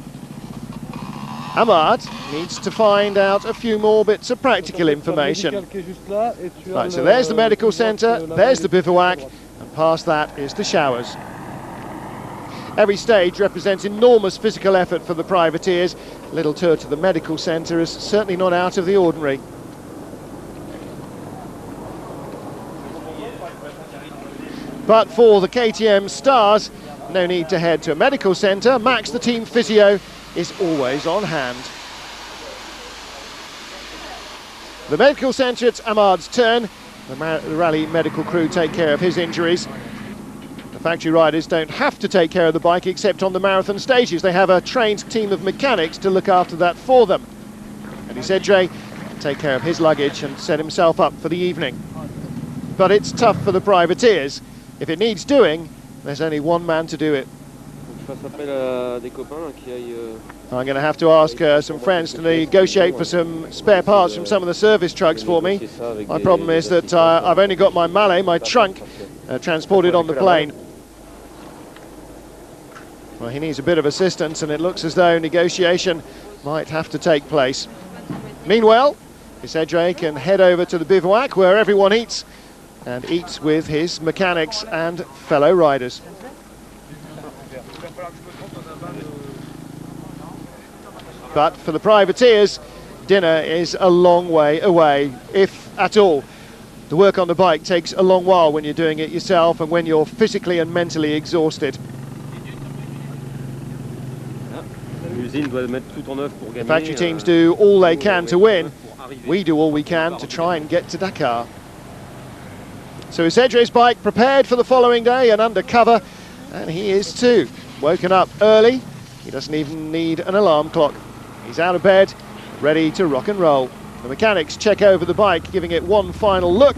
Amard needs to find out a few more bits of practical information. Right, so there's the medical centre, there's the bivouac, and past that is the showers. Every stage represents enormous physical effort for the privateers. A little tour to the medical centre is certainly not out of the ordinary. But for the KTM stars, no need to head to a medical centre. Max, the team physio, is always on hand. The medical centre, it's Amard's turn. The rally medical crew take care of his injuries. The factory riders don't have to take care of the bike except on the marathon stages. They have a trained team of mechanics to look after that for them. And Isidre can take care of his luggage and set himself up for the evening. But it's tough for the privateers. If it needs doing, there's only one man to do it. I'm going to have to ask some friends to negotiate for some spare parts from some of the service trucks for me. My problem is that I've only got my mallet, my trunk, transported on the plane. Well, he needs a bit of assistance, and it looks as though negotiation might have to take place. Meanwhile, Isidre can head over to the bivouac where everyone eats, and eats with his mechanics and fellow riders. But for the privateers, dinner is a long way away, if at all. The work on the bike takes a long while when you're doing it yourself and when you're physically and mentally exhausted. The factory teams do all they can to win. We do all we can to try and get to Dakar. So Isidre's bike prepared for the following day and under cover, and he is too. Woken up early, he doesn't even need an alarm clock. He's out of bed, ready to rock and roll. The mechanics check over the bike, giving it one final look.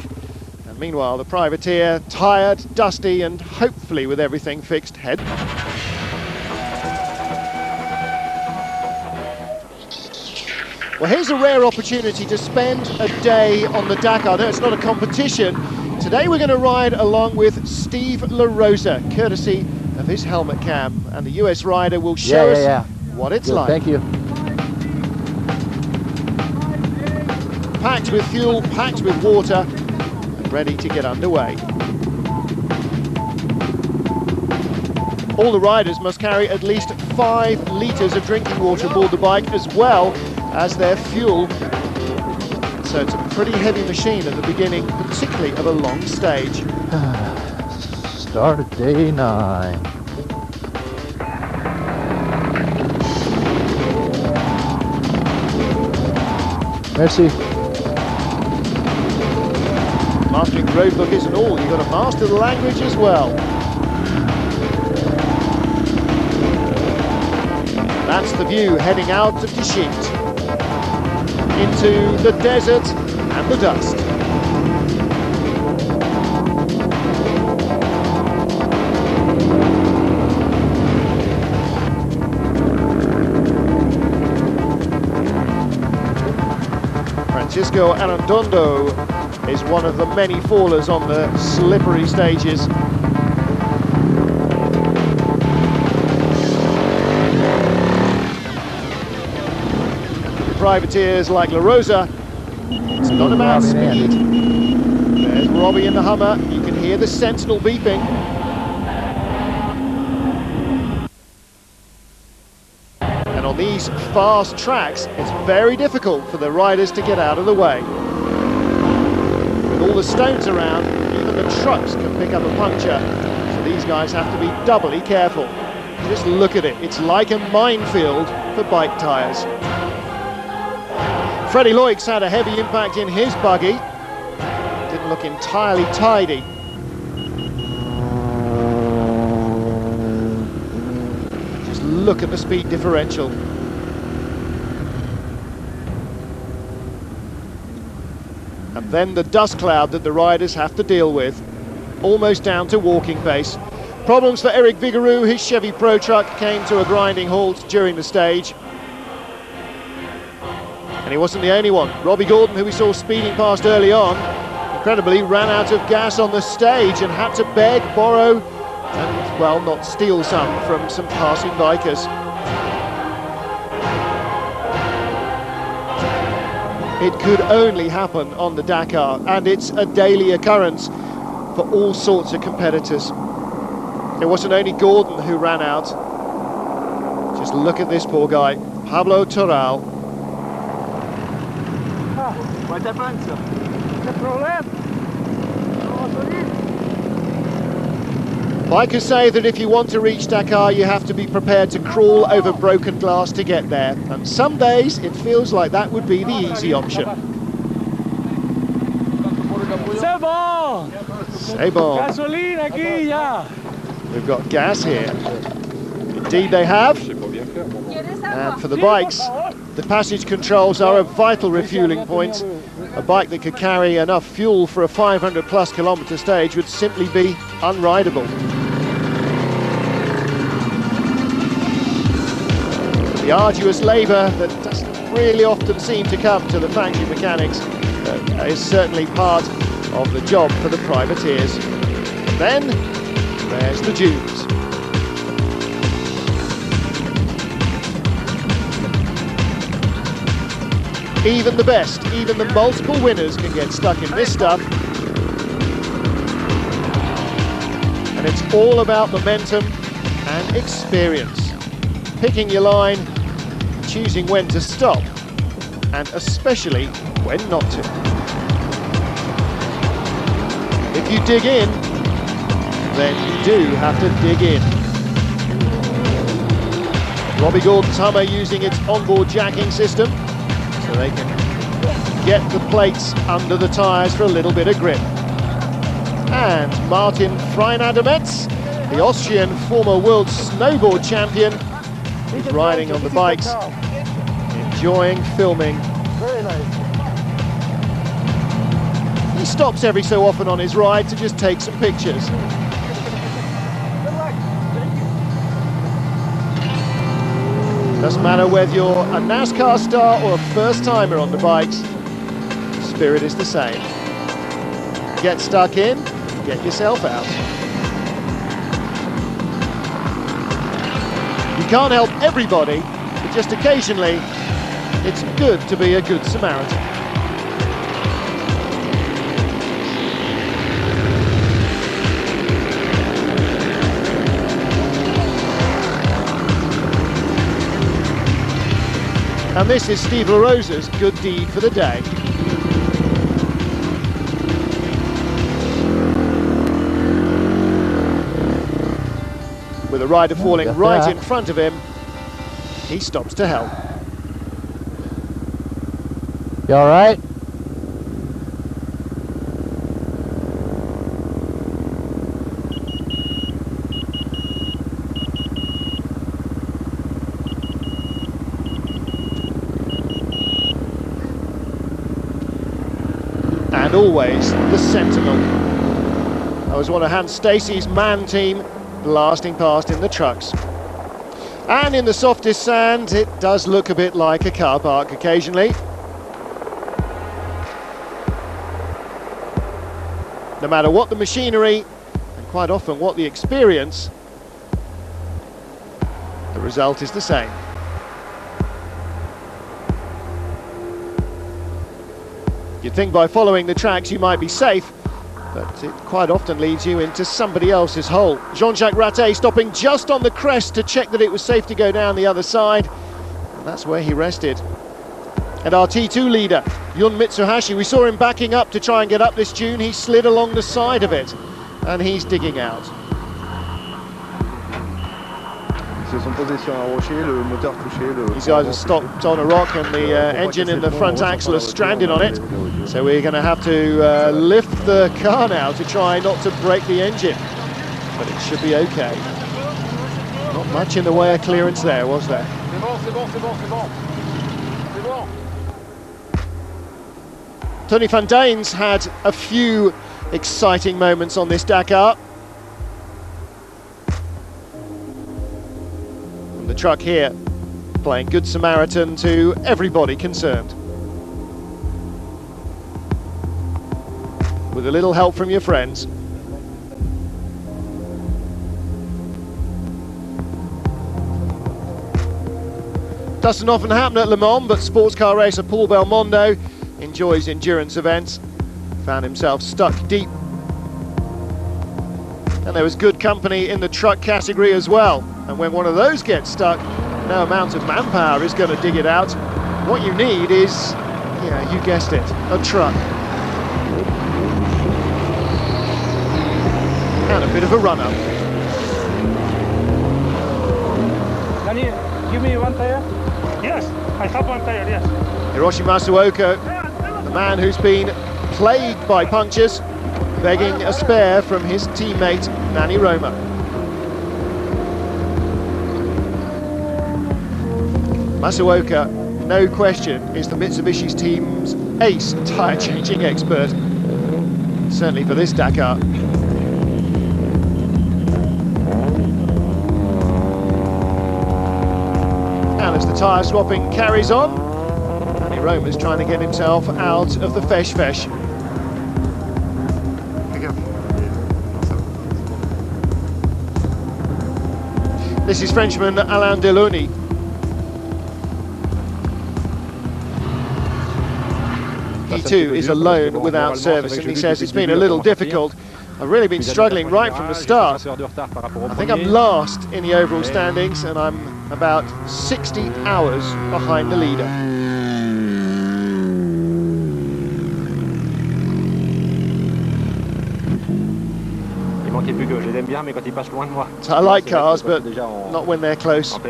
And meanwhile, the privateer, tired, dusty, and hopefully with everything fixed, head. Well, here's a rare opportunity to spend a day on the Dakar. No, it's not a competition. Today we're going to ride along with Steve LaRosa, courtesy of his helmet cam. And the US rider will show us what it's like. Thank you. Packed with fuel, packed with water, and ready to get underway. All the riders must carry at least 5 litres of drinking water aboard the bike, as well as their fuel. So it's a pretty heavy machine at the beginning, particularly of a long stage. Start of day 9. Merci. Mastering the roadbook isn't all, you've got to master the language as well. That's the view heading out of Tishit into the desert and the dust. Francisco Arredondo is one of the many fallers on the slippery stages. Privateers like La Rosa, it's not about speed. There's Robbie in the Hummer, you can hear the Sentinel beeping. And on these fast tracks, it's very difficult for the riders to get out of the way. With all the stones around, even the trucks can pick up a puncture, so these guys have to be doubly careful. Just look at it, it's like a minefield for bike tyres. Freddie Loix had a heavy impact in his buggy. Didn't look entirely tidy. Just look at the speed differential. And then the dust cloud that the riders have to deal with, almost down to walking pace. Problems for Eric Vigouroux, his Chevy Pro truck came to a grinding halt during the stage. And he wasn't the only one. Robbie Gordon, who we saw speeding past early on, incredibly ran out of gas on the stage and had to beg, borrow, and, well, not steal some from some passing bikers. It could only happen on the Dakar, and it's a daily occurrence for all sorts of competitors. It wasn't only Gordon who ran out. Just look at this poor guy, Pablo Toral. What happened, sir? No problem. Bikers say that if you want to reach Dakar, you have to be prepared to crawl over broken glass to get there. And some days it feels like that would be the easy option. C'est bon! C'est bon. Gasoline aquí, ya. We've got gas here. Indeed they have. And for the bikes, the passage controls are a vital refueling point. A bike that could carry enough fuel for a 500 plus kilometre stage would simply be unrideable. The arduous labour that doesn't really often seem to come to the factory mechanics is certainly part of the job for the privateers. Then there's the dunes. Even the best, even the multiple winners can get stuck in this stuff. And it's all about momentum and experience. Picking your line, choosing when to stop, and especially when not to. If you dig in, then you do have to dig in. Robbie Gordon's Hummer using its onboard jacking system, so they can get the plates under the tyres for a little bit of grip. And Martin Freinademetz, the Austrian former world snowboard champion, is riding on the bikes, enjoying filming. Very nice. He stops every so often on his ride to just take some pictures. Doesn't matter whether you're a NASCAR star or a first-timer on the bikes, the spirit is the same. Get stuck in, get yourself out. You can't help everybody, but just occasionally, it's good to be a good Samaritan. this is Steve LaRosa's good deed for the day. With a rider falling right in front of him, he stops to help. You all right? And always the Sentinel. That was one of Hans Stacey's man team blasting past in the trucks. And in the softest sand, it does look a bit like a car park occasionally. No matter what the machinery, and quite often what the experience, the result is the same. You'd think by following the tracks you might be safe, but it quite often leads you into somebody else's hole. Jean-Jacques Ratet stopping just on the crest to check that it was safe to go down the other side, and that's where he rested. And our T2 leader, Yun Mitsuhashi, we saw him backing up to try and get up this dune. He slid along the side of it, and he's digging out. These guys are stopped on a rock, and the engine in the front axle is stranded on it. So we're going to have to lift the car now to try not to break the engine. But it should be okay. Not much in the way of clearance there, was there? Tony van Daen's had a few exciting moments on this Dakar. And the truck here playing Good Samaritan to everybody concerned. With a little help from your friends. Doesn't often happen at Le Mans, but sports car racer Paul Belmondo enjoys endurance events. Found himself stuck deep. And there was good company in the truck category as well. And when one of those gets stuck, no amount of manpower is going to dig it out. What you need is, yeah, you guessed it, a truck. And a bit of a run-up. Can you give me one tire? Yes, I have one tire, yes. Hiroshi Masuoka, the man who's been plagued by punctures, begging a spare from his teammate, Nani Roma. Masuoka, no question, is the Mitsubishi's team's ace tyre-changing expert, certainly for this Dakar. And as the tyre swapping carries on, Nani Roma's trying to get himself out of the fesh. This is Frenchman Alain Delony. He too is alone without service, and he says it's been a little difficult. I've really been struggling right from the start. I think I'm last in the overall standings, and I'm about 60 hours behind the leader. So I like cars, but not when they're close. I've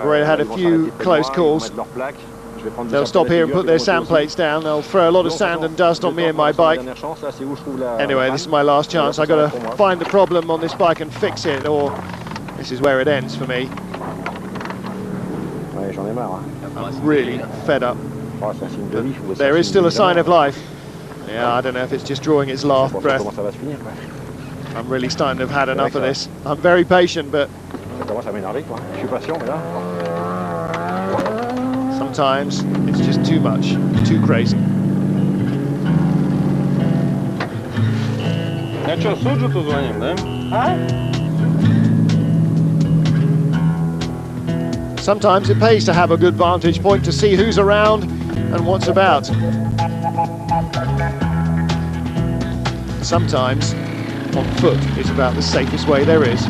already had a few close calls. They'll stop here and put their sand plates down. They'll throw a lot of sand and dust on me and my bike. Anyway, this is my last chance. I've got to find the problem on this bike and fix it, or this is where it ends for me. I'm really fed up. But there is still a sign of life. Yeah, I don't know if it's just drawing its last breath. I'm really starting to have had enough of this. I'm very patient, but sometimes it's just too much, too crazy. Sometimes it pays to have a good vantage point to see who's around and what's about. Sometimes on foot is about the safest way there is.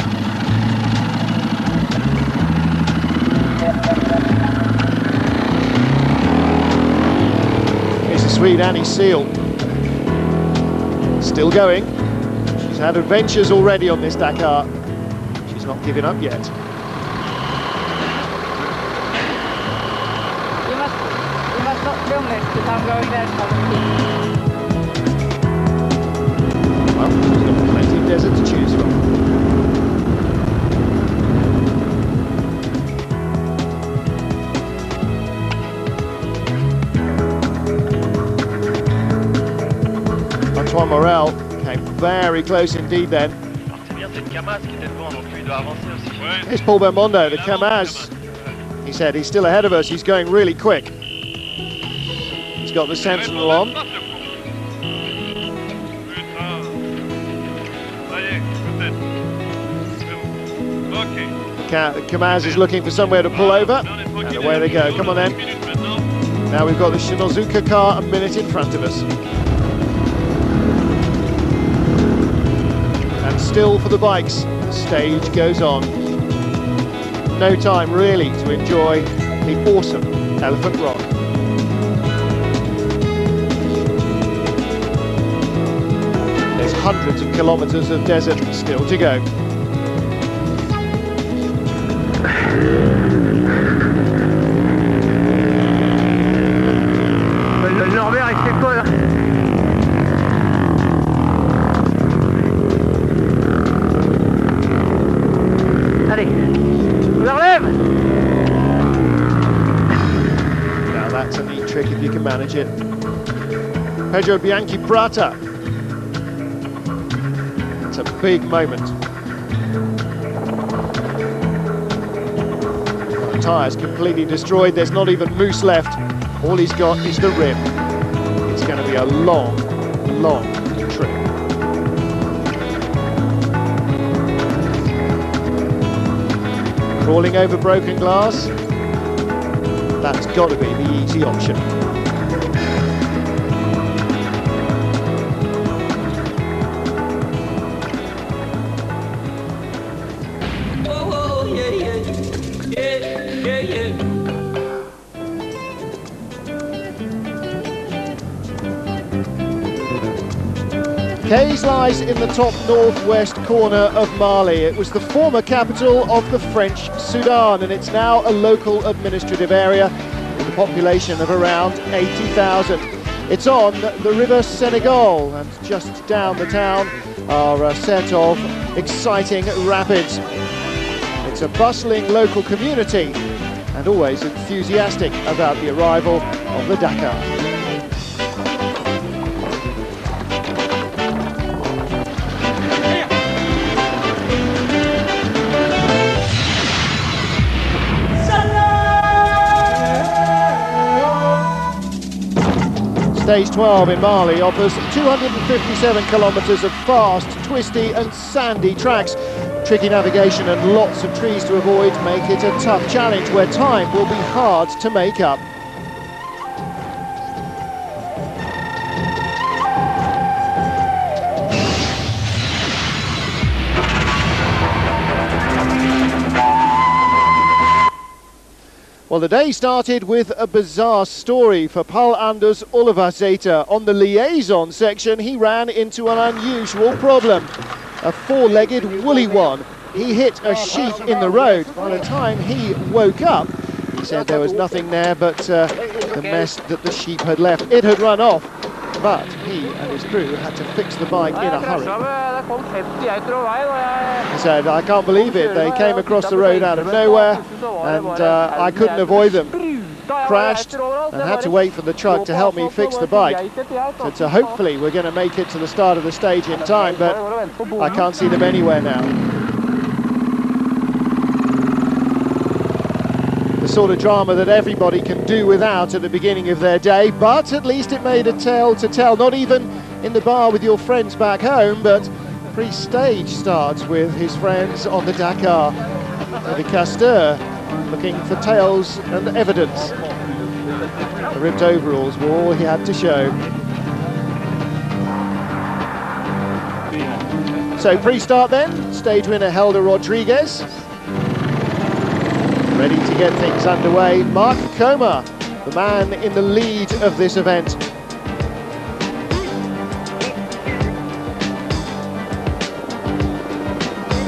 Swede Annie Seal. Still going. She's had adventures already on this Dakar. She's not giving up yet. You must not film this because I'm going there to have a Well, she's got plenty of desert to choose from. Antoine Morel came very close indeed then. Here's Paul Belmondo, the Kamaz. He said he's still ahead of us, he's going really quick. He's got the Sentinel on. The Kamaz is looking for somewhere to pull over, and away they go. Come on then. Now we've got the Shinozuka car a minute in front of us. And still for the bikes, the stage goes on. No time really to enjoy the awesome Elephant Rock. There's hundreds of kilometres of desert still to go. Le Norbert, il fait quoi là? Allez, je me relève. Now that's a neat trick if you can manage it. Pedro Bianchi Prata. It's a big moment. The tyres completely destroyed, there's not even mousse left. All he's got is the rim. It's going to be a long, long trip. Crawling over broken glass, that's got to be the easy option. Cays lies in the top northwest corner of Mali. It was the former capital of the French Sudan, and it's now a local administrative area with a population of around 80,000. It's on the River Senegal, and just down the town are a set of exciting rapids. It's a bustling local community and always enthusiastic about the arrival of the Dakar. Stage 12 in Mali offers 257 kilometres of fast, twisty and sandy tracks. Tricky navigation and lots of trees to avoid make it a tough challenge where time will be hard to make up. Well, the day started with a bizarre story for Paul Anders Oliverzeta. On the liaison section, he ran into an unusual problem. A four-legged woolly one. He hit a sheep in the road. By the time he woke up, he said there was nothing there but the mess that the sheep had left. It had run off, but he and his crew had to fix the bike in a hurry. He said, I can't believe it. They came across the road out of nowhere, and I couldn't avoid them. Crashed and had to wait for the truck to help me fix the bike. So hopefully we're going to make it to the start of the stage in time, but I can't see them anywhere now. The sort of drama that everybody can do without at the beginning of their day, but at least it made a tale to tell, not even in the bar with your friends back home, but pre-stage starts with his friends on the Dakar. The Castor looking for tales and evidence. The ripped overalls were all he had to show. So pre-start then, stage winner Helder Rodriguez. Ready to get things underway, Mark Coma, the man in the lead of this event.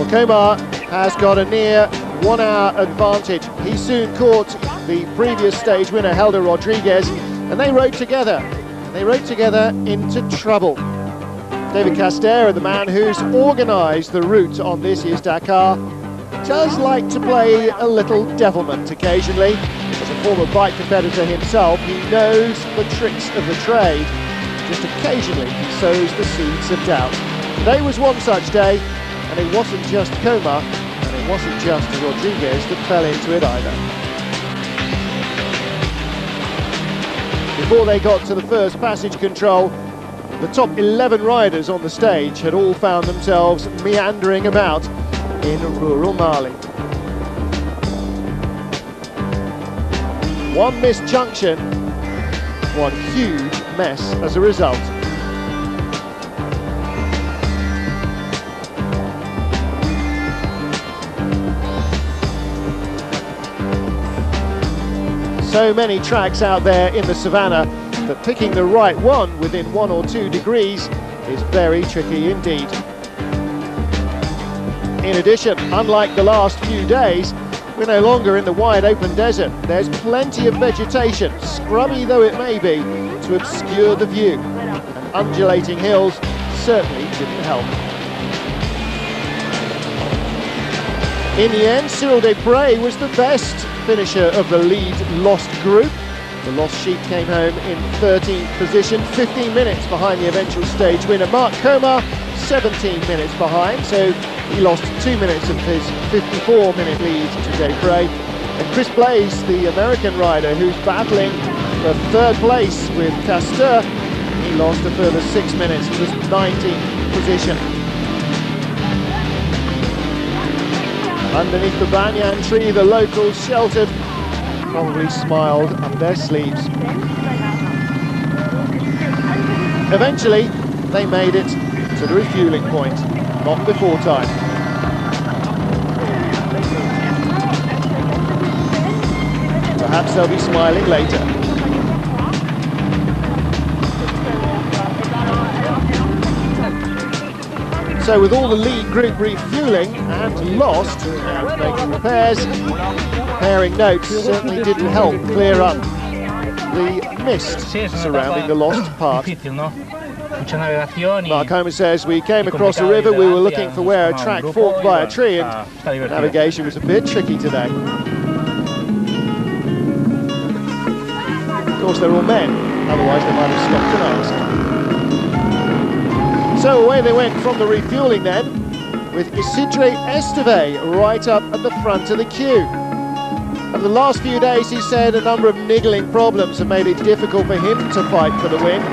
Komar has got a near 1 hour advantage. He soon caught the previous stage winner, Helder Rodriguez, and they rode together. They rode together into trouble. David Caster, the man who's organised the route on this year's Dakar, does like to play a little devilment occasionally. As a former bike competitor himself, he knows the tricks of the trade. Just occasionally he sows the seeds of doubt. Today was one such day, and it wasn't just Komar, and it wasn't just Rodriguez that fell into it either. Before they got to the first passage control, the top 11 riders on the stage had all found themselves meandering about in rural Mali. One missed junction, one huge mess as a result. So many tracks out there in the savannah that picking the right one within 1 or 2 degrees is very tricky indeed. In addition, unlike the last few days, we're no longer in the wide open desert. There's plenty of vegetation, scrubby though it may be, to obscure the view. And undulating hills certainly didn't help. In the end, Cyril Desprez was the best finisher of the lead lost group. The lost sheep came home in 13th position, 15 minutes behind the eventual stage winner. Mark Komar, 17 minutes behind, so he lost 2 minutes of his 54-minute lead to Desprez. And Chris Blaze, the American rider who's battling for 3rd place with Caster, he lost a further 6 minutes to his 19th position. Underneath the banyan tree, the locals sheltered probably smiled up their sleeves. Eventually, they made it to the refueling point, not before time. Perhaps they'll be smiling later. So with all the lead group refueling and lost and making repairs, comparing notes certainly didn't help clear up the mist surrounding the lost part. Mark Komar says, we came across the river, we were looking for where a track forked by a tree, and navigation was a bit tricky today. Of course, they're all men, otherwise they might have stopped and asked. So away they went from the refueling then, with Isidre Esteve right up at the front of the queue. Over the last few days, he said, a number of niggling problems have made it difficult for him to fight for the win.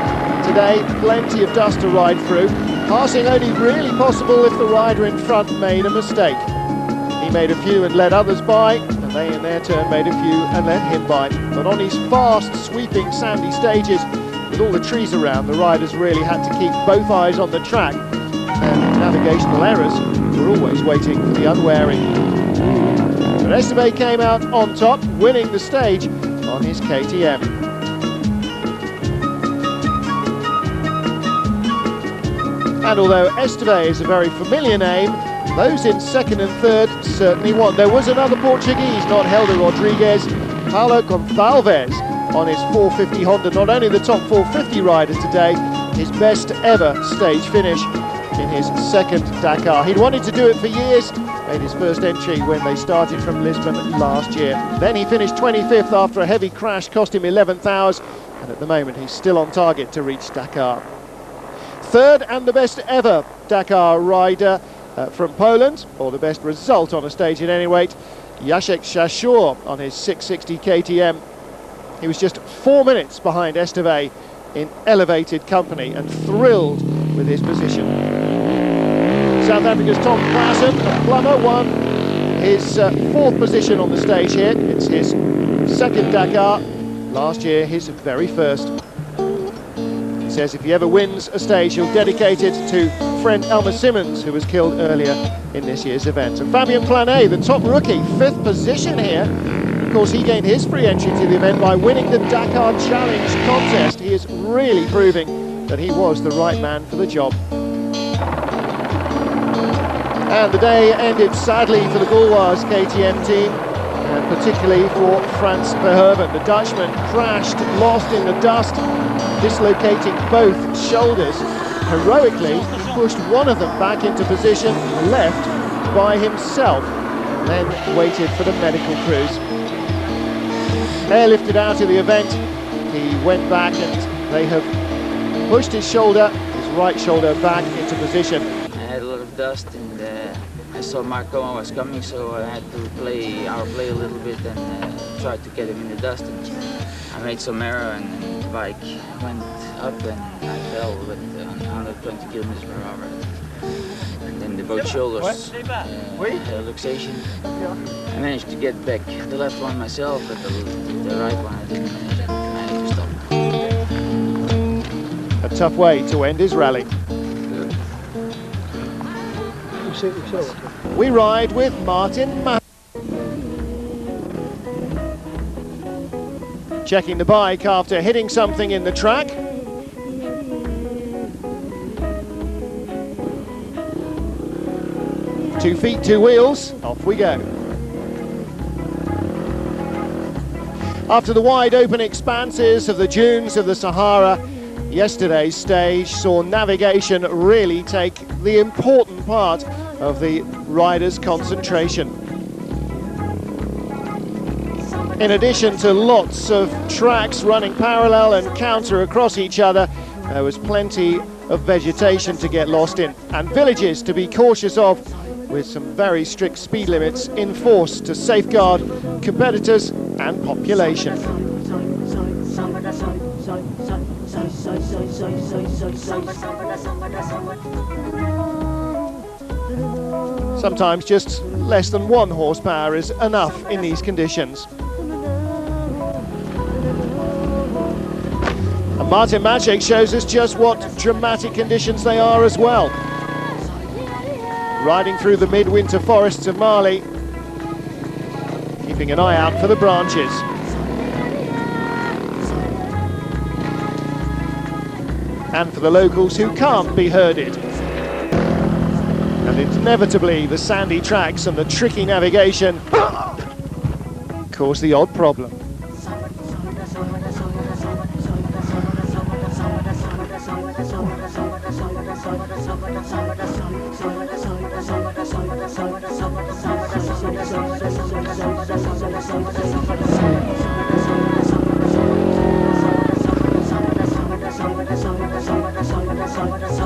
Today, plenty of dust to ride through, passing only really possible if the rider in front made a mistake. He made a few and let others by, and they in their turn made a few and let him by. But on these fast, sweeping, sandy stages, with all the trees around, the riders really had to keep both eyes on the track, and navigational errors were always waiting for the unwary. But Esteve came out on top, winning the stage on his KTM. And although Esteve is a very familiar name, those in 2nd and 3rd certainly won. There was another Portuguese, not Helder Rodriguez, Paulo Gonçalves, on his 450 Honda, not only the top 450 rider today, his best ever stage finish in his 2nd Dakar. He'd wanted to do it for years, made his first entry when they started from Lisbon last year. Then he finished 25th after a heavy crash, cost him 11th hours, and at the moment he's still on target to reach Dakar. 3rd and the best ever Dakar rider from Poland, or the best result on a stage at any rate, Jacek Szaszor on his 660 KTM. He was just 4 minutes behind Esteve in elevated company and thrilled with his position. South Africa's Tom Klassen, a plumber, won his 4th position on the stage here. It's his 2nd Dakar, last year his very first. He says if he ever wins a stage, he'll dedicate it to friend Elmer Simmons, who was killed earlier in this year's event. And Fabien Planet, the top rookie, 5th position here. Of course, he gained his free entry to the event by winning the Dakar Challenge contest. He is really proving that he was the right man for the job. And the day ended sadly for the Gauloise KTM team, and particularly for Frans Verhoeven. The Dutchman crashed, lost in the dust, dislocating both shoulders. Heroically, he pushed one of them back into position, left by himself, then waited for the medical crews. Airlifted out of the event, he went back and they have pushed his shoulder, his right shoulder, back into position. I had a lot of dust and I saw Marco was coming, so I had to play a little bit and try to get him in the dust. And I made some error and the bike went up and I fell with 120 kilometers per hour. And then the both shoulders luxation. I managed to get back the left one myself, but the right one I didn't manage. I had to stop. A tough way to end his rally. We ride with Martin checking the bike after hitting something in the track. Two feet, two wheels, off we go. After the wide open expanses of the dunes of the Sahara, yesterday's stage saw navigation really take the important part of the riders' concentration. In addition to lots of tracks running parallel and counter across each other, there was plenty of vegetation to get lost in, and villages to be cautious of, with some very strict speed limits in force to safeguard competitors and population. Sometimes just less than 1 horsepower is enough in these conditions. And Martin Maciek shows us just what dramatic conditions they are as well. Riding through the midwinter forests of Mali, keeping an eye out for the branches. And for the locals who can't be herded. And inevitably the sandy tracks and the tricky navigation cause the odd problem.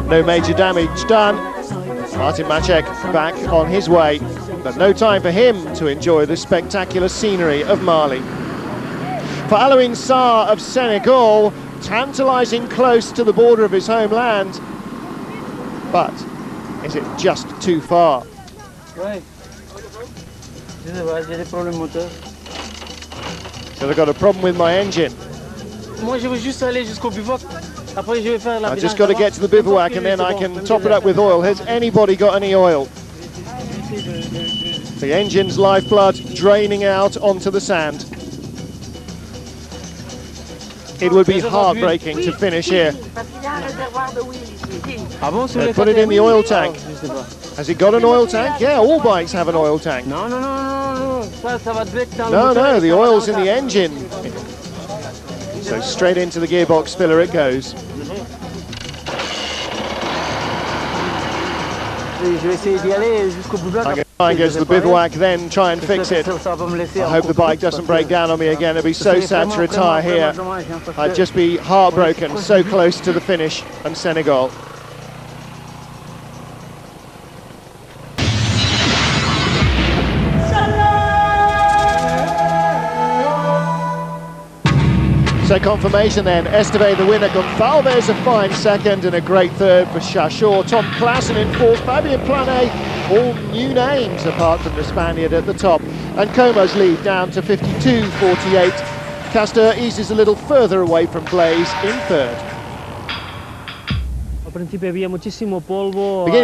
No major damage done. Martin Maciek back on his way, but no time for him to enjoy the spectacular scenery of Mali. For Alouin Sarr of Senegal, tantalising close to the border of his homeland, but is it just too far? So I've got a problem with my engine. I just got to get to the bivouac and then I can top it up with oil. Has anybody got any oil? The engine's lifeblood draining out onto the sand. It would be heartbreaking to finish here. Put it in the oil tank. Has it got an oil tank? Yeah, all bikes have an oil tank. No, the oil's in the engine. So straight into the gearbox filler it goes. I'm going to try and go to the bivouac, then try and fix it. I hope the bike doesn't break down on me again. It'd be so sad to retire here. I'd just be heartbroken, so close to the finish in Senegal. So confirmation then, Esteve the winner, Gonçalves a fine second and a great third for Chachot. Tom Klaassen in fourth, Fabien Planet, all new names apart from the Spaniard at the top. And Como's lead down to 52.48. Castor eases a little further away from Blaise in third. Beginning of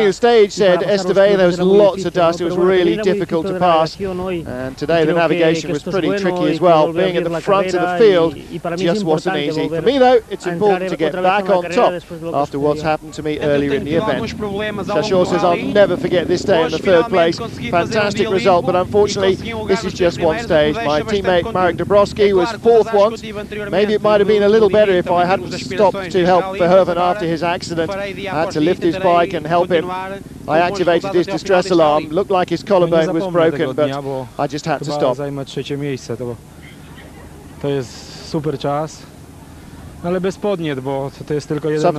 the stage, said Esteve, there was lots of dust, it was really difficult to pass, and today the navigation was pretty tricky as well. Being at the front of the field just wasn't easy. For me though, it's important to get back on top after what's happened to me earlier in the event. Shashor says, I'll never forget this day in the third place. Fantastic result, but unfortunately this is just one stage. My teammate Marek Dabrowski was fourth once. Maybe it might have been a little better if I hadn't stopped to help Verhoeven after his accident. I had to lift his bike and help him. I activated his distress alarm. Looked like his collarbone was broken, but I just had to stop. Suffered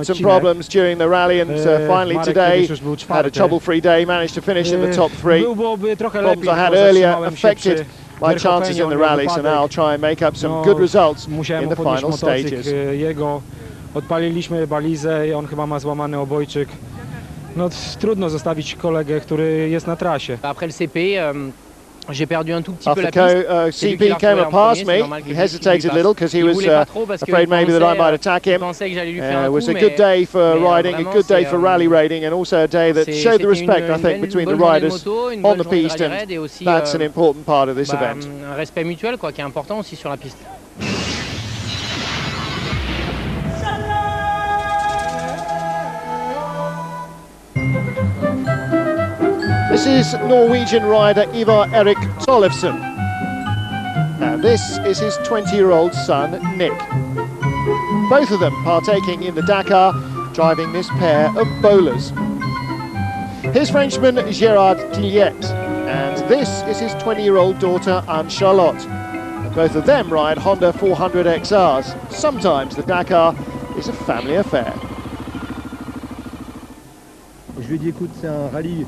some problems during the rally, and finally today had a trouble-free day, managed to finish in the top three. Problems I had earlier affected my chances in the rally, so now I'll try and make up some good results in the final stages. Odpaliliśmy balizę i on chyba ma złamany obojczyk. No trudno zostawić kolegę, który jest na trasie. Après le CP, j'ai perdu un tout petit peu la piste. CP came up past me. He hesitated a little because he was afraid maybe that I might attack him. It was a good day for riding, a good day for rally raiding, and also a day that showed the respect, I think, between the riders on the piste, and that's an important part of this event. Un respect mutuel, quoi, qui est important aussi sur la piste. This is Norwegian rider Ivar Erik Tollefsen. Now this is his 20-year-old son, Nick. Both of them partaking in the Dakar, driving this pair of bowlers. Here's Frenchman Gérard Tilliette, and this is his 20-year-old daughter, Anne-Charlotte. And both of them ride Honda 400 XRs. Sometimes the Dakar is a family affair. Je lui ai dit, écoute, c'est un rallye.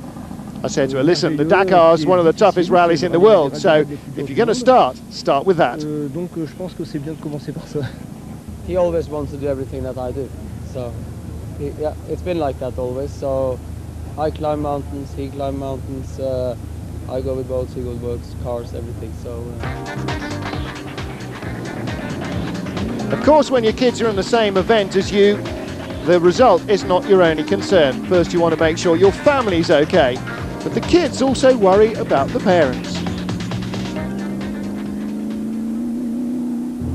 I said to her, listen, the Dakar is one of the toughest rallies in the world, so if you're going to start with that. Donc je pense que c'est bien de commencer par ça. He always wants to do everything that I do, so yeah, it's been like that always. So I climb mountains, he climbs mountains, I go with boats, he goes with boats, cars, everything. So. Of course, when your kids are in the same event as you, the result is not your only concern. First, you want to make sure your family's okay, but the kids also worry about the parents.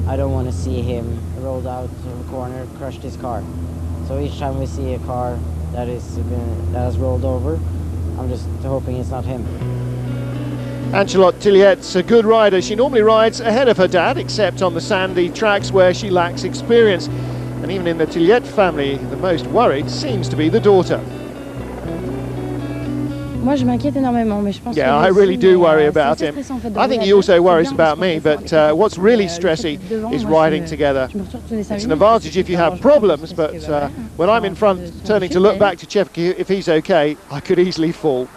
I don't want to see him rolled out of the corner, crushed his car. So each time we see a car that has rolled over, I'm just hoping it's not him. Anne-Charlotte Tilliette's a good rider. She normally rides ahead of her dad, except on the sandy tracks where she lacks experience. And even in the Tilliette family, the most worried seems to be the daughter. Yeah, I really do worry about him. I think he also worries about me, but what's really stressy is riding together. It's an advantage if you have problems, but when I'm in front, turning to look back to check if he's okay, I could easily fall.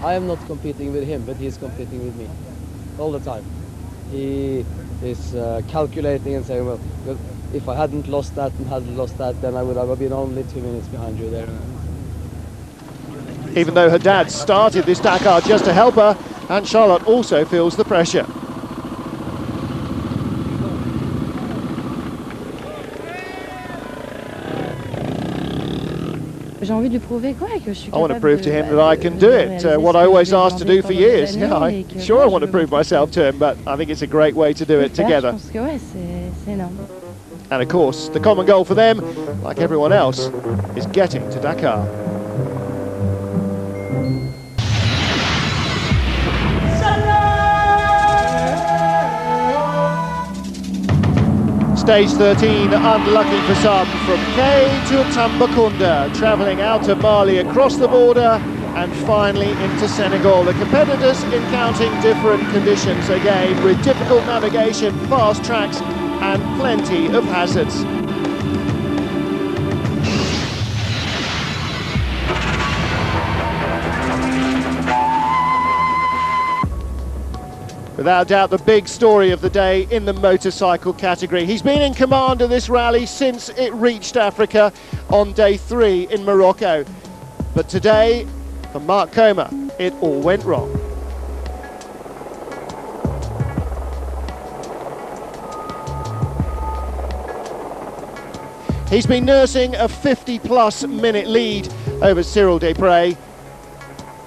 I am not competing with him, but he's competing with me all the time. He is calculating and saying, well, if I hadn't lost that and hadn't lost that, then I would have been only 2 minutes behind you there. Even though her dad started this Dakar just to help her, Anne-Charlotte also feels the pressure. I want to prove to him that I can do it, what I always asked to do for years. Yeah, I want to prove myself to him, but I think it's a great way to do it together. And of course, the common goal for them, like everyone else, is getting to Dakar. Stage 13, unlucky for some, from Kay to Tambacounda, travelling out of Mali across the border and finally into Senegal. The competitors encountering different conditions again, with difficult navigation, fast tracks and plenty of hazards. Without doubt, the big story of the day in the motorcycle category. He's been in command of this rally since it reached Africa on day 3 in Morocco. But today, for Mark Comer, it all went wrong. He's been nursing a 50-plus minute lead over Cyril Desprez.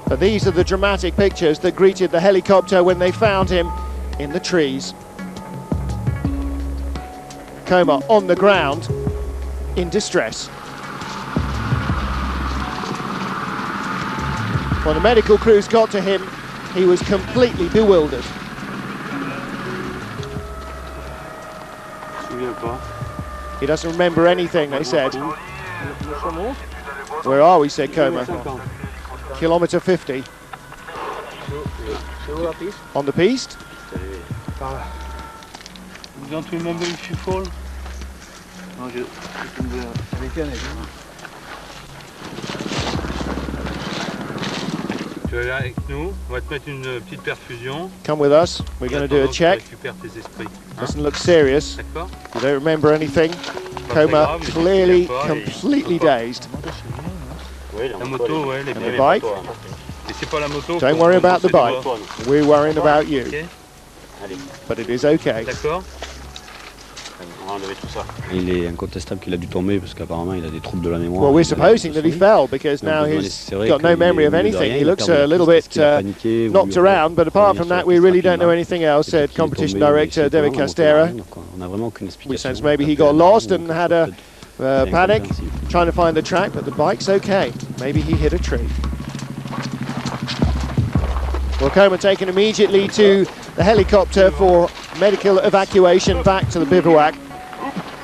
But these are the dramatic pictures that greeted the helicopter when they found him in the trees. Coma on the ground, in distress. When the medical crews got to him, he was completely bewildered. He doesn't remember anything, they said. Where are we, said Coma. Kilometre 50. On the piste? Don't remember if you fall. Non, je tombé avec elle. Tu vas venir avec nous, on va te mettre une petite perfusion. Come with us, we're going to do a check. Doesn't look serious. You don't remember anything. Coma clearly completely dazed. La moto, ouais, and the bike? Don't worry about the bike. We're worrying about you. But it is okay. Il est incontestable qu'il a dû tomber parce qu'apparemment il a des troubles de la mémoire. Well, we're supposing that he fell because now he's got no memory of anything. He looks a little bit knocked around, but apart from that, we really don't know anything else, said competition director David Castera. We sense maybe he got lost and had a panic trying to find the track, but the bike's okay. Maybe he hit a tree. Well, Coma taken immediately to the helicopter for medical evacuation back to the bivouac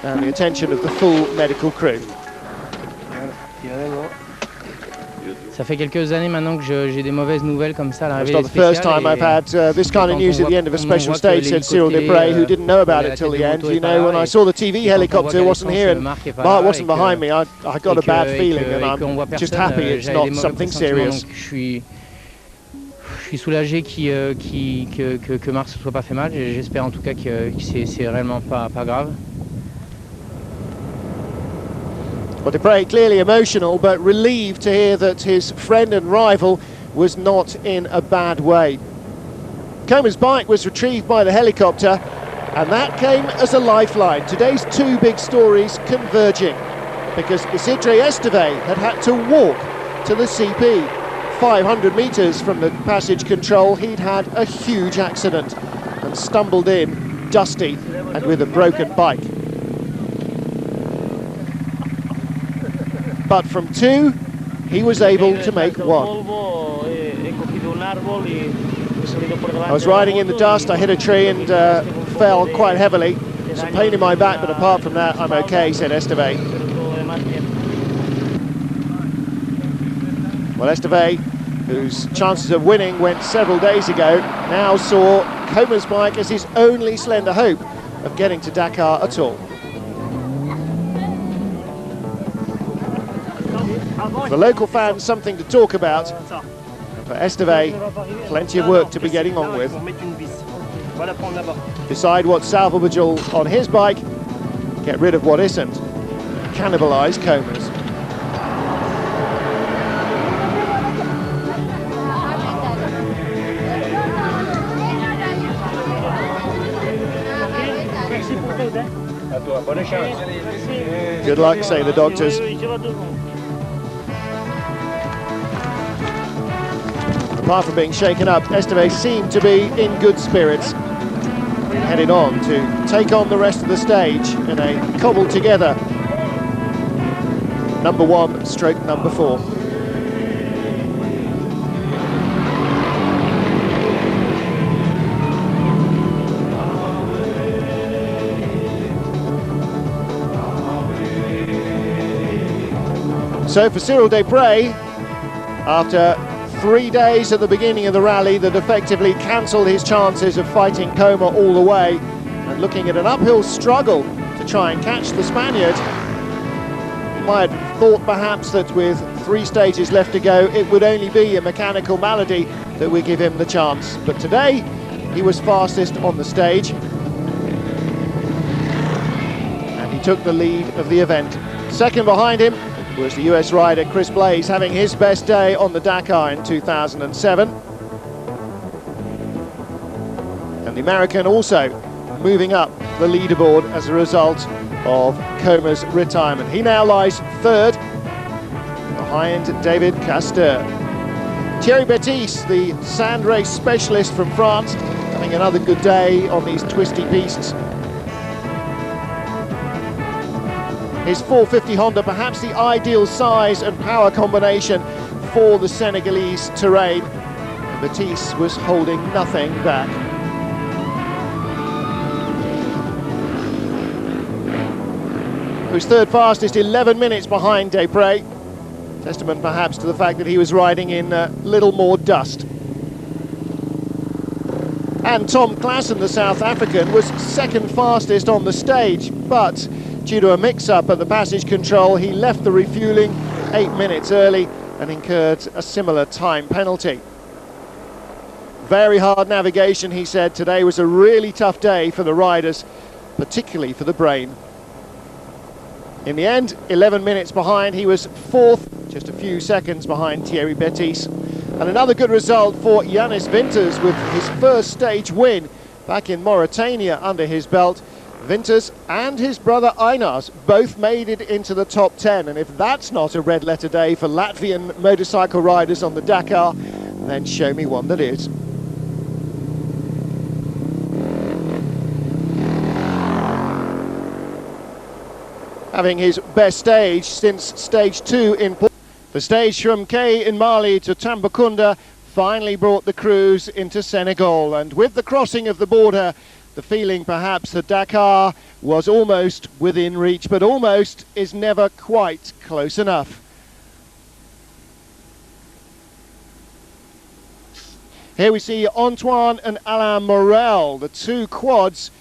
and the attention of the full medical crew. Ça fait quelques années maintenant que j'ai des mauvaises nouvelles comme ça à l'arrivée It's not the first time I've had this kind of news at the end of a special stage, said Cyril Desprez, who didn't know about it till the end. You know, when I saw the TV helicopter wasn't here and Mark wasn't behind me, I got a bad feeling, and I'm just happy it's not something serious. Je suis soulagé que Marc se soit pas fait mal. J'espère en tout cas que c'est réellement pas grave. Well, Desprez clearly emotional, but relieved to hear that his friend and rival was not in a bad way. Coma's bike was retrieved by the helicopter, and that came as a lifeline. Today's two big stories converging, because Isidre Esteve had to walk to the CP. 500 metres from the passage control, he'd had a huge accident and stumbled in, dusty and with a broken bike. But from two, he was able to make one. I was riding in the dust, I hit a tree and fell quite heavily. Some pain in my back, but apart from that, I'm okay, said Esteve. Well, Esteve, whose chances of winning went several days ago, now saw Coma's bike as his only slender hope of getting to Dakar at all. For local fans, something to talk about. And for Esteve, plenty of work to be getting on with. Decide what's salvageable on his bike, get rid of what isn't, cannibalise Coma's. Good luck, say the doctors. Apart from being shaken up, Esteve seemed to be in good spirits. Headed on to take on the rest of the stage in a cobbled together number 1 stroke number 4. So for Cyril Desprez, after 3 days at the beginning of the rally that effectively cancelled his chances of fighting Coma all the way, and looking at an uphill struggle to try and catch the Spaniard, he might have thought perhaps that with 3 stages left to go, it would only be a mechanical malady that would give him the chance. But today, he was fastest on the stage, and he took the lead of the event. Second behind him was the US rider Chris Blaze, having his best day on the Dakar in 2007. And the American also moving up the leaderboard as a result of Coma's retirement. He now lies third behind David Castor. Thierry Bettis, the sand race specialist from France, having another good day on these twisty pistes. His 450 Honda, perhaps the ideal size and power combination for the Senegalese terrain. Bettis was holding nothing back. Who's third fastest, 11 minutes behind Desprez. Testament perhaps to the fact that he was riding in little more dust. And Tom Klaassen, the South African, was second fastest on the stage, but due to a mix-up at the passage control, he left the refuelling 8 minutes early and incurred a similar time penalty. Very hard navigation, he said. Today was a really tough day for the riders, particularly for the brain. In the end, 11 minutes behind, he was fourth, just a few seconds behind Thierry Bettis. And another good result for Yanis Winters with his first stage win back in Mauritania under his belt. Winters and his brother Einars both made it into the top 10, and if that's not a red letter day for Latvian motorcycle riders on the Dakar, then show me one that is. Having his best stage since stage 2 in the stage from Kay in Mali to Tambacounda finally brought the crews into Senegal, and with the crossing of the border, the feeling perhaps that Dakar was almost within reach, but almost is never quite close enough. Here we see Antoine and Alain Morel, the two quads,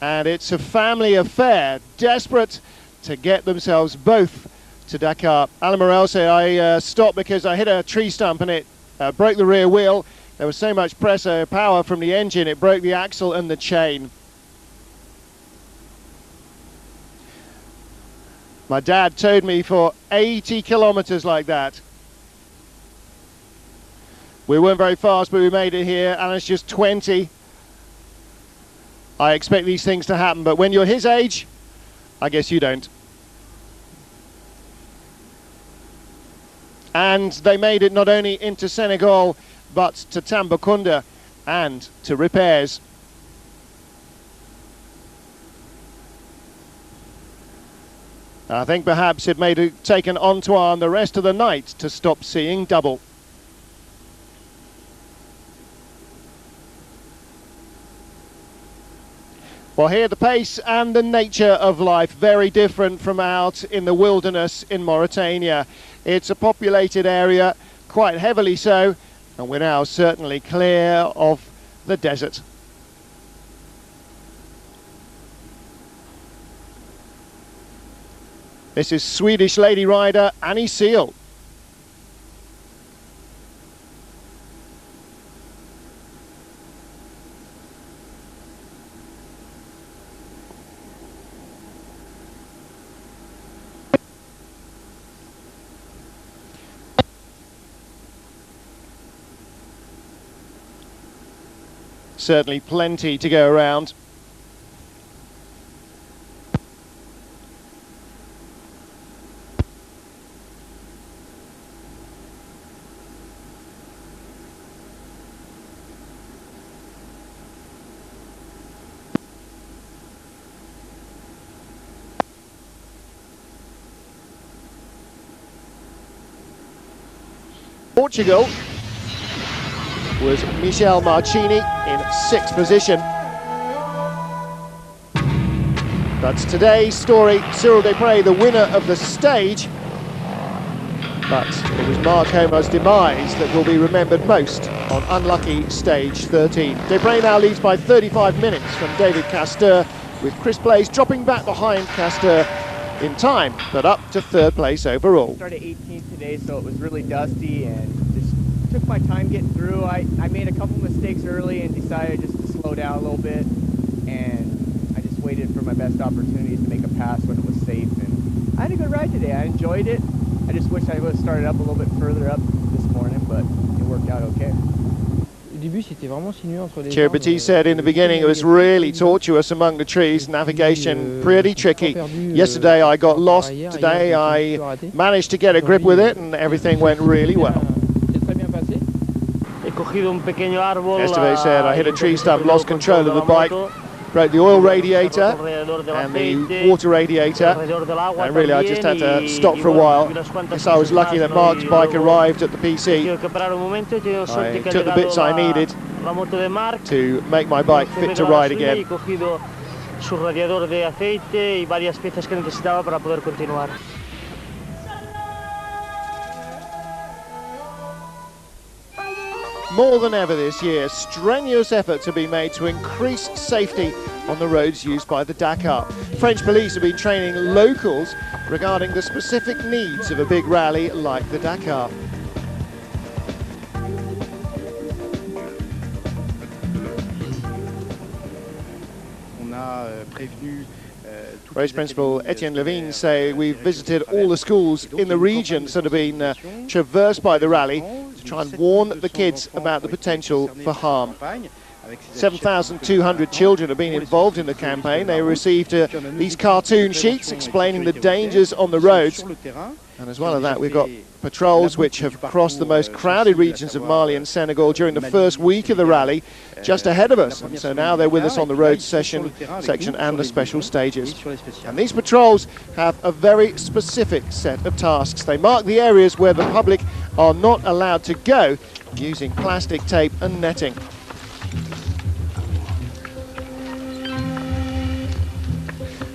and it's a family affair, desperate to get themselves both to Dakar. Alain Morel said, I stopped because I hit a tree stump and it broke the rear wheel. There was so much pressure, power from the engine, it broke the axle and the chain. My dad towed me for 80 kilometers like that. We weren't very fast, but we made it here. Alain's just 20. I expect these things to happen, but when you're his age, I guess you don't. And they made it not only into Senegal, but to Tambacounda and to repairs. I think perhaps it may have taken Antoine the rest of the night to stop seeing double. Well, here the pace and the nature of life, very different from out in the wilderness in Mauritania. It's a populated area, quite heavily so, and we're now certainly clear of the desert. This is Swedish lady rider Annie Seal. Certainly plenty to go around. Portugal was Michel Marchini in 6th position. But today's story, Cyril Desprez, the winner of the stage. But it was Mark Homer's demise that will be remembered most on unlucky stage 13. Desprez now leads by 35 minutes from David Castor, with Chris Blaze dropping back behind Castor in time, but up to 3rd place overall. Started 18th today, so it was really dusty and just took my time getting through. I made a couple mistakes early and decided just to slow down a little bit, and I just waited for my best opportunities to make a pass when it was safe. And I had a good ride today. I enjoyed it. I just wish I would have started up a little bit further up this morning, but it worked out okay. Chiribati said in the beginning it was really tortuous among the trees, navigation pretty tricky. Yesterday I got lost, today I managed to get a grip with it and everything went really well. Yesterday said I hit a tree stump, lost control of the bike, broke the oil radiator and the water radiator, and really I just had to stop for a while. Yes, I was lucky that Mark's bike arrived at the PC. I took the bits I needed to make my bike fit to ride again. More than ever this year, strenuous efforts have been made to increase safety on the roads used by the Dakar. French police have been training locals regarding the specific needs of a big rally like the Dakar. Race Principal Etienne Levine say we've visited all the schools in the regions that have been traversed by the rally to try and warn the kids about the potential for harm. 7,200 children have been involved in the campaign. They received these cartoon sheets explaining the dangers on the roads. And as well as that, we've got patrols which have crossed the most crowded regions of Mali and Senegal during the first week of the rally, just ahead of us. And so now they're with us on the road section and the special stages. And these patrols have a very specific set of tasks. They mark the areas where the public are not allowed to go using plastic tape and netting.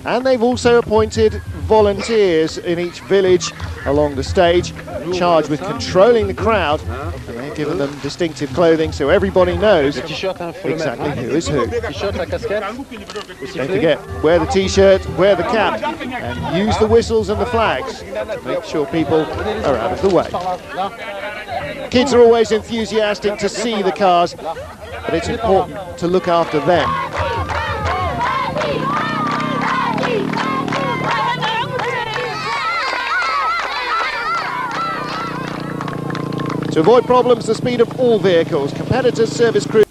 And they've also appointed volunteers in each village along the stage, charged with controlling the crowd, and they've given them distinctive clothing so everybody knows exactly who is who. Don't forget, wear the t-shirt, wear the cap, and use the whistles and the flags to make sure people are out of the way. Kids are always enthusiastic to see the cars, but it's important to look after them. To avoid problems, the speed of all vehicles, competitors, service crews.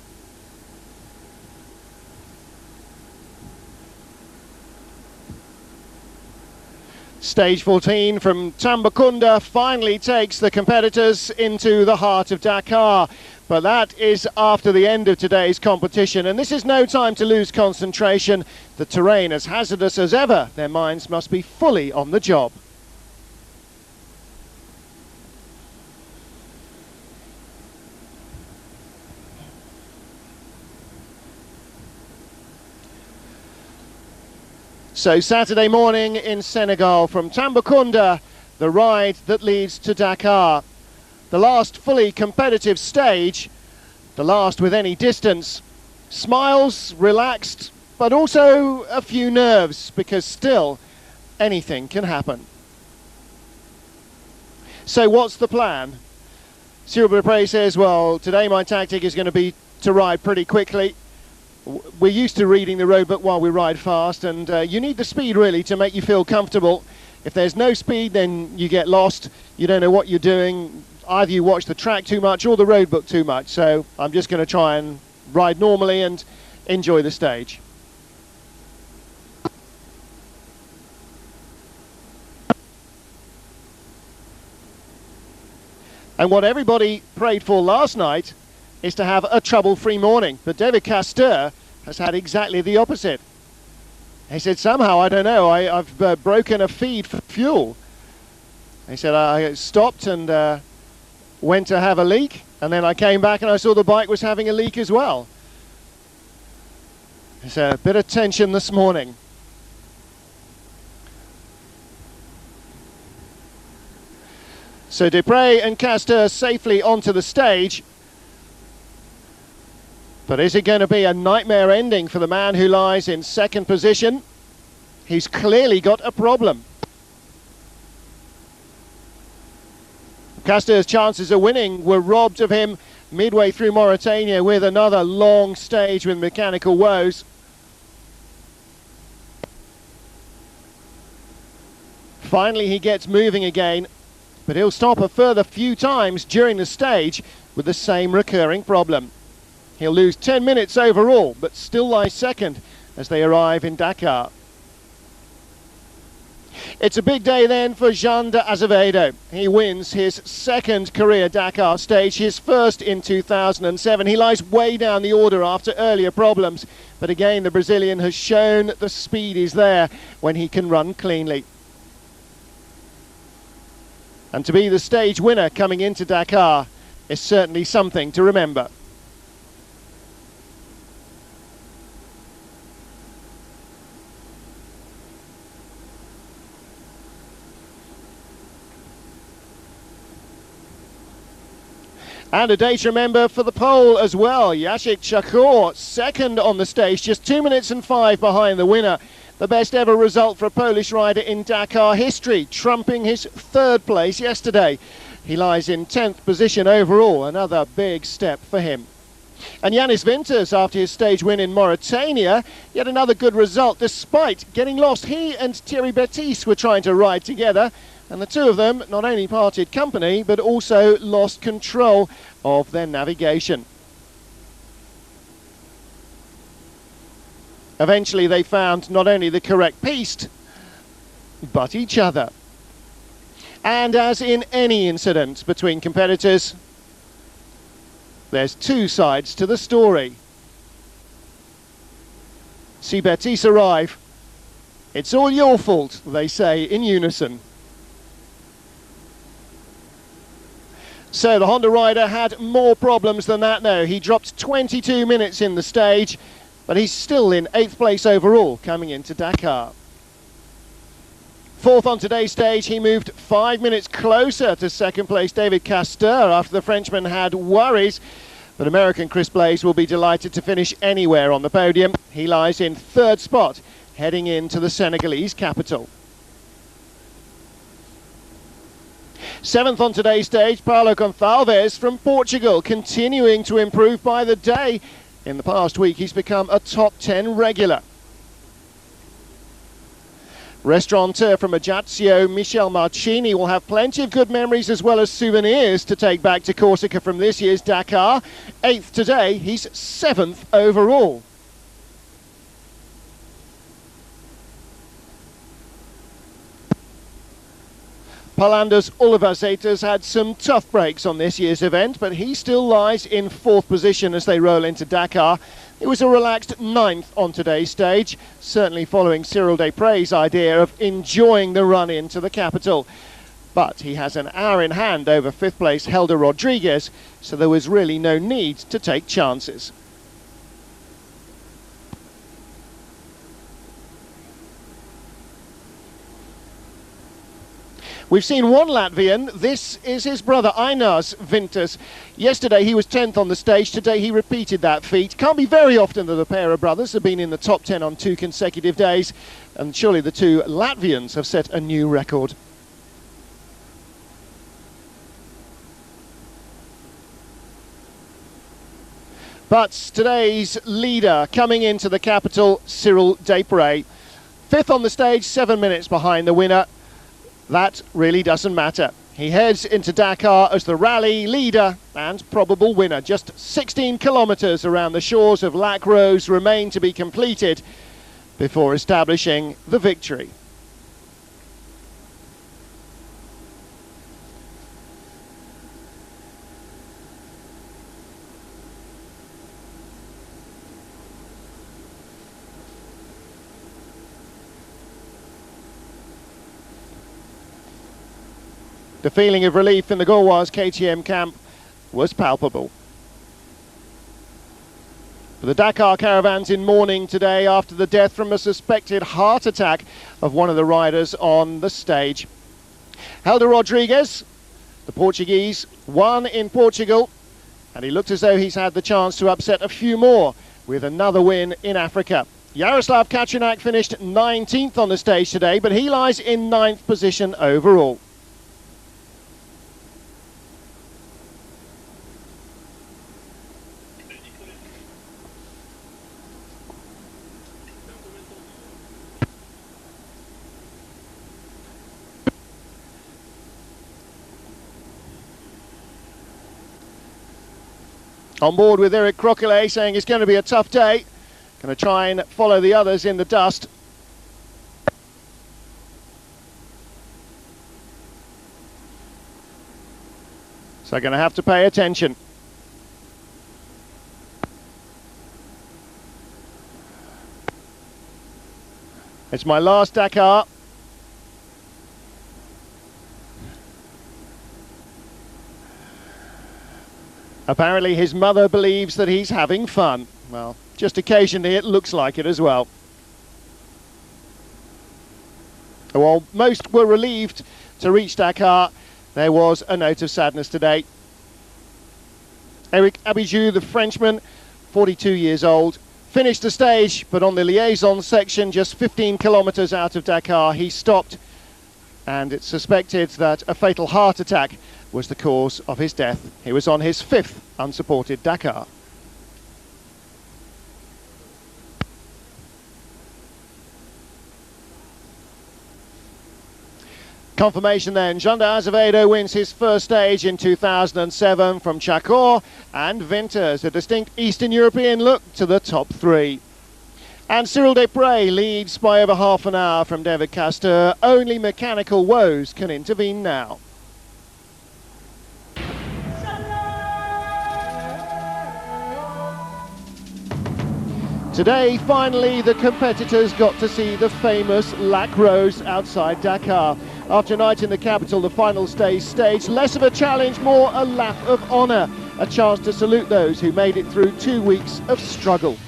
Stage 14 from Tambacounda finally takes the competitors into the heart of Dakar. But that is after the end of today's competition, and this is no time to lose concentration. The terrain as hazardous as ever. Their minds must be fully on the job. So Saturday morning in Senegal from Tambacounda, the ride that leads to Dakar. The last fully competitive stage, the last with any distance. Smiles, relaxed, but also a few nerves, because still anything can happen. So what's the plan? Cyril Beaupré says, well, today my tactic is going to be to ride pretty quickly. We're used to reading the roadbook while we ride fast, and you need the speed really to make you feel comfortable. If there's no speed, then you get lost. You don't know what you're doing. Either you watch the track too much or the roadbook too much. So I'm just going to try and ride normally and enjoy the stage. And what everybody prayed for last night is to have a trouble-free morning. But David Castor has had exactly the opposite. He said, somehow, I don't know, I've broken a feed for fuel. He said, I stopped and went to have a leak, and then I came back and I saw the bike was having a leak as well. There's a bit of tension this morning. So Dupré and Castor safely onto the stage. But is it going to be a nightmare ending for the man who lies in second position? He's clearly got a problem. Castor's chances of winning were robbed of him midway through Mauritania with another long stage with mechanical woes. Finally he gets moving again, but he'll stop a further few times during the stage with the same recurring problem. He'll lose 10 minutes overall, but still lies second as they arrive in Dakar. It's a big day then for Jean de Azevedo. He wins his second career Dakar stage, his first in 2007. He lies way down the order after earlier problems, but again the Brazilian has shown the speed is there when he can run cleanly. And to be the stage winner coming into Dakar is certainly something to remember. And a day to remember for the pole as well. Jacek Czachor, second on the stage, just 2 minutes and 5 behind the winner. The best ever result for a Polish rider in Dakar history, trumping his third place yesterday. He lies in 10th position overall, another big step for him. And Yanis Winters, after his stage win in Mauritania, yet another good result despite getting lost. He and Thierry Baptiste were trying to ride together, and the two of them not only parted company but also lost control of their navigation. Eventually they found not only the correct piste but each other. And as in any incident between competitors, there's two sides to the story. See Baptiste arrive. It's all your fault, they say in unison. So the Honda rider had more problems than that now. He dropped 22 minutes in the stage, but he's still in 8th place overall coming into Dakar. 4th on today's stage, he moved 5 minutes closer to second place David Castor after the Frenchman had worries. But American Chris Blaze will be delighted to finish anywhere on the podium. He lies in 3rd spot, heading into the Senegalese capital. 7th on today's stage, Paulo Gonçalves from Portugal, continuing to improve by the day. In the past week, he's become a top 10 regular. Restaurateur from Ajaccio, Michel Marchini, will have plenty of good memories as well as souvenirs to take back to Corsica from this year's Dakar. 8th today, he's 7th overall. Palander's Oliver Zetas had some tough breaks on this year's event, but he still lies in 4th position as they roll into Dakar. It was a relaxed 9th on today's stage, certainly following Cyril Desprez' idea of enjoying the run into the capital. But he has an hour in hand over 5th place Helder Rodriguez, so there was really no need to take chances. We've seen one Latvian. This is his brother Ainars Winters. Yesterday he was 10th on the stage. Today he repeated that feat. Can't be very often that a pair of brothers have been in the top 10 on 2 consecutive days, and surely the two Latvians have set a new record. But today's leader coming into the capital, Cyril Desprez. 5th on the stage, 7 minutes behind the winner. That really doesn't matter. He heads into Dakar as the rally leader and probable winner. Just 16 kilometres around the shores of Lac Rose remain to be completed before establishing the victory. The feeling of relief in the Gauloise KTM camp was palpable. For the Dakar caravans in mourning today after the death from a suspected heart attack of one of the riders on the stage. Helder Rodriguez, the Portuguese, won in Portugal, and he looked as though he's had the chance to upset a few more with another win in Africa. Jaroslav Kaciunak finished 19th on the stage today, but he lies in 9th position overall. On board with Eric Croquelet, saying it's going to be a tough day. Going to try and follow the others in the dust. So going to have to pay attention. It's my last Dakar. Apparently his mother believes that he's having fun. Well, just occasionally it looks like it as well. While most were relieved to reach Dakar, there was a note of sadness today. Eric Abidjou, the Frenchman, 42 years old, finished the stage, but on the liaison section, just 15 kilometers out of Dakar, he stopped, and it's suspected that a fatal heart attack was the cause of his death. He was on his 5th unsupported Dakar. Confirmation then, Jean de Azevedo wins his first stage in 2007 from Chacor, and Winters, a distinct Eastern European look to the top 3. And Cyril Desprez leads by over half an hour from David Castor. Only mechanical woes can intervene now. Today, finally, the competitors got to see the famous Lac Rose outside Dakar. After a night in the capital, the final stage, less of a challenge, more a lap of honour. A chance to salute those who made it through 2 weeks of struggle.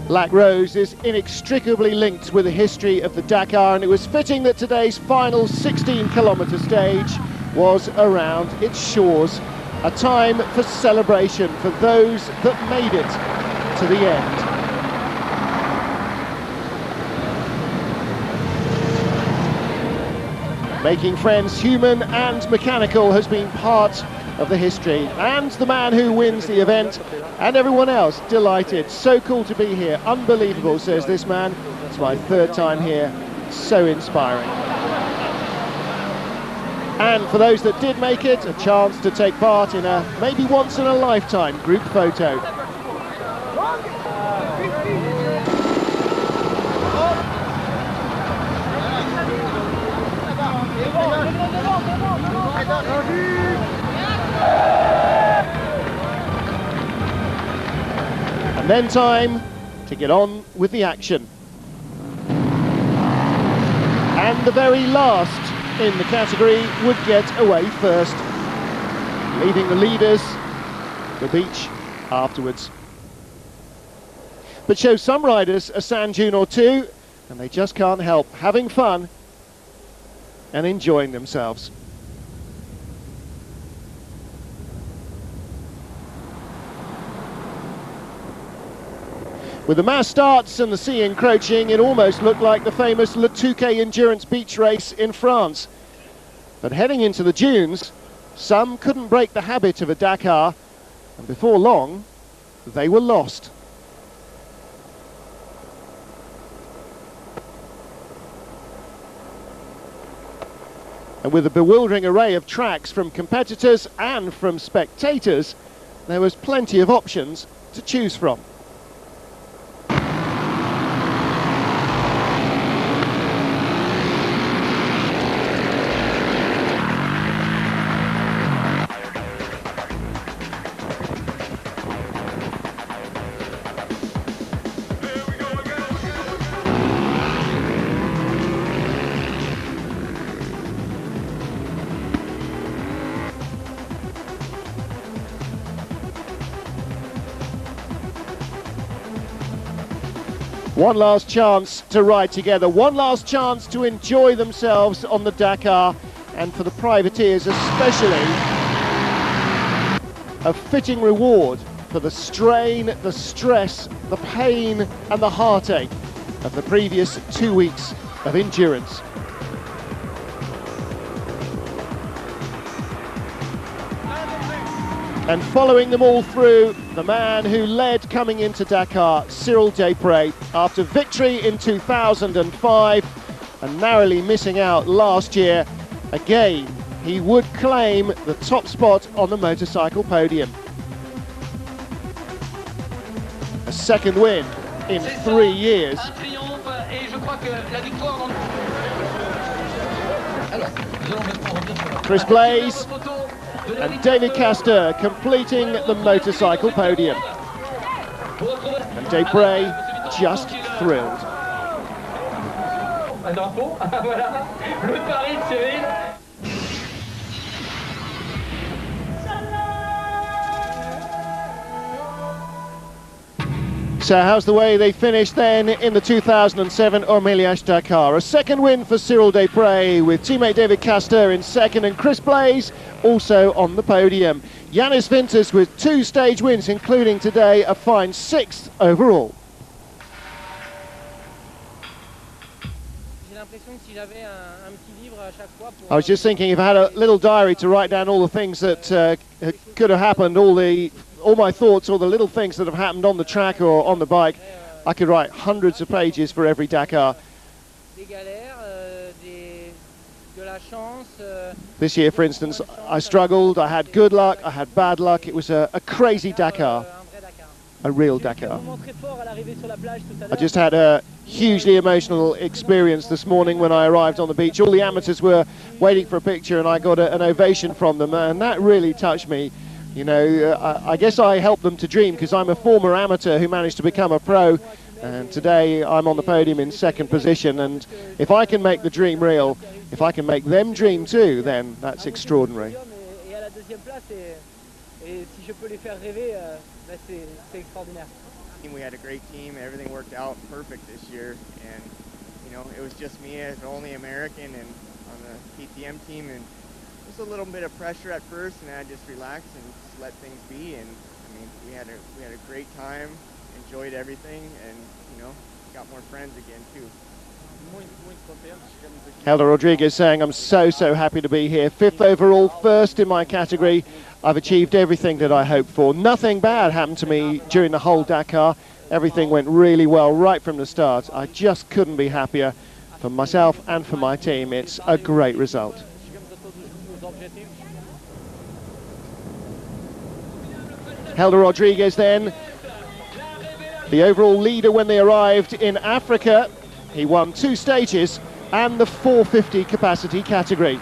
Lac Rose is inextricably linked with the history of the Dakar, and it was fitting that today's final 16-kilometre stage was around its shores. A time for celebration for those that made it to the end. Making friends human and mechanical has been part of the history, and the man who wins the event and everyone else delighted. So cool to be here, unbelievable, says this man. It's my 3rd time here, so inspiring. And for those that did make it, a chance to take part in a maybe once in a lifetime group photo. And then time to get on with the action. And the very last in the category would get away first, leaving the leaders the beach afterwards. But show some riders a sand dune or two, and they just can't help having fun and enjoying themselves. With the mass starts and the sea encroaching, it almost looked like the famous Le Touquet endurance beach race in France. But heading into the dunes, some couldn't break the habit of a Dakar, and before long, they were lost. And with a bewildering array of tracks from competitors and from spectators, there was plenty of options to choose from. One last chance to ride together, one last chance to enjoy themselves on the Dakar, and for the privateers especially, a fitting reward for the strain, the stress, the pain and the heartache of the previous 2 weeks of endurance. And following them all through, the man who led coming into Dakar, Cyril Desprez, after victory in 2005 and narrowly missing out last year, again, he would claim the top spot on the motorcycle podium. A second win in 3 years. Chris Blaze and David Castor completing the motorcycle podium. And Desprez just thrilled. So how's the way they finished then in the 2007 Orméliage Dakar? A second win for Cyril Desprez with teammate David Castor in second and Chris Blaze also on the podium. Yanis Vintas with 2 stage wins, including today a fine 6th overall. I was just thinking if I had a little diary to write down all the things that could have happened, all my thoughts, all the little things that have happened on the track or on the bike, I could write hundreds of pages for every Dakar. This year, for instance, I struggled, I had good luck, I had bad luck. It was a crazy Dakar, a real Dakar. I just had a hugely emotional experience this morning when I arrived on the beach. All the amateurs were waiting for a picture and I got an ovation from them, and that really touched me. You know, I guess I helped them to dream because I'm a former amateur who managed to become a pro, and today I'm on the podium in second position, and if I can make the dream real, if I can make them dream too, then that's extraordinary. We had a great team, everything worked out perfect this year, and you know, it was just me as the only American and on the KTM team, and it was a little bit of pressure at first, and I just relaxed and just let things be, and I mean, we had a great time, enjoyed everything, and you know, got more friends again too. Helder Rodriguez saying, I'm so happy to be here. 5th overall, 1st in my category. I've achieved everything that I hoped for. Nothing bad happened to me during the whole Dakar. Everything went really well right from the start. I just couldn't be happier for myself and for my team. It's a great result. Helder Rodriguez then, the overall leader when they arrived in Africa. He won 2 stages and the 450 capacity category.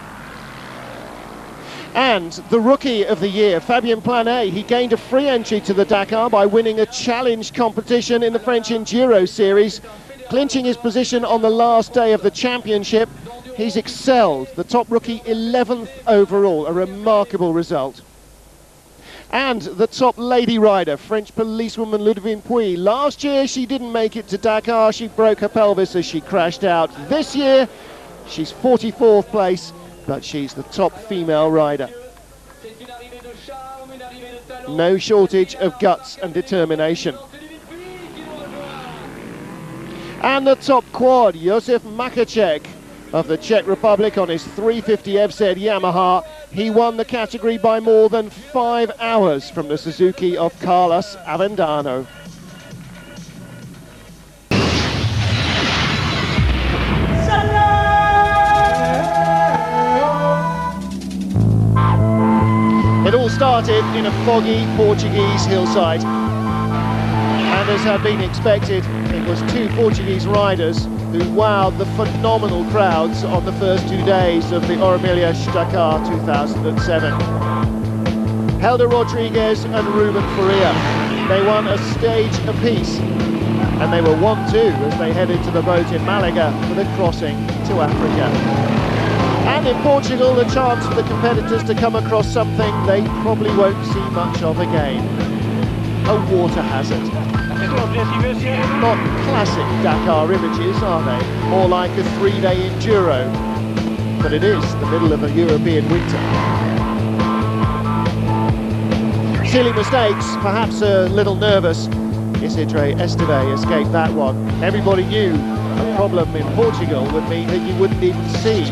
And the rookie of the year, Fabien Planet, he gained a free entry to the Dakar by winning a challenge competition in the French Enduro Series, clinching his position on the last day of the championship. He's excelled, the top rookie 11th overall, a remarkable result. And the top lady rider, French policewoman Ludivine Puy. Last year she didn't make it to Dakar, she broke her pelvis as she crashed out. This year she's 44th place, but she's the top female rider. No shortage of guts and determination. And the top quad, Josef Makacek of the Czech Republic on his 350 FZ Yamaha. He won the category by more than 5 hours from the Suzuki of Carlos Avendano. It all started in a foggy Portuguese hillside, and as had been expected, it was 2 Portuguese riders who wowed the phenomenal crowds on the first 2 days of the Orméliage Dakar 2007. Helder Rodriguez and Ruben Faria. They won a stage apiece, and they were 1-2 as they headed to the boat in Malaga for the crossing to Africa. And in Portugal, the chance for the competitors to come across something they probably won't see much of again. A water hazard. Not classic Dakar images, are they? More like a 3-day enduro. But it is the middle of a European winter. Silly mistakes, perhaps a little nervous. Isidre Esteve escaped that one. Everybody knew a problem in Portugal would mean that you wouldn't even see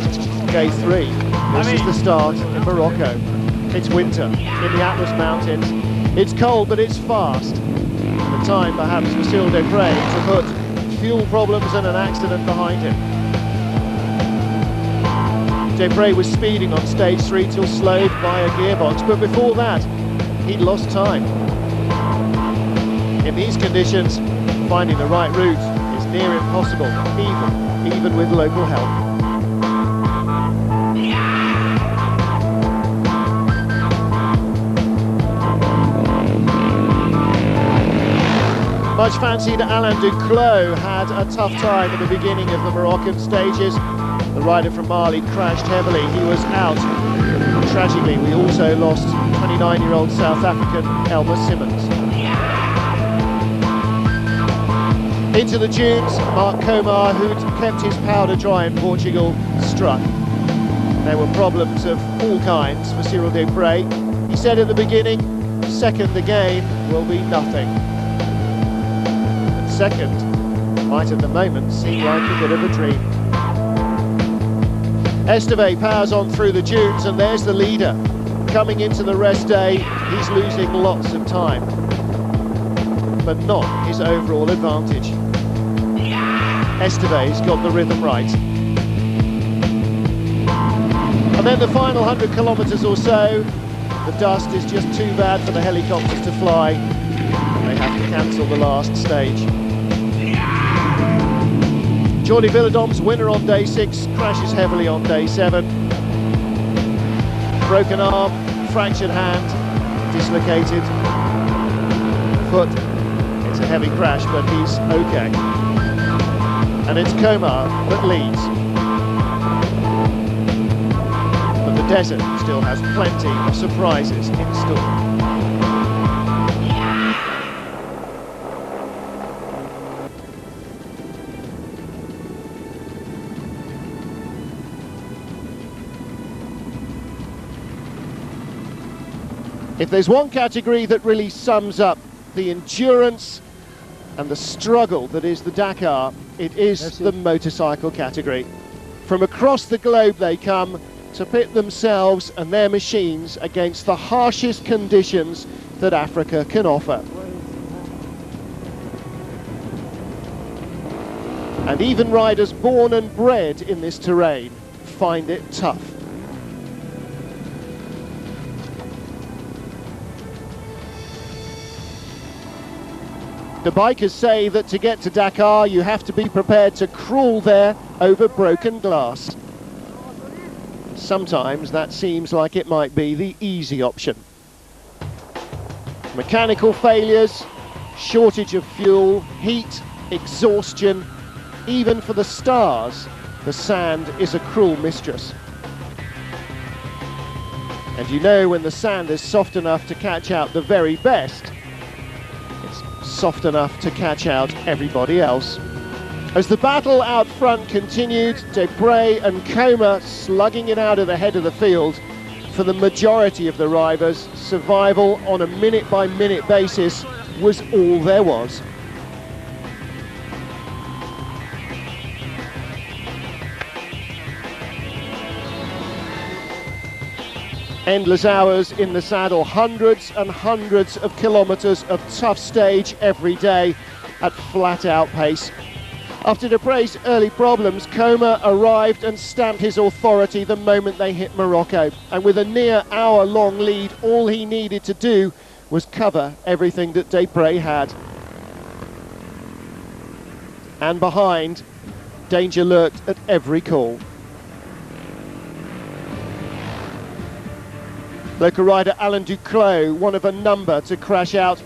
day 3. This is the start in Morocco. It's winter in the Atlas Mountains. It's cold, but it's fast. The time, perhaps, for Cyril Desprez to put fuel problems and an accident behind him. Desprez was speeding on stage 3 till slowed by a gearbox, but before that, he'd lost time. In these conditions, finding the right route is near impossible, even with local help. Much fancied Alain Duclos had a tough time at the beginning of the Moroccan stages. The rider from Mali crashed heavily. He was out. Tragically, we also lost 29-year-old South African Elmer Simmons. Into the dunes, Mark Comar, who'd kept his powder dry in Portugal, struck. There were problems of all kinds for Cyril Desprez. He said at the beginning, second again will be nothing. And second might at the moment seem like a bit of a dream. Esteve powers on through the dunes, and there's the leader. Coming into the rest day, he's losing lots of time, but not his overall advantage. Esteve's got the rhythm right. And then the final 100 kilometres or so, the dust is just too bad for the helicopters to fly. They have to cancel the last stage. Jordi Villadom's winner on day 6 crashes heavily on day 7. Broken arm, fractured hand, dislocated foot. It's a heavy crash, but he's okay. And it's Comar that leads. But the desert still has plenty of surprises in store. If there's one category that really sums up the endurance and the struggle that is the Dakar, it is the motorcycle category. From across the globe they come to pit themselves and their machines against the harshest conditions that Africa can offer. And even riders born and bred in this terrain find it tough. The bikers say that to get to Dakar you have to be prepared to crawl there over broken glass. Sometimes that seems like it might be the easy option. Mechanical failures, shortage of fuel, heat, exhaustion, even for the stars, the sand is a cruel mistress. And you know when the sand is soft enough to catch out the very best, soft enough to catch out everybody else. As the battle out front continued, Desprez and Comar slugging it out of the head of the field. For the majority of the riders, survival on a minute-by-minute basis was all there was. Endless hours in the saddle, hundreds and hundreds of kilometres of tough stage every day at flat-out pace. After Desprez's early problems, Comar arrived and stamped his authority the moment they hit Morocco. And with a near hour-long lead, all he needed to do was cover everything that Desprez had. And behind, danger lurked at every call. Local rider Alain Duclos, one of a number to crash out.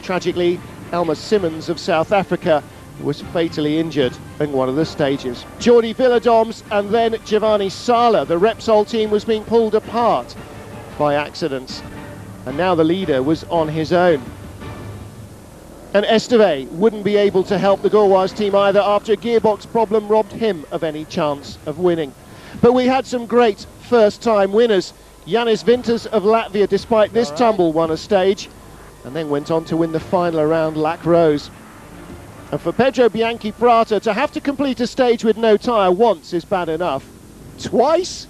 Tragically, Elmer Simmons of South Africa was fatally injured in one of the stages. Jordi Villadoms and then Giovanni Sala. The Repsol team was being pulled apart by accidents, and now the leader was on his own. And Esteve wouldn't be able to help the Gaulois team either after a gearbox problem robbed him of any chance of winning. But we had some great first-time winners. Jānis Vintas of Latvia, despite this tumble, won a stage and then went on to win the final around Lac Rose. And for Pedro Bianchi Prata to have to complete a stage with no tyre once is bad enough. Twice?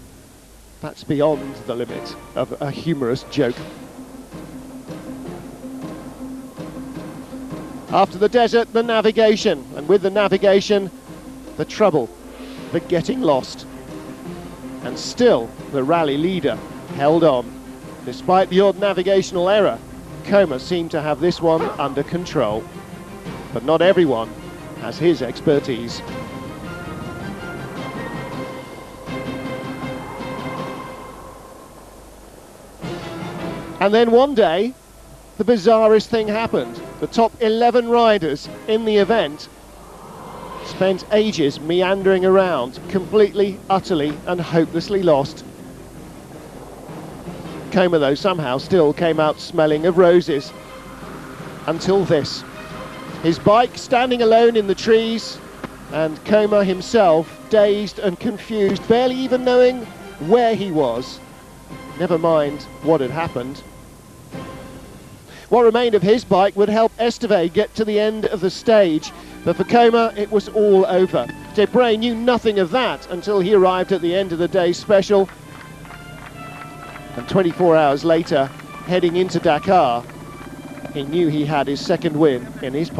That's beyond the limit of a humorous joke. After the desert, the navigation, and with the navigation, the trouble, the getting lost. And still, the rally leader held on. Despite the odd navigational error, Coma seemed to have this one under control. But not everyone has his expertise. And then one day, the bizarrest thing happened. The top 11 riders in the event spent ages meandering around, completely, utterly and hopelessly lost. Coma, though, somehow still came out smelling of roses. Until this. His bike standing alone in the trees, and Coma himself dazed and confused, barely even knowing where he was. Never mind what had happened. What remained of his bike would help Esteve get to the end of the stage, but for Coma it was all over. Debray knew nothing of that until he arrived at the end of the day's special, and 24 hours later, heading into Dakar, he knew he had his second win in his pocket.